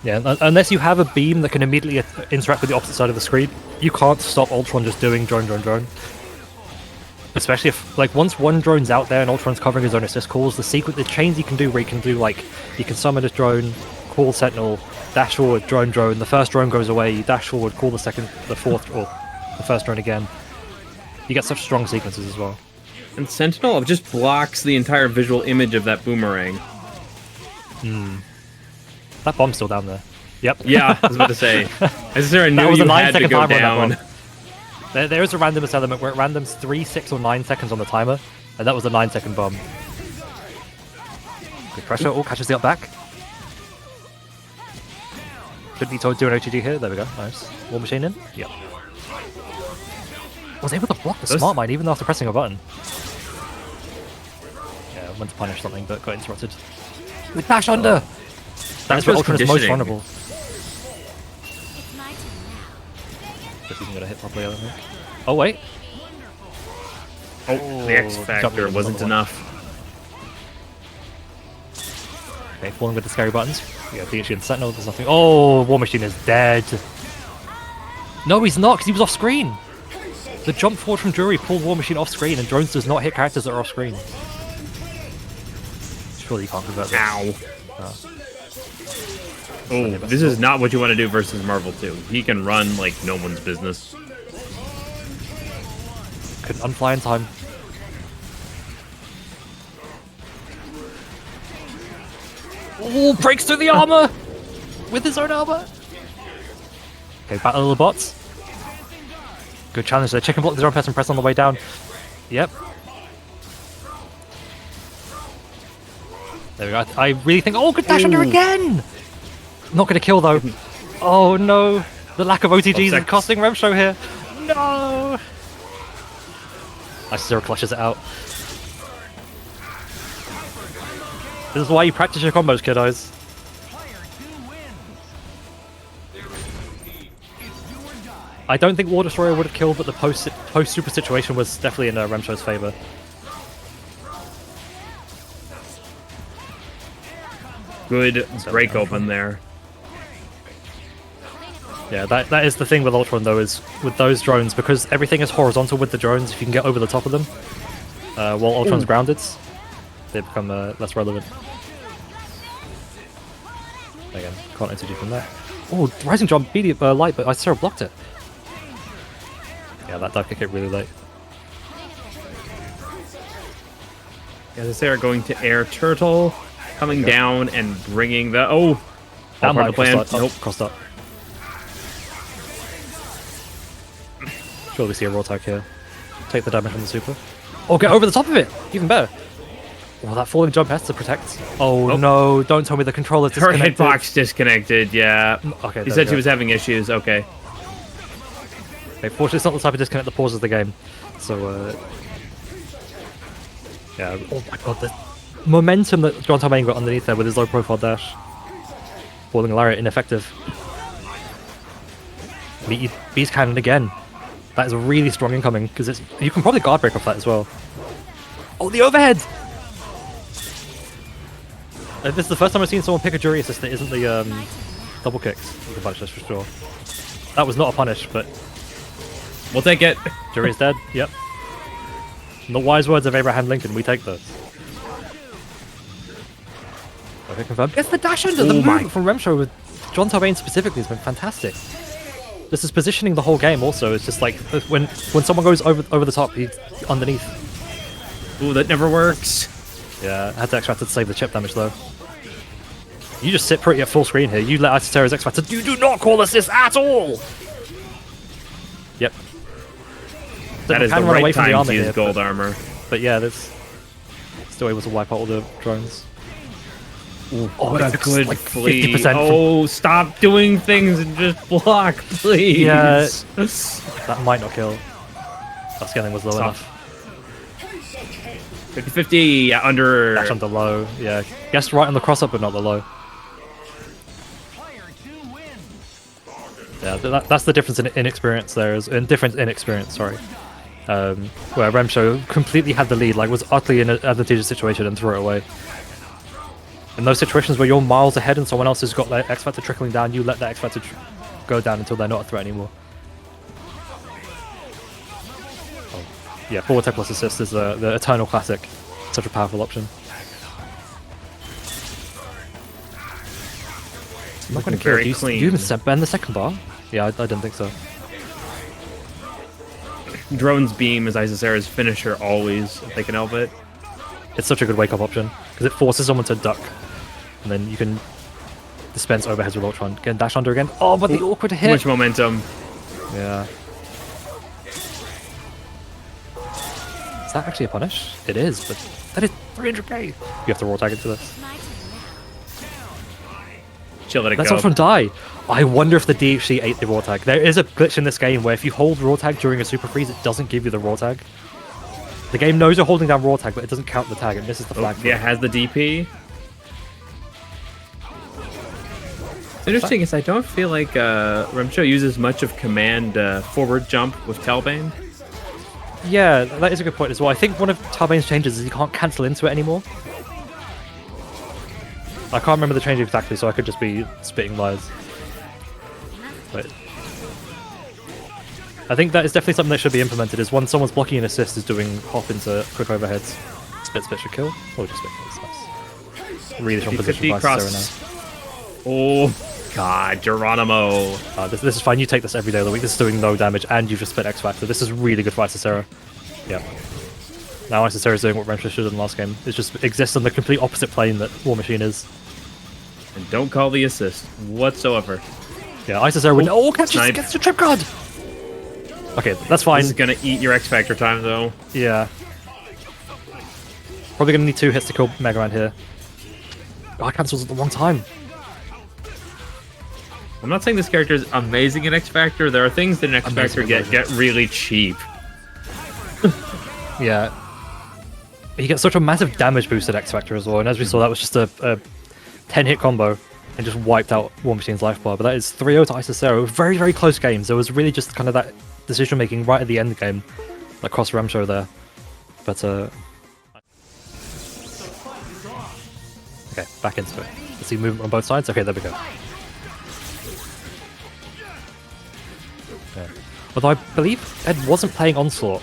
Yeah, unless you have a beam that can immediately interact with the opposite side of the screen, you can't stop Ultron just doing drone. Especially if, like, once one drone's out there and Ultron's covering his own assist calls, the chains you can do where you can do, like, you can summon this drone, call Sentinel, dash forward, drone, the first drone goes away, you dash forward, call the fourth, or the first drone again. You get such strong sequences as well. And Sentinel just blocks the entire visual image of that boomerang. That bomb's still down there. Yep. Yeah, I was about to say. As there, I That knew was a you had to 9-second go timer on down. that bomb. There is a randomness element where it randoms 3, 6, or 9 seconds on the timer, and that was a 9-second bomb. Good pressure. Oh, catches the up back. Could be told to do an OTG here. There we go. Nice. War machine in. Yep. Was able to block the smart mine even after pressing a button. Yeah, went to punish something but got interrupted. With dash under. That's where Ultron is most vulnerable. This isn't gonna hit properly, I don't think. Oh wait. Oh, the X Factor wasn't enough. Okay, falling with the scary buttons. We got DH and Sentinel, there's nothing. Oh, War Machine is dead. No, he's not, because he was off screen. The jump forward from Juri pulled War Machine off screen, and drones does not hit characters that are off screen. Surely you can't convert this. Ow. Oh, this is not what you want to do versus Marvel 2. He can run like no one's business. Couldn't unfly in time. Oh, breaks through the armor! With his own armor! Okay, battle the bots. Good challenge there. Chicken block the drone press on the way down. Yep. There we go. I really think... Oh, good dash under again! Not going to kill, though. Oh, no. The lack of OTGs is costing Remshow here. No! Zero clutches it out. This is why you practice your combos, kiddos. I don't think War Destroyer would have killed, but the post-super situation was definitely in Remshow's favor. Good break open there. Yeah, that is the thing with Ultron, though, is with those drones, because everything is horizontal with the drones, if you can get over the top of them, while Ultron's grounded, they become less relevant. Again, can't OTG from that. Oh, Rising Jump, light, but I still blocked it. Yeah, that dive kick hit really late. As they are going to air turtle, coming down and bringing the That might have plan. crossed up. Nope. Crossed up. Sure, we see a raw tag here. Take the damage from the super. Oh, get over the top of it! Even better. Oh, that falling jump has to protect. Oh no, don't tell me the controller's Her disconnected. hitbox disconnected, yeah. Okay, He said she was having issues, okay. Okay, fortunately, it's not the type of disconnect that pauses the game. So, yeah. Oh my god, the momentum that John Talbain got underneath there with his low profile dash. Falling Lariat ineffective. Beast Cannon again. That is really strong incoming, because you can probably guard break off that as well. Oh, the overhead! This is the first time I've seen someone pick a Juri assist that isn't the double kicks. You can punish this for sure. That was not a punish, but We'll take it. Juri's dead. Yep. And the wise words of Abraham Lincoln, we take those. Okay, confirmed. It's the dash under! The movement from Remshow with John Talbain specifically has been fantastic. This is positioning the whole game also. It's just like when someone goes over the top, he's underneath. Ooh, that never works. Yeah, I had to X Factor to save the chip damage though. You just sit pretty at full screen here. You let S.T.A.R.S X Factor. You do not call assist at all! Yep. That is the right time to use gold armor. But yeah, that's still able to wipe out all the drones. Ooh, Oh, what a good like play. 50% Oh, stop doing things and just block, please. Yeah. That might not kill. That scaling was low enough. 50-50, yeah, under. Dash under low, yeah. Guessed right on the cross up, but not the low. Yeah, that's the difference in inexperience there. Difference in experience, sorry. Where Remshow completely had the lead, like was utterly in an advantageous situation and threw it away. In those situations where you're miles ahead and someone else has got their X Factor trickling down, you let that X Factor go down until they're not a threat anymore. Oh. Yeah, forward tech plus assist is the eternal classic. Such a powerful option. I'm not going to kill very it. Do clean. you even bend the second bar? Yeah, I didn't think so. Drone's beam is S.T.A.R.S finisher always, if they can help it. It's such a good wake-up option, because it forces someone to duck, and then you can dispense overheads with Ultron. Again, dash under again. Oh, but the awkward hit! Too much momentum. Yeah. Is that actually a punish? It is, but that is 300k! You have to raw tag into this. Chill, let it Let's go. Ultron die! I wonder if the DHC ate the raw tag. There is a glitch in this game where if you hold raw tag during a super freeze, it doesn't give you the raw tag. The game knows you're holding down raw tag, but it doesn't count the tag. It misses the flag. Yeah, it has the DP. It's interesting is I don't feel like Remsho uses much of command forward jump with Talbain. Yeah, that is a good point as well. I think one of Talbain's changes is you can't cancel into it anymore. I can't remember the change exactly, so I could just be spitting lies. But I think that is definitely something that should be implemented, is when someone's blocking an assist is doing hop into quick overheads. Spit should kill. Or just spit kills. Nice. Really strong position 50 by cross. Sarah now. Oh, God, Geronimo. This is fine. You take this every day of the week. This is doing no damage, and you've just split X Factor. This is really good for Sarah. Yeah. Now Sarah is doing what Remsho should have done last game. It just exists on the complete opposite plane that War Machine is. And don't call the assist whatsoever. Yeah, Sarah would. Oh, Snipe. gets the trip card! Okay, that's fine. This is gonna eat your X Factor time, though. Yeah. Probably gonna need 2 hits to kill Mega Man here. Oh, I cancels at the wrong time. I'm not saying this character is amazing in X Factor. There are things that in X Factor get really cheap. Yeah. He gets such a massive damage boost at X Factor as well, and as we saw, that was just a 10-hit combo and just wiped out War Machine's life bar. But that is 3-0 to S.T.A.R.S. Very, very close games. There was really just kind of that decision making right at the end of the game, like cross Remsho there. But okay, back into it. Let's see movement on both sides. Okay, there we go. Okay. Although I believe Ed wasn't playing Onslaught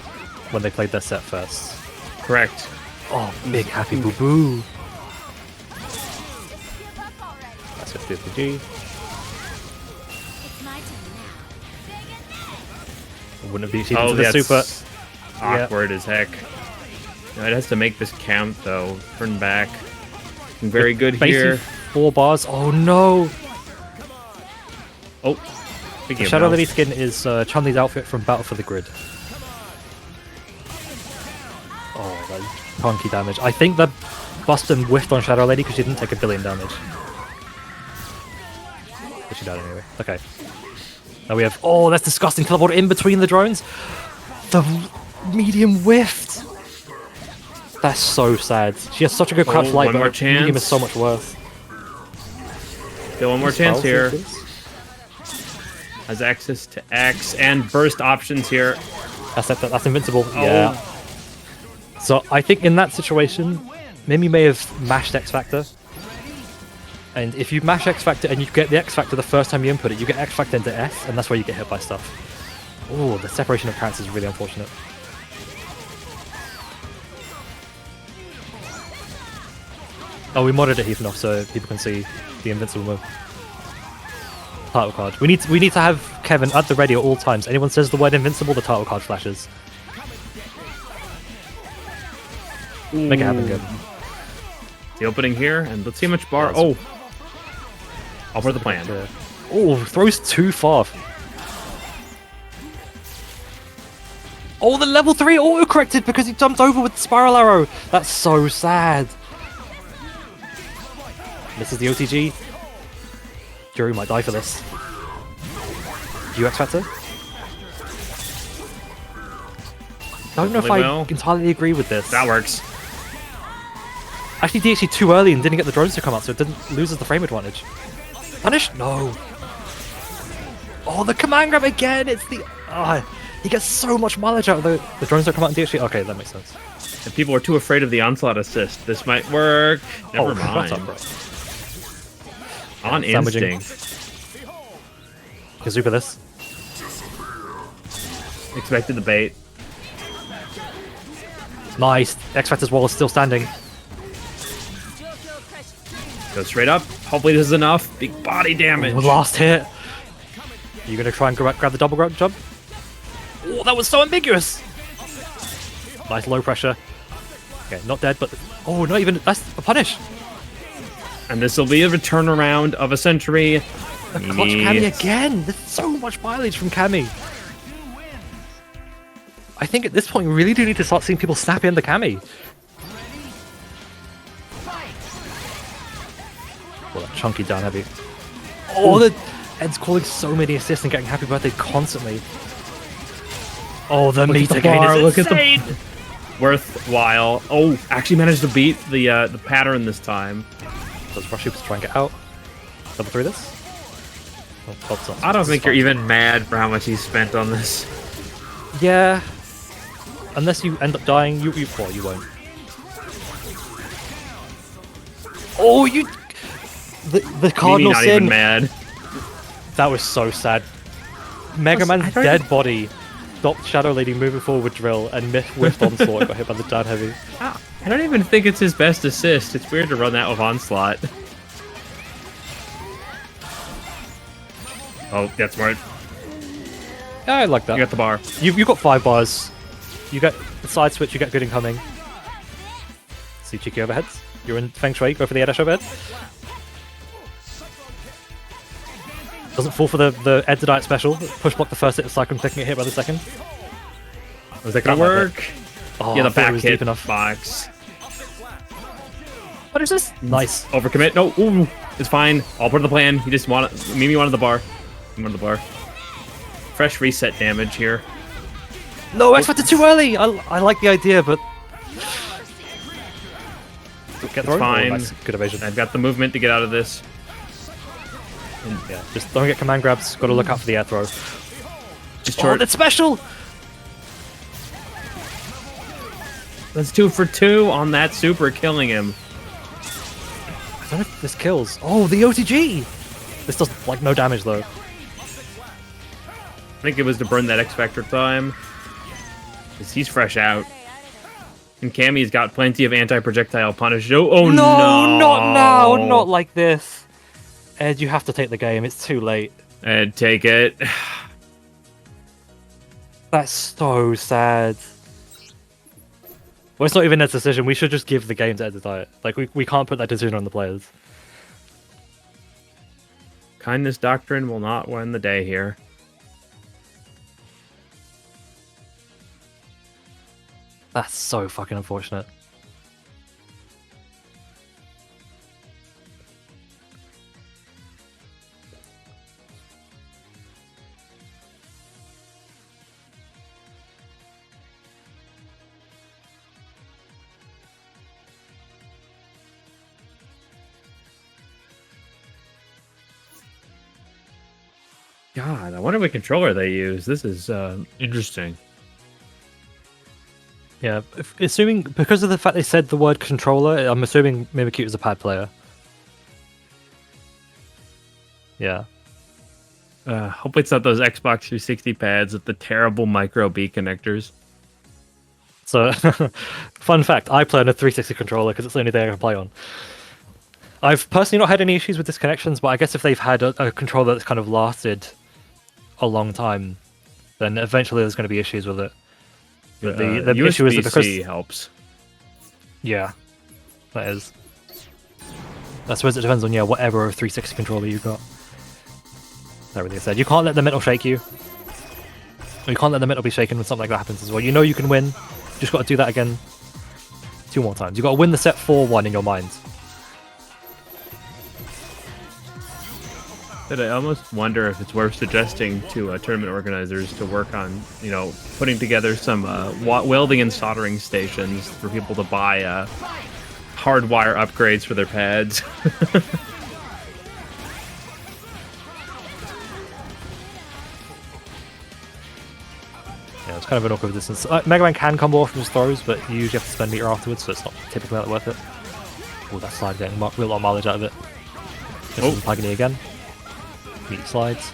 when they played their set first. Correct. Oh, big happy boo boo. That's 50 Wouldn't be cheating to the super. Awkward as heck. No, it has to make this count though. Turn back. Very good Basically here. 4 bars. Oh no! Oh, The Shadow Lady skin is Chun-Li's outfit from Battle for the Grid. Oh, that clunky damage. I think the Bustin whiffed on Shadow Lady because she didn't take 1 billion damage. But she died anyway. Okay. Now we have... Oh, that's disgusting. Teleport in between the drones. The medium whiffed. That's so sad. She has such a good crouch light, one more but medium is chance. so much worse. Still one more chance here. Has access to X and burst options here. That's invincible. Oh. Yeah. So I think in that situation, Mimi may have mashed X Factor. And if you mash X Factor and you get the X Factor the first time you input it, you get X Factor into S, and that's where you get hit by stuff. Oh, the separation of characters is really unfortunate. Oh, we modded it Heefnoff so people can see the invincible move. Title card. We need to have Kevin at the ready at all times. Anyone says the word invincible, the title card flashes. Make it happen, Kevin. The opening here, and let's see how much bar. Oh, I'll put the plan. Oh, throws too far. Oh, the level 3 auto-corrected because he jumped over with the spiral arrow. That's so sad. This is the OTG. Juri might die for this. Do you X Factor? I don't know if I entirely agree with this. That works. Actually, DHC too early and didn't get the drones to come out, so it didn't loses the frame advantage. Punish? No. Oh, the command grab again! It's the... he gets so much mileage out of the drones that come out in DHC. Okay, that makes sense. And people are too afraid of the onslaught assist. This might work. Never mind. Shut up, bro. On Sandwiching. instinct. Kazuka this. Expected the bait. Nice. X Factor's wall is still standing. Go straight up. Hopefully this is enough. Big body damage. Oh, last hit. Are you going to try and grab the double grab jump? Oh, that was so ambiguous. Nice low pressure. Okay, not dead, but... Oh, not even... That's a punish. And this will be a return around of a century. A clutch Cammy again. There's so much mileage from Cammy. I think at this point we really do need to start seeing people snap in the Cammy. Well, that chunky down heavy. Oh, Ed's calling so many assists and getting happy birthday constantly. Oh, the meat again is Look insane. at the worthwhile. Oh, actually managed to beat the pattern this time. Does Rush Hoops try and get out? Double through this? Oh, I don't think you're even mad for how much he's spent on this. Yeah. Unless you end up dying, you won't. Oh, you... The Cardinal Maybe not Sin. even mad. That was so sad. Mega Man's dead body stopped Shadow Lady moving forward with drill and whiffed onslaught and got hit by the down heavy. I don't even think it's his best assist. It's weird to run that with onslaught. Oh, that's smart. Yeah, I like that. You got the bar. You got 5 bars. You get the side switch, you get good incoming. See cheeky overheads. You're in Feng Shui, go for the Edash overhead. Doesn't fall for the Edsadiet special. Push block the first hit of Cyclone, taking a hit by the second. Was that gonna work? Oh, Yeah, the I thought it back was hit deep enough. box. What is this? Nice. Overcommit. No, ooh, it's fine. All part of the plan. He just wanted. Mimi wanted the bar. He wanted the bar. Fresh reset damage here. No, X Factor too early! I like the idea, but... Get thrown? fine. Oh, nice. Good evasion. I've got the movement to get out of this. Yeah, just don't get command grabs. Gotta look out for the air throw. Just Oh, short. that's special! That's 2 for 2 on that super, killing him. I don't know if this kills. Oh, the OTG! This does, like, no damage, though. I think it was to burn that X Factor time. 'Cause he's fresh out. And Cammy's got plenty of anti-projectile punish. Oh no! Not now! Not like this! Ed, you have to take the game. It's too late. Ed, take it. That's so sad. Well, it's not even Ed's decision. We should just give the game to Edsadiet. Like, we can't put that decision on the players. Kindness Doctrine will not win the day here. That's so fucking unfortunate. God, I wonder what controller they use. This is interesting. Yeah, assuming because of the fact they said the word controller, I'm assuming Mimikyute is a pad player. Yeah. Hopefully it's not those Xbox 360 pads with the terrible micro B connectors. So, fun fact, I play on a 360 controller because it's the only thing I can play on. I've personally not had any issues with disconnections, but I guess if they've had a controller that's kind of lasted a long time, then eventually there's going to be issues with it. But the issue is that because... helps. Yeah, that is. I suppose it depends on, yeah, whatever 360 controller you got. Everything I said. You can't let the metal shake you. Or you can't let the metal be shaken when something like that happens as well. You know you can win. You just got to do that again 2 more times. You got to win the set 4-1 in your mind. But I almost wonder if it's worth suggesting to tournament organizers to work on, you know, putting together some welding and soldering stations for people to buy hardwire upgrades for their pads. Yeah, it's kind of an awkward distance. Mega Man can combo off from his throws, but you usually have to spend meter afterwards, so it's not typically that worth it. Oh, that slide getting a real lot of mileage out of it. This is Pagani again. Meat slides.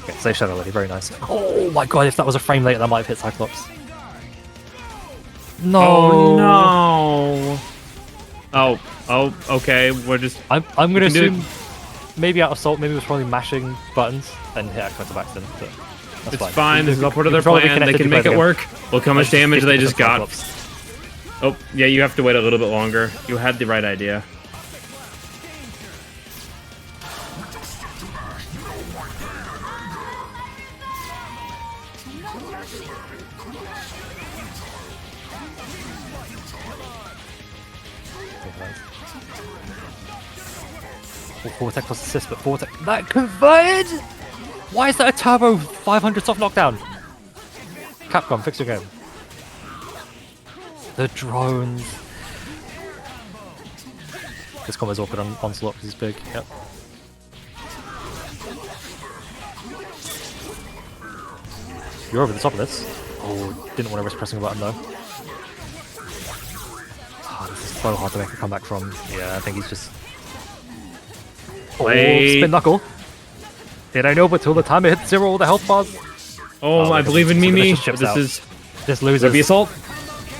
Okay, save Shadow Lady, very nice. Oh my god, if that was a frame later, that might have hit Cyclops. No! Oh no! Oh, okay. We're just. I'm gonna can do assume maybe out of Salt, maybe it was probably mashing buttons and hit accidental by accident, but that's It's fine. fine. This is all part of You their probably plan. They connected can to make play it the work. Look how much damage they just got. Cyclops. Oh, yeah, you have to wait a little bit longer. You had the right idea. Oh, Vortex plus assist, but Vortex that converted. Why is that a turbo 500 soft knockdown? Capcom, fix your game. The drones. This combo's awkward on Onslaught because he's big. Yep. You're over the top of this. Oh, didn't want to risk pressing a button though. Oh, this is so hard to make a comeback from. Yeah, I think he's just. Oh, Wait. spin knuckle. Did I know? But till the time it hit 0, all the health bars. Oh, I believe in so Mimi. this chips This out. is This loses. Ruby Assault.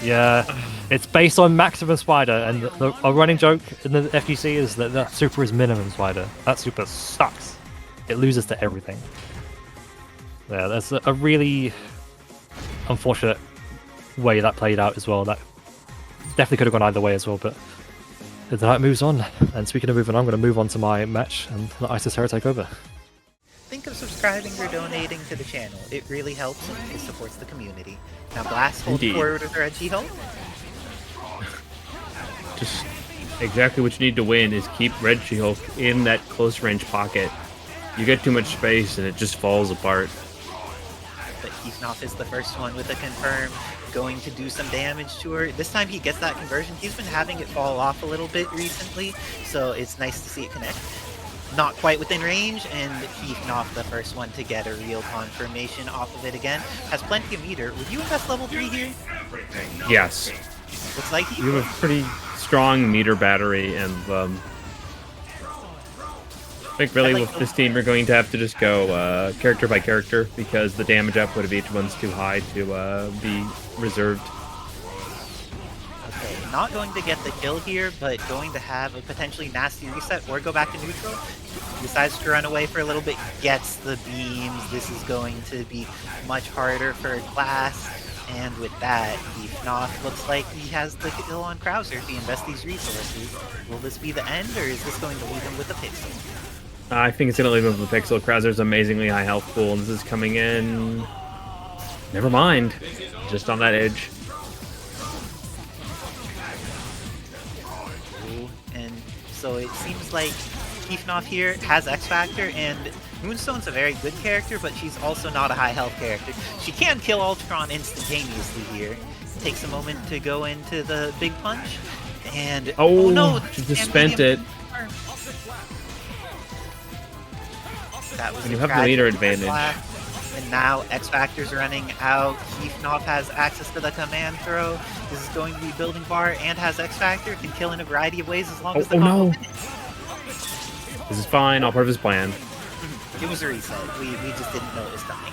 Yeah, it's based on maximum spider, and a running joke in the FGC is that that super is minimum spider. That super sucks. It loses to everything. Yeah, that's a really unfortunate way that played out as well. That definitely could have gone either way as well, but the night moves on. And speaking of moving on, I'm going to move on to my match and let S.T.A.R.S take over. Think of subscribing or donating to the channel. It really helps and it supports the community. Now Blast, hold Indeed. forward with Red She-Hulk. Just exactly what you need to win is keep Red She-Hulk in that close range pocket. You get too much space and it just falls apart. But Heefnoff is the first one with a confirm, going to do some damage to her. This time he gets that conversion. He's been having it fall off a little bit recently, so it's nice to see it connect. Not quite within range, and Heefnoff, the first one to get a real confirmation off of it again. Has plenty of meter. Would you invest level 3 here? Yes. Looks like he You have a pretty strong meter battery, and I think really with this team we're going to have to just go character by character because the damage output of each one's too high to be reserved. Okay, not going to get the kill here, but going to have a potentially nasty reset or go back to neutral. Decides to run away for a little bit, gets the beams. This is going to be much harder for Glass. And with that, Heefnoff looks like he has the kill on Krauser if he invests these resources. Will this be the end, or is this going to leave him with a pixel? I think it's going to leave him with a pixel. Krauser's amazingly high health pool, and this is coming in. Never mind. Just on that edge. And so it seems like Heefnoff here has X Factor, and Moonstone's a very good character, but she's also not a high health character. She can kill Ultron instantaneously here. Takes a moment to go into the big punch, and Oh, no, she just spent it. That was And you a have the tragic leader advantage. blast. And now X Factor's running out. Heefnoff has access to the command throw. This is going to be building bar and has X Factor. Can kill in a variety of ways as long as the Oh combo no! hits. This is fine. All part of his plan. It was a reset. We just didn't know it was coming.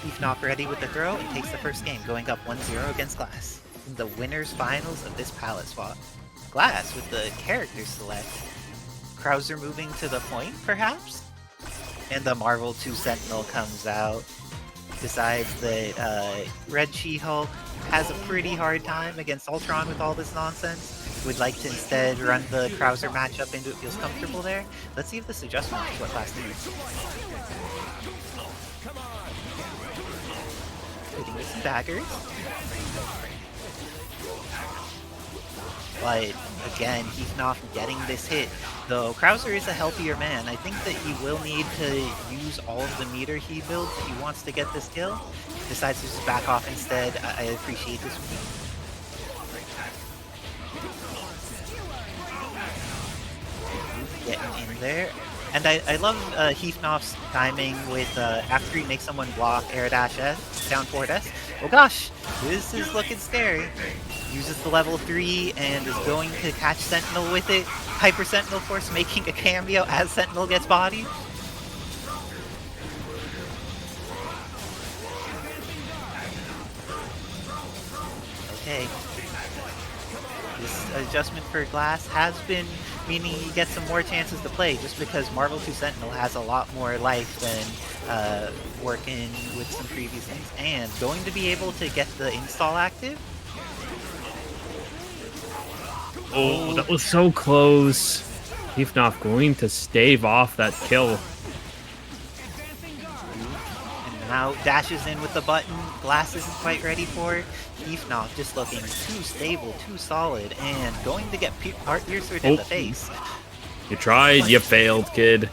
Heefnoff ready with the throw and takes the first game, going up 1-0 against Glass. In the winners finals of this palette swap. Glass with the character select. Krauser moving to the point, perhaps? And the Marvel 2 Sentinel comes out. Decides that Red She-Hulk has a pretty hard time against Ultron with all this nonsense. Would like to instead run the Krauser matchup into it feels comfortable there. Let's see if this adjustment is what Glass needs. Hitting with some daggers. But again, Heefnoff getting this hit. Though Krauser is a healthier man, I think that he will need to use all of the meter he builds if he wants to get this kill. Decides to just back off instead. I appreciate this from you. Getting in there. And I love Heefnoff's timing with after he makes someone block air dash S, down forward S. Oh gosh, this is looking scary. uses the level 3 and is going to catch Sentinel with it. Hyper Sentinel Force making a cameo as Sentinel gets bodied. Okay. This adjustment for Glass has been meaning he gets some more chances to play, just because Marvel 2 Sentinel has a lot more life than working with some previous things, and going to be able to get the install active. Oh, that was so close. Heefnoff going to stave off that kill. And now dashes in with the button. Glass isn't quite ready for it. Heefnoff just looking too stable, too solid, and going to get Heart Piercer in the face. You tried, you failed, kid.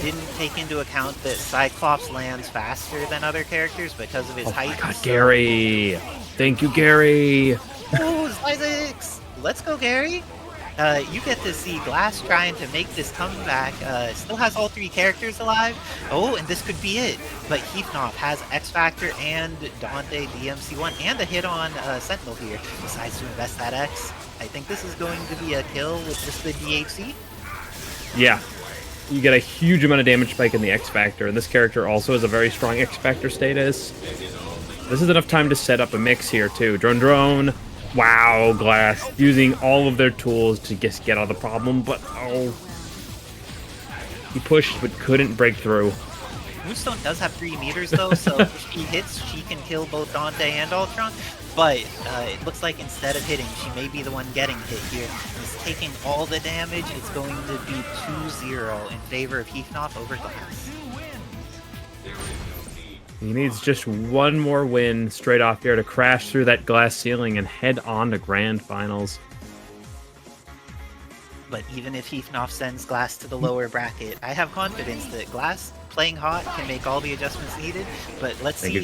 Didn't take into account that Cyclops lands faster than other characters because of his height. Oh my god, Gary! Thank you, Gary! Oh, Isaacs! Let's go, Gary! You get to see Glass trying to make this comeback. Still has all 3 characters alive. Oh, and this could be it. But Heefnoff has X Factor and Dante DMC1 and a hit on Sentinel here. Decides to invest that X. I think this is going to be a kill with just the DHC. Yeah. You get a huge amount of damage spike in the X Factor, and this character also has a very strong X Factor status. This is enough time to set up a mix here, too. Drone. Wow, Glass. Using all of their tools to just get out of the problem, but oh. He pushed, but couldn't break through. Moonstone does have 3 meters, though, so if she hits, she can kill both Dante and Ultron. But it looks like instead of hitting, she may be the one getting hit here. He's taking all the damage. It's going to be 2-0 in favor of Heefnoff over Glass. He needs just one more win straight off here to crash through that glass ceiling and head on to Grand Finals. But even if Heefnoff sends Glass to the lower bracket, I have confidence that Glass playing hot can make all the adjustments needed. But let's see if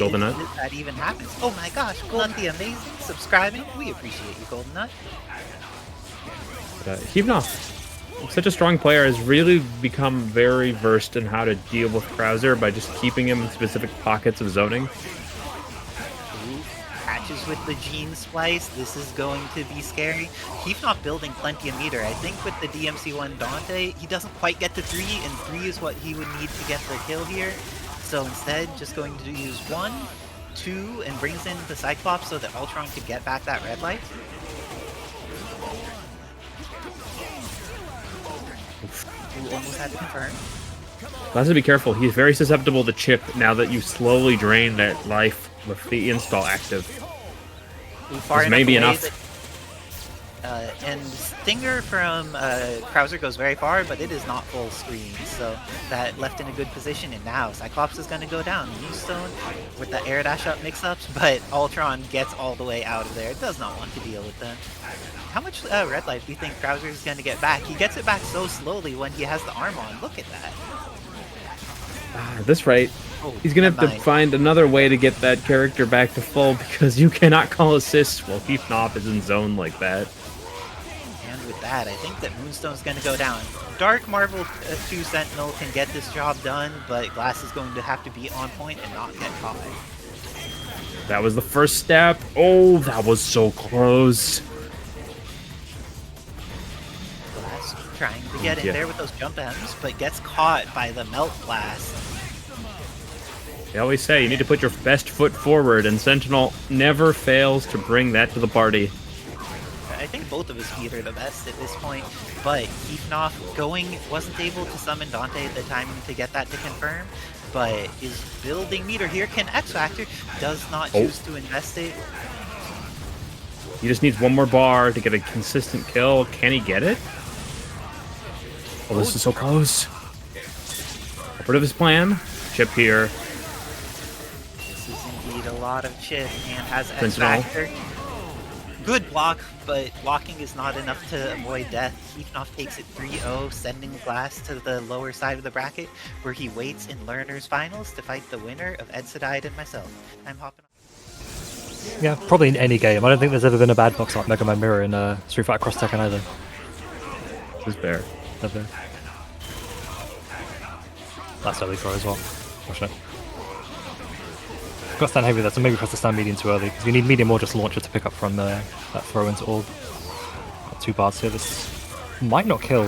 that even happens. Oh my gosh, Golden the Amazing subscribing. We appreciate you, Golden Nut. Heefnoff, such a strong player, has really become very versed in how to deal with Krauser by just keeping him in specific pockets of zoning. Catches with the gene splice. This is going to be scary. Heefnoff building plenty of meter. I think with the DMC1 Dante, he doesn't quite get to 3, and 3 is what he would need to get the kill here. So instead, just going to use 1, 2, and brings in the Cyclops so that Ultron could get back that red light. Ooh, almost had to confirm. Glass, to be careful. He's very susceptible to chip now that you slowly drain that life with the install active. This may be enough. And Stinger from Krauser goes very far, but it is not full screen, so that left in a good position. And now Cyclops is going to go down. Moonstone with the air dash up mix-ups, but Ultron gets all the way out of there. Does not want to deal with them. How much red life do you think Krauser is going to get back? He gets it back so slowly when he has the arm on. Look at that. At this rate, he's going to have to find another way to get that character back to full, because you cannot call assists while Heefnoff is in zone like that. And with that, I think that Moonstone's going to go down. Dark Marvel 2 Sentinel can get this job done, but Glass is going to have to be on point and not get caught. That was the first step. Oh, that was so close. Glass trying to get in there with those jump M's, but gets caught by the Melt Blast. They always say you need to put your best foot forward, and Sentinel never fails to bring that to the party. I think both of his feet are the best at this point, but Heefnoff wasn't able to summon Dante at the time to get that to confirm, but is building meter here. Can X Factor, does not choose to invest it. He just needs one more bar to get a consistent kill. Can he get it? Oh, this is so close. Part of his plan. Chip here. This is indeed a lot of chip and has X Sentinel. Factor. Good block, but blocking is not enough to avoid death. Heefnoff takes it 3-0, sending Glass to the lower side of the bracket, where he waits in Learner's Finals to fight the winner of Edsadiet and myself. I'm hopping on. Yeah, probably in any game. I don't think there's ever been a bad box like Mega Man Mirror in Street Fighter Cross Tekken either. This is fair. Never. That's early throw as well. Watch it. Got stand heavy there, so maybe press the stand medium too early, because you need medium or just launcher to pick up from that throw into all. Got 2 bars here, this might not kill.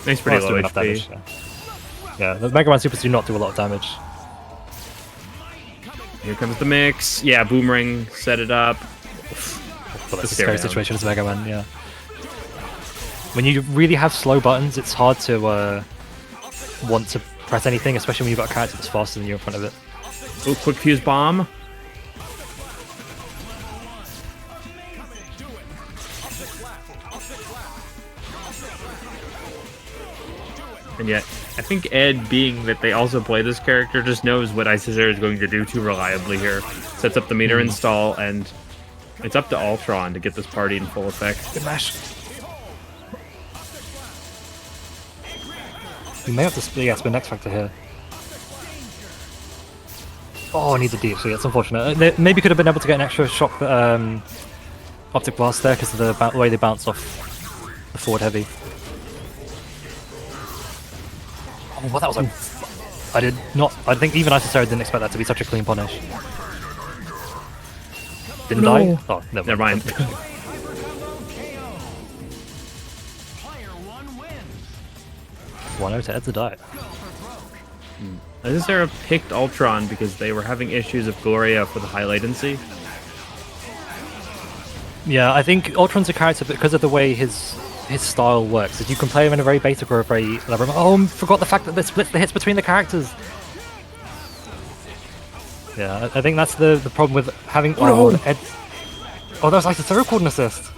Makes pretty It's low doing enough HP. damage, yeah, the Mega Man Supers do not do a lot of damage. Here comes the mix. Yeah, Boomerang set it up. But that's a stare scary down. situation as Mega Man, yeah. When you really have slow buttons, it's hard to want to press anything, especially when you've got a character that's faster than you in front of it. Oh, quick fuse bomb. And yet, I think Ed, being that they also play this character, just knows what S.T.A.R. is going to do too reliably here. Sets up the meter install, and it's up to Ultron to get this party in full effect. Good mash. You may have to spin X Factor here. Oh, I need the DHC, that's unfortunate. They maybe could have been able to get an extra shock optic blast there because of the way they bounce off the forward heavy. Oh, well, that was I think even S.T.A.R. didn't expect that to be such a clean punish. Didn't die? Oh, Never mind. Player 1 wins. 1-0 to Edsadiet. S.T.A.R. picked Ultron because they were having issues with Gloria for the high latency. Yeah, I think Ultron's a character because of the way his style works. If you can play him in a very basic or a very elaborate... Oh, I forgot the fact that they split the hits between the characters. Yeah, I think that's the problem with having... Oh, that was like a zero called an assist.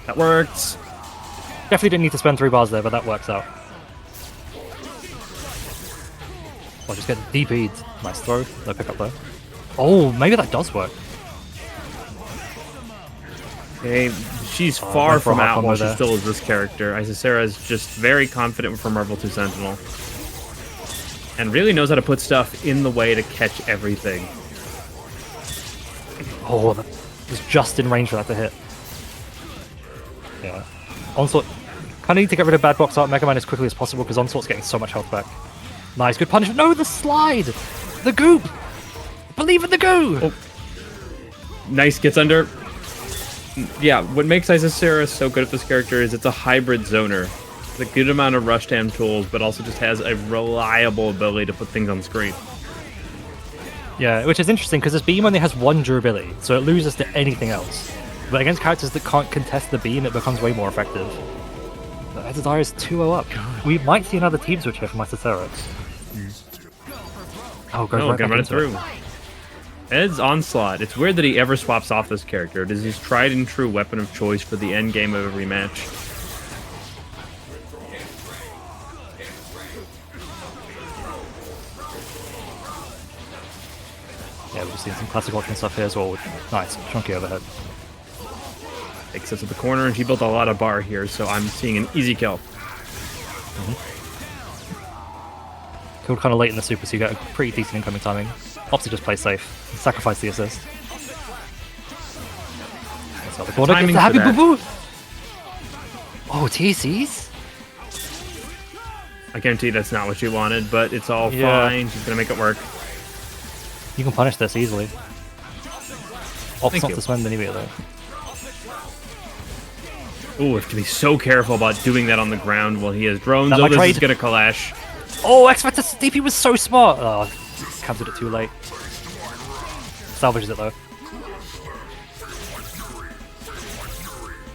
That worked. Definitely didn't need to spend 3 bars there, but that works out. Oh, just get DP'd. Nice throw. No pick up though. Oh, maybe that does work. Okay, she's went far for a from hot out combo while she there. still is this character. S.T.A.R. is just very confident from Marvel 2 Sentinel. And really knows how to put stuff in the way to catch everything. Oh, that was just in range for that to hit. Yeah. Onslaught. Kind of need to get rid of bad box art Mega Man as quickly as possible because Onslaught's getting so much health back. Nice, good punishment. No, the slide! The goop! Believe in the goo! Oh. Nice, gets under. Yeah, what makes S.T.A.R. so good at this character is it's a hybrid zoner. With a good amount of rush time tools, but also just has a reliable ability to put things on screen. Yeah, which is interesting because this beam only has 1 durability, so it loses to anything else. But against characters that can't contest the beam, it becomes way more effective. Edsadiet is 2-0 up. We might see another team switch here from S.T.A.R. Oh, goes No, right can back run it into through. Ed's Onslaught. It's weird that he ever swaps off this character. It is his tried and true weapon of choice for the end game of every match. Yeah, we've seen some classic Ultron stuff here as well. Nice, chunky overhead. Takes us to the corner, and she built a lot of bar here, so I'm seeing an easy kill. Killed kind of late in the super, so you get a pretty decent incoming timing. Opts to just play safe. Sacrifice the assist. That's how the corner timing gets the happy for that. boo-boo! Oh, TCs? I guarantee that's not what she wanted, but it's all Yeah. fine. She's gonna make it work. You can punish this easily. Opts Thank not you. to spend any of it though. Ooh, we have to be so careful about doing that on the ground while he has drones. That Oh, my this is trade? gonna clash. Oh, X Factor DP was so smart! Oh, cancelled it too late. Salvages it though.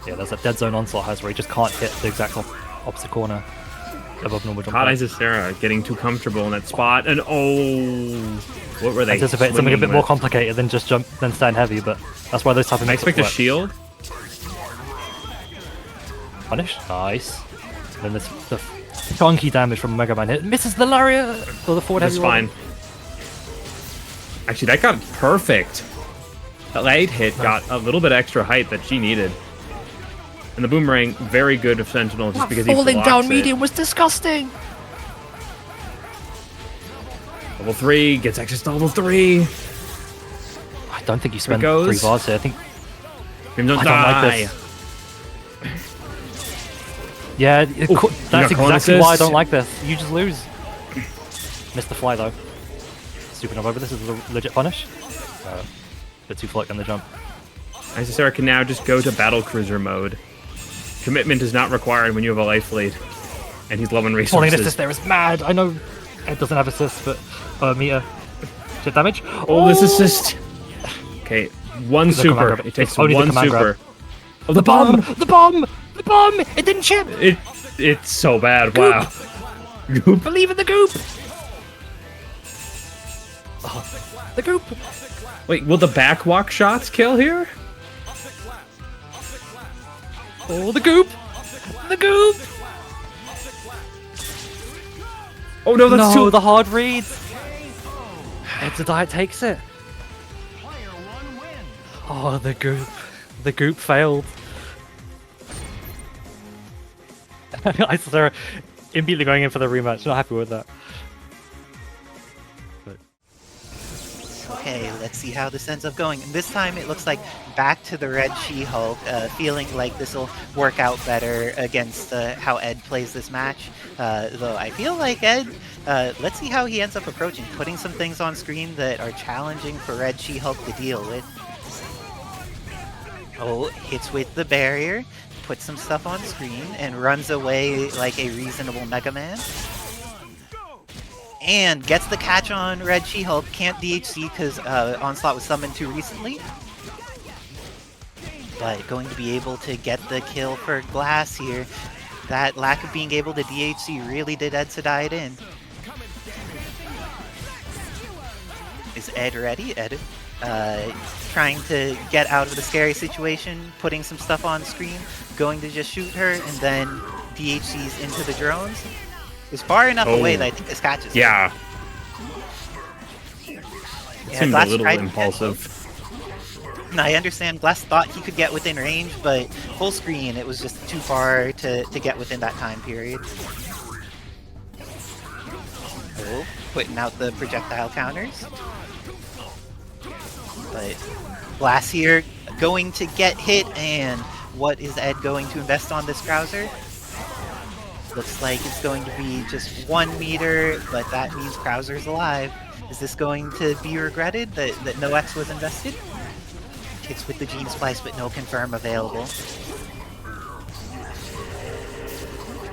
Yeah, there's that dead zone Onslaught has where he just can't hit the exact opposite corner above normal jump. Caught height. S.T.A.R. getting too comfortable in that spot, and oh, what were they? Anticipate something a bit swinging more with? complicated than just jump, than stand heavy, but that's why those type of I matchups expect a work. shield. Punish, nice. And then this the chunky damage from Mega Man hit misses the lariat or the forward That's heavy roll. fine. Actually, that got perfect. That light hit got a little bit extra height that she needed. And the boomerang, very good of Sentinel just because he Falling blocks down it. medium was disgusting. Level 3, gets access to level 3. I don't think you spend goes. 3 bars here. I think Dreams don't I don't like die. this. Yeah, got that's Colin exactly why I assist. don't like this. You just lose. Missed the fly though. Supernova over. This is a legit punish. Bit too float on the jump. S.T.A.R.S can now just go to battle cruiser mode. Commitment is not required when you have a life lead, and he's low on Falling resources. assist there is mad. I know Ed doesn't have assist, but meter shit damage. Oh, this assist. Okay, one The super. command grab. It takes It's only the one command super. grab. Oh, The bomb! The bomb! The bomb! It didn't chip. It's so bad. Wow. Goop. Believe in the goop. Oh, the goop. Wait, will the backwalk shots kill here? Oh, the goop. The goop. Oh no, that's No, too. the hard read. Edsadiet takes it. Player 1 wins. Oh, the goop. The goop failed. S.T.A.R.S immediately going in for the rematch. Not happy with that. But Okay, let's see how this ends up going. And this time it looks like back to the red She-Hulk, feeling like this will work out better against how Ed plays this match. Though I feel like Ed, let's see how he ends up approaching, putting some things on screen that are challenging for red She-Hulk to deal with. Oh, hits with the barrier, puts some stuff on screen, and runs away like a reasonable Mega Man. And gets the catch on Red She-Hulk. Can't DHC because Onslaught was summoned too recently. But going to be able to get the kill for Glass here. That lack of being able to DHC really did Edsadiet in. Is Ed ready? Ed trying to get out of the scary situation, putting some stuff on screen, going to just shoot her, and then DHCs into the drones. Is far enough away that I think this catches her. Yeah. Yeah, Seemed a Glass little tried to impulsive. And I understand Glass thought he could get within range, but full screen, it was just too far to get within that time period. Oh, putting out the projectile counters. But Glass here going to get hit, and what is Ed going to invest on this Krauser? Looks like it's going to be just 1 meter, but that means Krauser's alive. Is this going to be regretted that no X was invested? Hits with the Gene Splice, but no confirm available.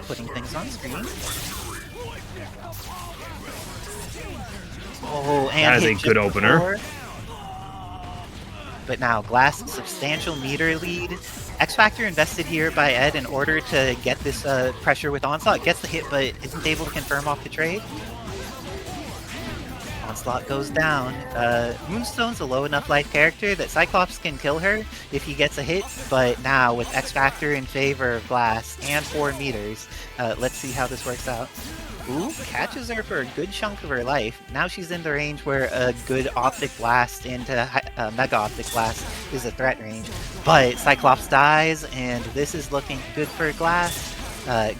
Putting things on screen. Oh, and That is hit a just good opener. before. But now Glass, substantial meter lead. X-Factor invested here by Ed in order to get this pressure with Onslaught. Gets the hit, but isn't able to confirm off the trade. Onslaught goes down. Moonstone's a low enough life character that Cyclops can kill her if he gets a hit, but now with X-Factor in favor of Glass and 4 meters, let's see how this works out. Ooh, catches her for a good chunk of her life. Now she's in the range where a good Optic Blast into Mega Optic Blast is a threat range. But Cyclops dies, and this is looking good for Glass.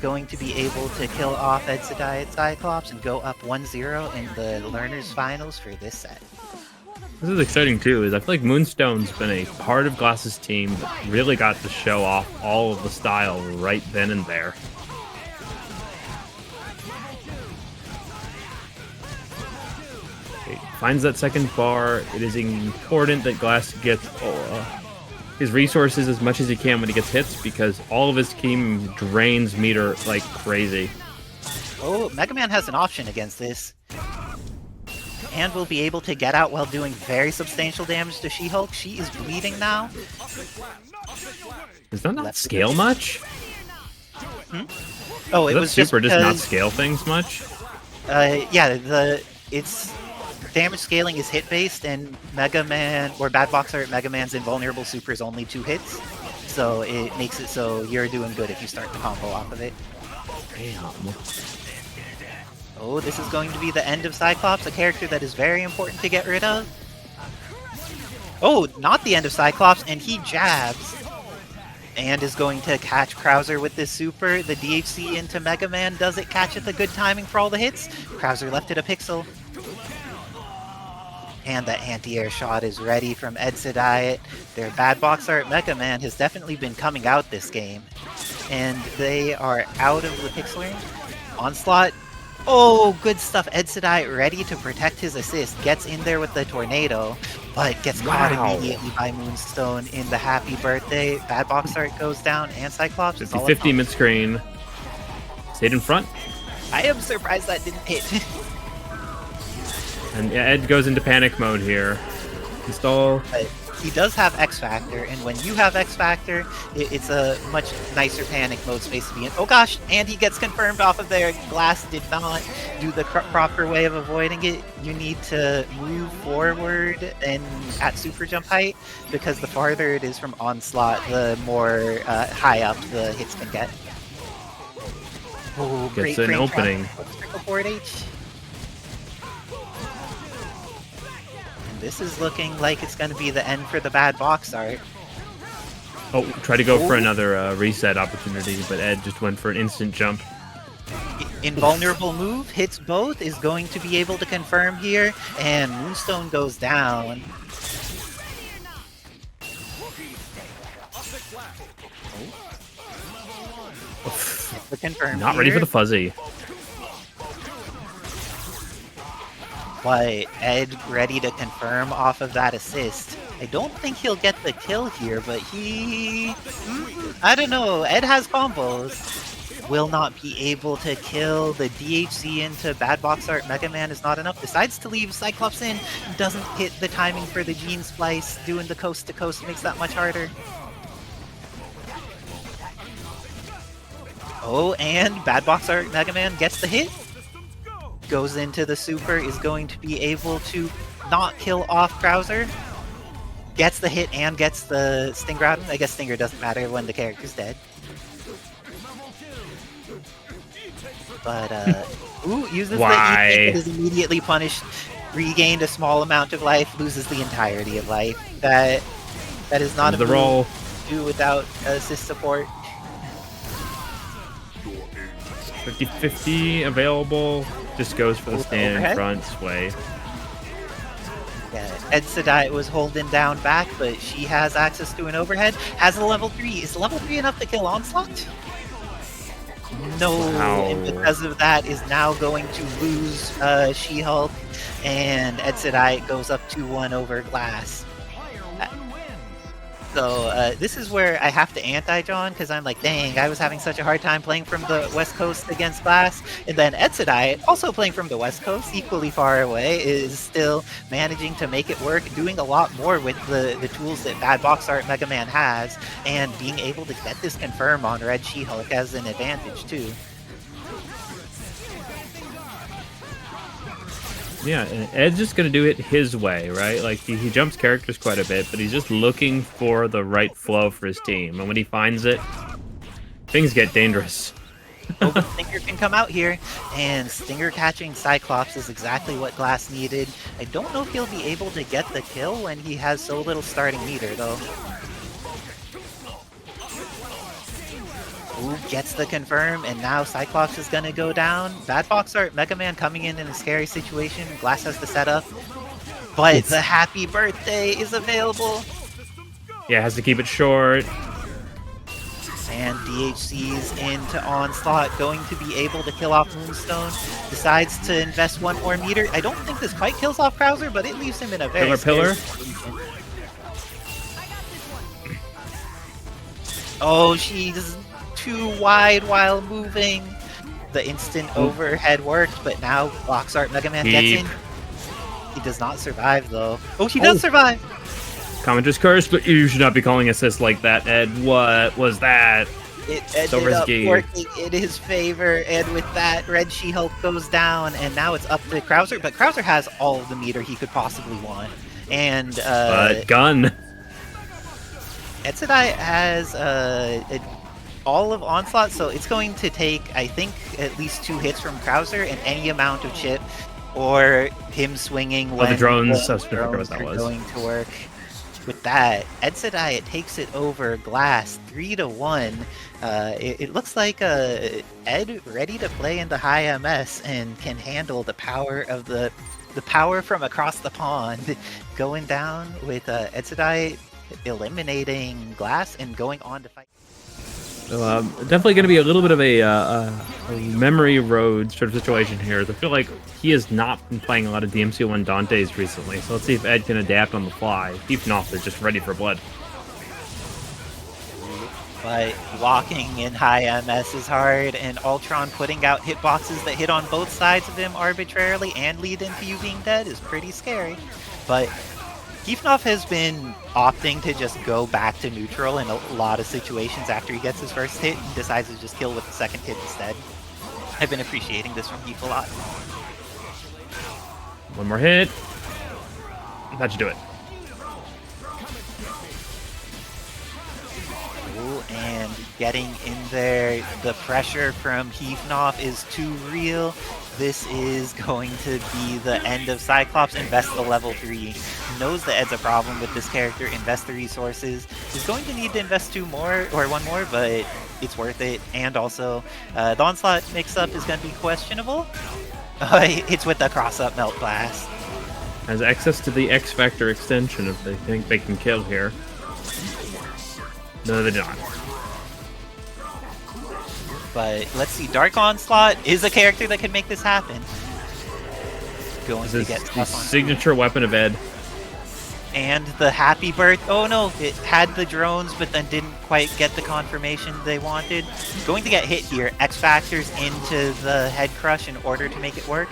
Going to be able to kill off Edsadiet Cyclops and go up 1-0 in the Learners Finals for this set. This is exciting too, is I feel like Moonstone's been a part of Glass's team that really got to show off all of the style right then and there. Okay, finds that second bar. It is important that Glass gets his resources as much as he can when he gets hits, because all of his team drains meter like crazy. Oh, Mega Man has an option against this. And will be able to get out while doing very substantial damage to She-Hulk. She is bleeding now. Does that not scale much? Oh, it Does that was super just does not because, scale things much? yeah, it's damage scaling is hit based, and Mega Man or Bad Boxer at Mega Man's invulnerable super is only 2 hits, so it makes it so you're doing good if you start the combo off of it. Damn. Oh, this is going to be the end of Cyclops, a character that is very important to get rid of. Oh, not the end of Cyclops, and he jabs. And is going to catch Krauser with this super. The DHC into Mega Man. Does it catch it the good timing for all the hits? Krauser left it a pixel. And the anti-air shot is ready from Edsadiet. Their Bad Box Art Mega Man has definitely been coming out this game. And they are out of the pixel range. Onslaught Oh, good stuff. Edsadiet ready to protect his assist. Gets in there with the tornado, but gets caught Wow. immediately by Moonstone in the happy birthday. Bad box art goes down, and Cyclops is all 50 alone. mid-screen. Stayed in front. I am surprised that didn't hit. And yeah, Ed goes into panic mode here. Install. But he does have X Factor, and when you have X Factor, it's a much nicer panic mode space to be in. Oh gosh, and he gets confirmed off of there. Glass did not do the proper way of avoiding it. You need to move forward and at super jump height, because the farther it is from Onslaught, the more high up the hits can get. Oh, Gets great an crane opening. trap. Trickle forward H. And this is looking like it's going to be the end for the bad box art. Oh, try to go for another reset opportunity, but Ed just went for an instant jump. Invulnerable move, hits both, is going to be able to confirm here, and Moonstone goes down. The confirm Not ready for here, the fuzzy. but Ed ready to confirm off of that assist. I don't think he'll get the kill here, but I don't know, Ed has combos. Will not be able to kill. The DHC into Bad Box Art Mega Man is not enough. Decides to leave Cyclops in. Doesn't hit the timing for the Gene Splice. Doing the coast to coast makes that much harder. Oh, and Bad Box Art Mega Man gets the hit. Goes into the super, is going to be able to not kill off Krauser. Gets the hit and gets the Stinger out. I guess Stinger doesn't matter when the character's dead. But, uses Why? the E, is immediately punished, regained a small amount of life, loses the entirety of life. That is not a The move roll. to do without assist support. 50-50 available. Just goes for the stand in Overhead? front sway. Yeah, Edsadiet was holding down back, but she has access to an overhead. Has a level 3. Is level 3 enough to kill Onslaught? No, Wow. and because of that is now going to lose She-Hulk, and Edsadiet goes up 2-1 over Glass. So this is where I have to anti-John, because I'm like, dang, I was having such a hard time playing from the West Coast against Glass, and then Edsadiet, also playing from the West Coast, equally far away, is still managing to make it work, doing a lot more with the tools that Bad Box Art Mega Man has, and being able to get this confirm on Red She-Hulk as an advantage too. Yeah, and Ed's just gonna do it his way, right? Like he jumps characters quite a bit, but he's just looking for the right flow for his team. And when he finds it, things get dangerous. Oh, but Stinger can come out here, and Stinger catching Cyclops is exactly what Glass needed. I don't know if he'll be able to get the kill when he has so little starting meter, though. Ooh, gets the confirm, and now Cyclops is gonna go down. Bad Box Art Mega Man coming in a scary situation. Glass has the setup, but the happy birthday is available. Yeah, has to keep it short. And DHC's into Onslaught, going to be able to kill off Moonstone. Decides to invest one more meter. I don't think this quite kills off Krauser, but it leaves him in a very Pillar. situation. Oh, she's too wide while moving. The instant overhead worked, but now Box Art Mega Man gets in. He does not survive, though. Oh, he does survive! Commenter's curse, but you should not be calling assists like that, Ed. What was that? It ended So up risky. working in his favor, and with that, Red She-Hulk goes down, and now it's up to Krauser, but Krauser has all of the meter he could possibly want. And Gun. Edsadiet has all of Onslaught, so it's going to take, I think, at least 2 hits from Krauser and any amount of chip, or him swinging when the drones. the I was trying to figure out what that are was. going to work. With that, Edsadiet takes it over Glass 3-1. It looks like Ed ready to play in the high MS and can handle the power of the power from across the pond, going down with Edsadiet eliminating Glass and going on to fight. So, definitely going to be a little bit of a memory road sort of situation here. I feel like he has not been playing a lot of DMC1 Dantes recently, so let's see if Ed can adapt on the fly. Heefnoff is just ready for blood. But walking in high MS is hard, and Ultron putting out hitboxes that hit on both sides of him arbitrarily and lead into you being dead is pretty scary. But Heefnoff has been opting to just go back to neutral in a lot of situations after he gets his first hit and decides to just kill with the second hit instead. I've been appreciating this from Heef a lot. One more hit. That should do it. Ooh, and getting in there, the pressure from Heefnoff is too real. This is going to be the end of Cyclops. Invest the level 3. He knows that Ed's a problem with this character. Invest the resources. He's going to need to invest 2 more, or 1 more, but it's worth it. And also, the Onslaught mix-up is going to be questionable. It's with the cross-up Melt Blast. Has access to the X Factor extension if they think they can kill here. No, they do not. But let's see, Dark Onslaught is a character that can make this happen. Going to get This stuff is on signature weapon of Ed. and the Happy Birth. Oh no, it had the drones, but then didn't quite get the confirmation they wanted. Going to get hit here. X Factors into the Head Crush in order to make it work.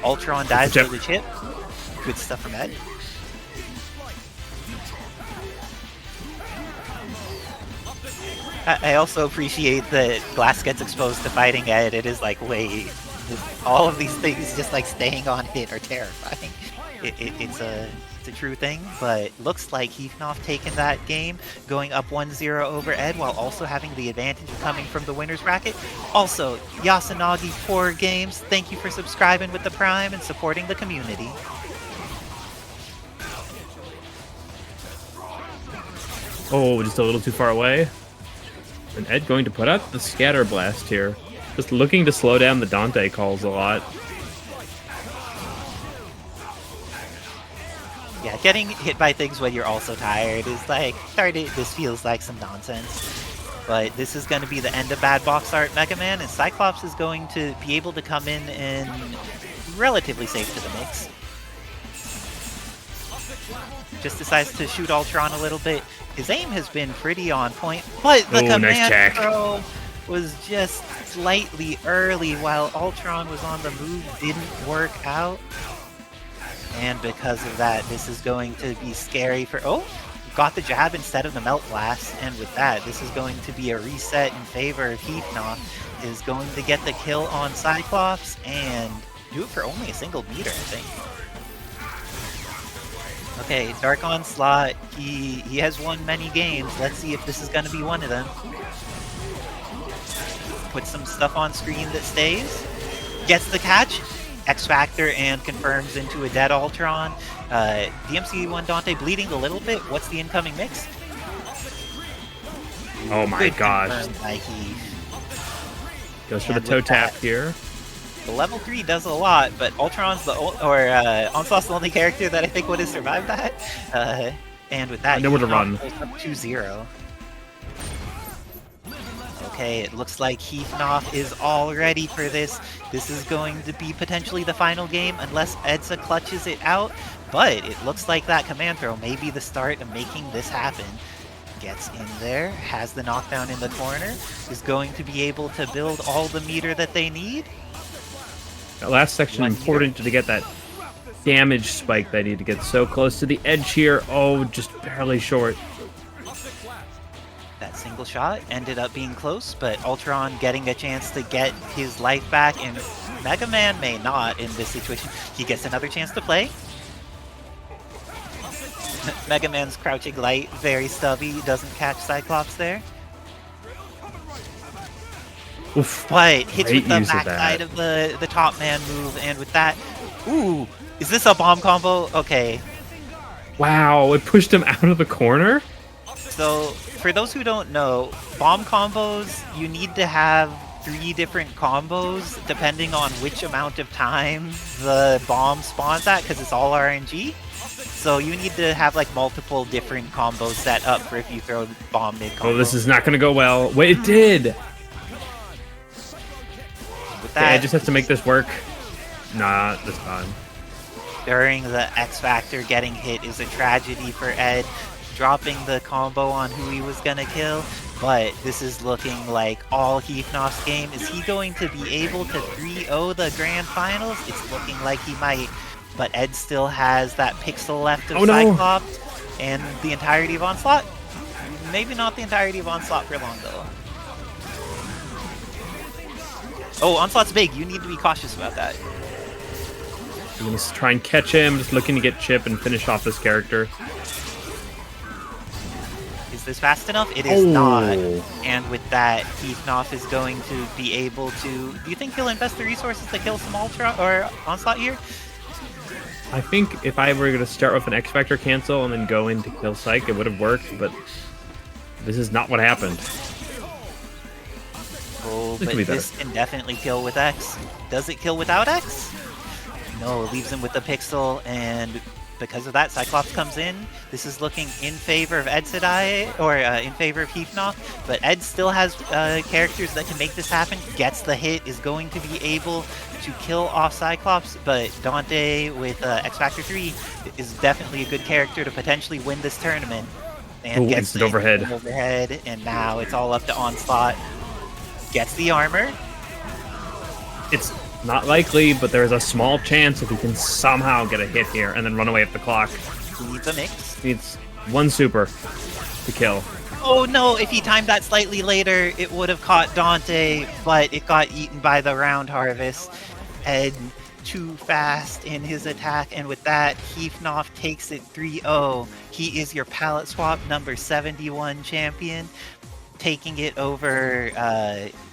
Ultron dies for the chip. Good stuff from Ed. I also appreciate that Glass gets exposed to fighting Ed. It is like, wait, all of these things just like staying on hit are terrifying. It's a true thing, but looks like Heefnoff taking that game, going up 1-0 over Ed while also having the advantage coming from the winner's bracket. Also, Yasunagi 4 Games, thank you for subscribing with the Prime and supporting the community. Oh, just a little too far away. And Ed going to put out the Scatter Blast here. Just looking to slow down the Dante calls a lot. Yeah, getting hit by things when you're also tired is like, this feels like some nonsense. But this is going to be the end of Bad Box Art Mega Man, and Cyclops is going to be able to come in and relatively safe to the mix. Just decides to shoot Ultron a little bit. His aim has been pretty on point, but the command throw was just slightly early while Ultron was on the move, didn't work out. And because of that, this is going to be scary for... Oh, got the jab instead of the Melt Blast, and with that, this is going to be a reset in favor of Heefnoff. Is going to get the kill on Cyclops, and do it for only a single meter, I think. Okay, Dark Onslaught, he has won many games. Let's see if this is going to be one of them. Put some stuff on screen that stays. Gets the catch. X Factor and confirms into a dead Ultron. DMC1 Dante bleeding a little bit. What's the incoming mix? Oh my gosh. Goes for the toe tap here. The level 3 does a lot, but Ultron's Onslaught's the only character that I think would have survived that. And with that, I know where to run. 2-0. Okay, it looks like Heefnoff is all ready for this. This is going to be potentially the final game unless Edsa clutches it out, but it looks like that command throw may be the start of making this happen. Gets in there, has the knockdown in the corner, is going to be able to build all the meter that they need. That last section important to get that damage spike they need to get so close to the edge here. Oh, just barely short. That single shot ended up being close, but Ultron getting a chance to get his life back, and Mega Man may not in this situation. He gets another chance to play. Mega Man's crouching light, very stubby, doesn't catch Cyclops there. Oof, but hits with the backside backside of the top man move, and with that, ooh, is this a bomb combo? Okay. Wow, it pushed him out of the corner? So, for those who don't know, bomb combos, you need to have 3 different combos depending on which amount of time the bomb spawns at, because it's all RNG. So you need to have like multiple different combos set up for if you throw bomb mid combo. Oh, this is not going to go well. Wait, it did! With Okay, I that, just have to make this work. Not this time. during the X Factor, getting hit is a tragedy for Ed. Dropping the combo on who he was gonna kill, but this is looking like all Heefnoff's game. Is he going to be able to 3-0 the grand finals? It's looking like he might, but Ed still has that pixel left of Oh, no. Cyclops and the entirety of Onslaught. Maybe not the entirety of Onslaught for long though. Oh, Onslaught's big. You need to be cautious about that. I'm going to try and catch him. Just looking to get Chip and finish off this character. Is this fast enough? It is not. Oh. And with that, Heefnoff is going to be able to... Do you think he'll invest the resources to kill some Ultron or Onslaught here? I think if I were going to start with an X Factor cancel and then go in to kill Psych, it would have worked, but this is not what happened. Oh, This but could be better. this can definitely kill with X. Does it kill without X? No, it leaves him with the pixel, and because of that, Cyclops comes in. This is looking in favor of Edsadiet, or in favor of Heefnoff, but Ed still has characters that can make this happen. Gets the hit, is going to be able to kill off Cyclops, but Dante with X Factor 3 is definitely a good character to potentially win this tournament. And Ooh, gets instant the overhead. overhead, and now it's all up to Onslaught. Gets the armor. It's not likely, but there's a small chance if he can somehow get a hit here and then run away at the clock. He needs a mix. He needs one super to kill. Oh no, if he timed that slightly later, it would have caught Dante, but it got eaten by the round harvest. Ed too fast in his attack, and with that, Heefnoff takes it 3-0. He is your palette swap number 71 champion, taking it over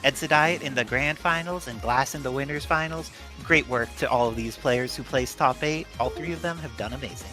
Edsadiet in the grand finals and Glass in the winners finals. Great work to all of these players who placed top 8. All 3 of them have done amazing.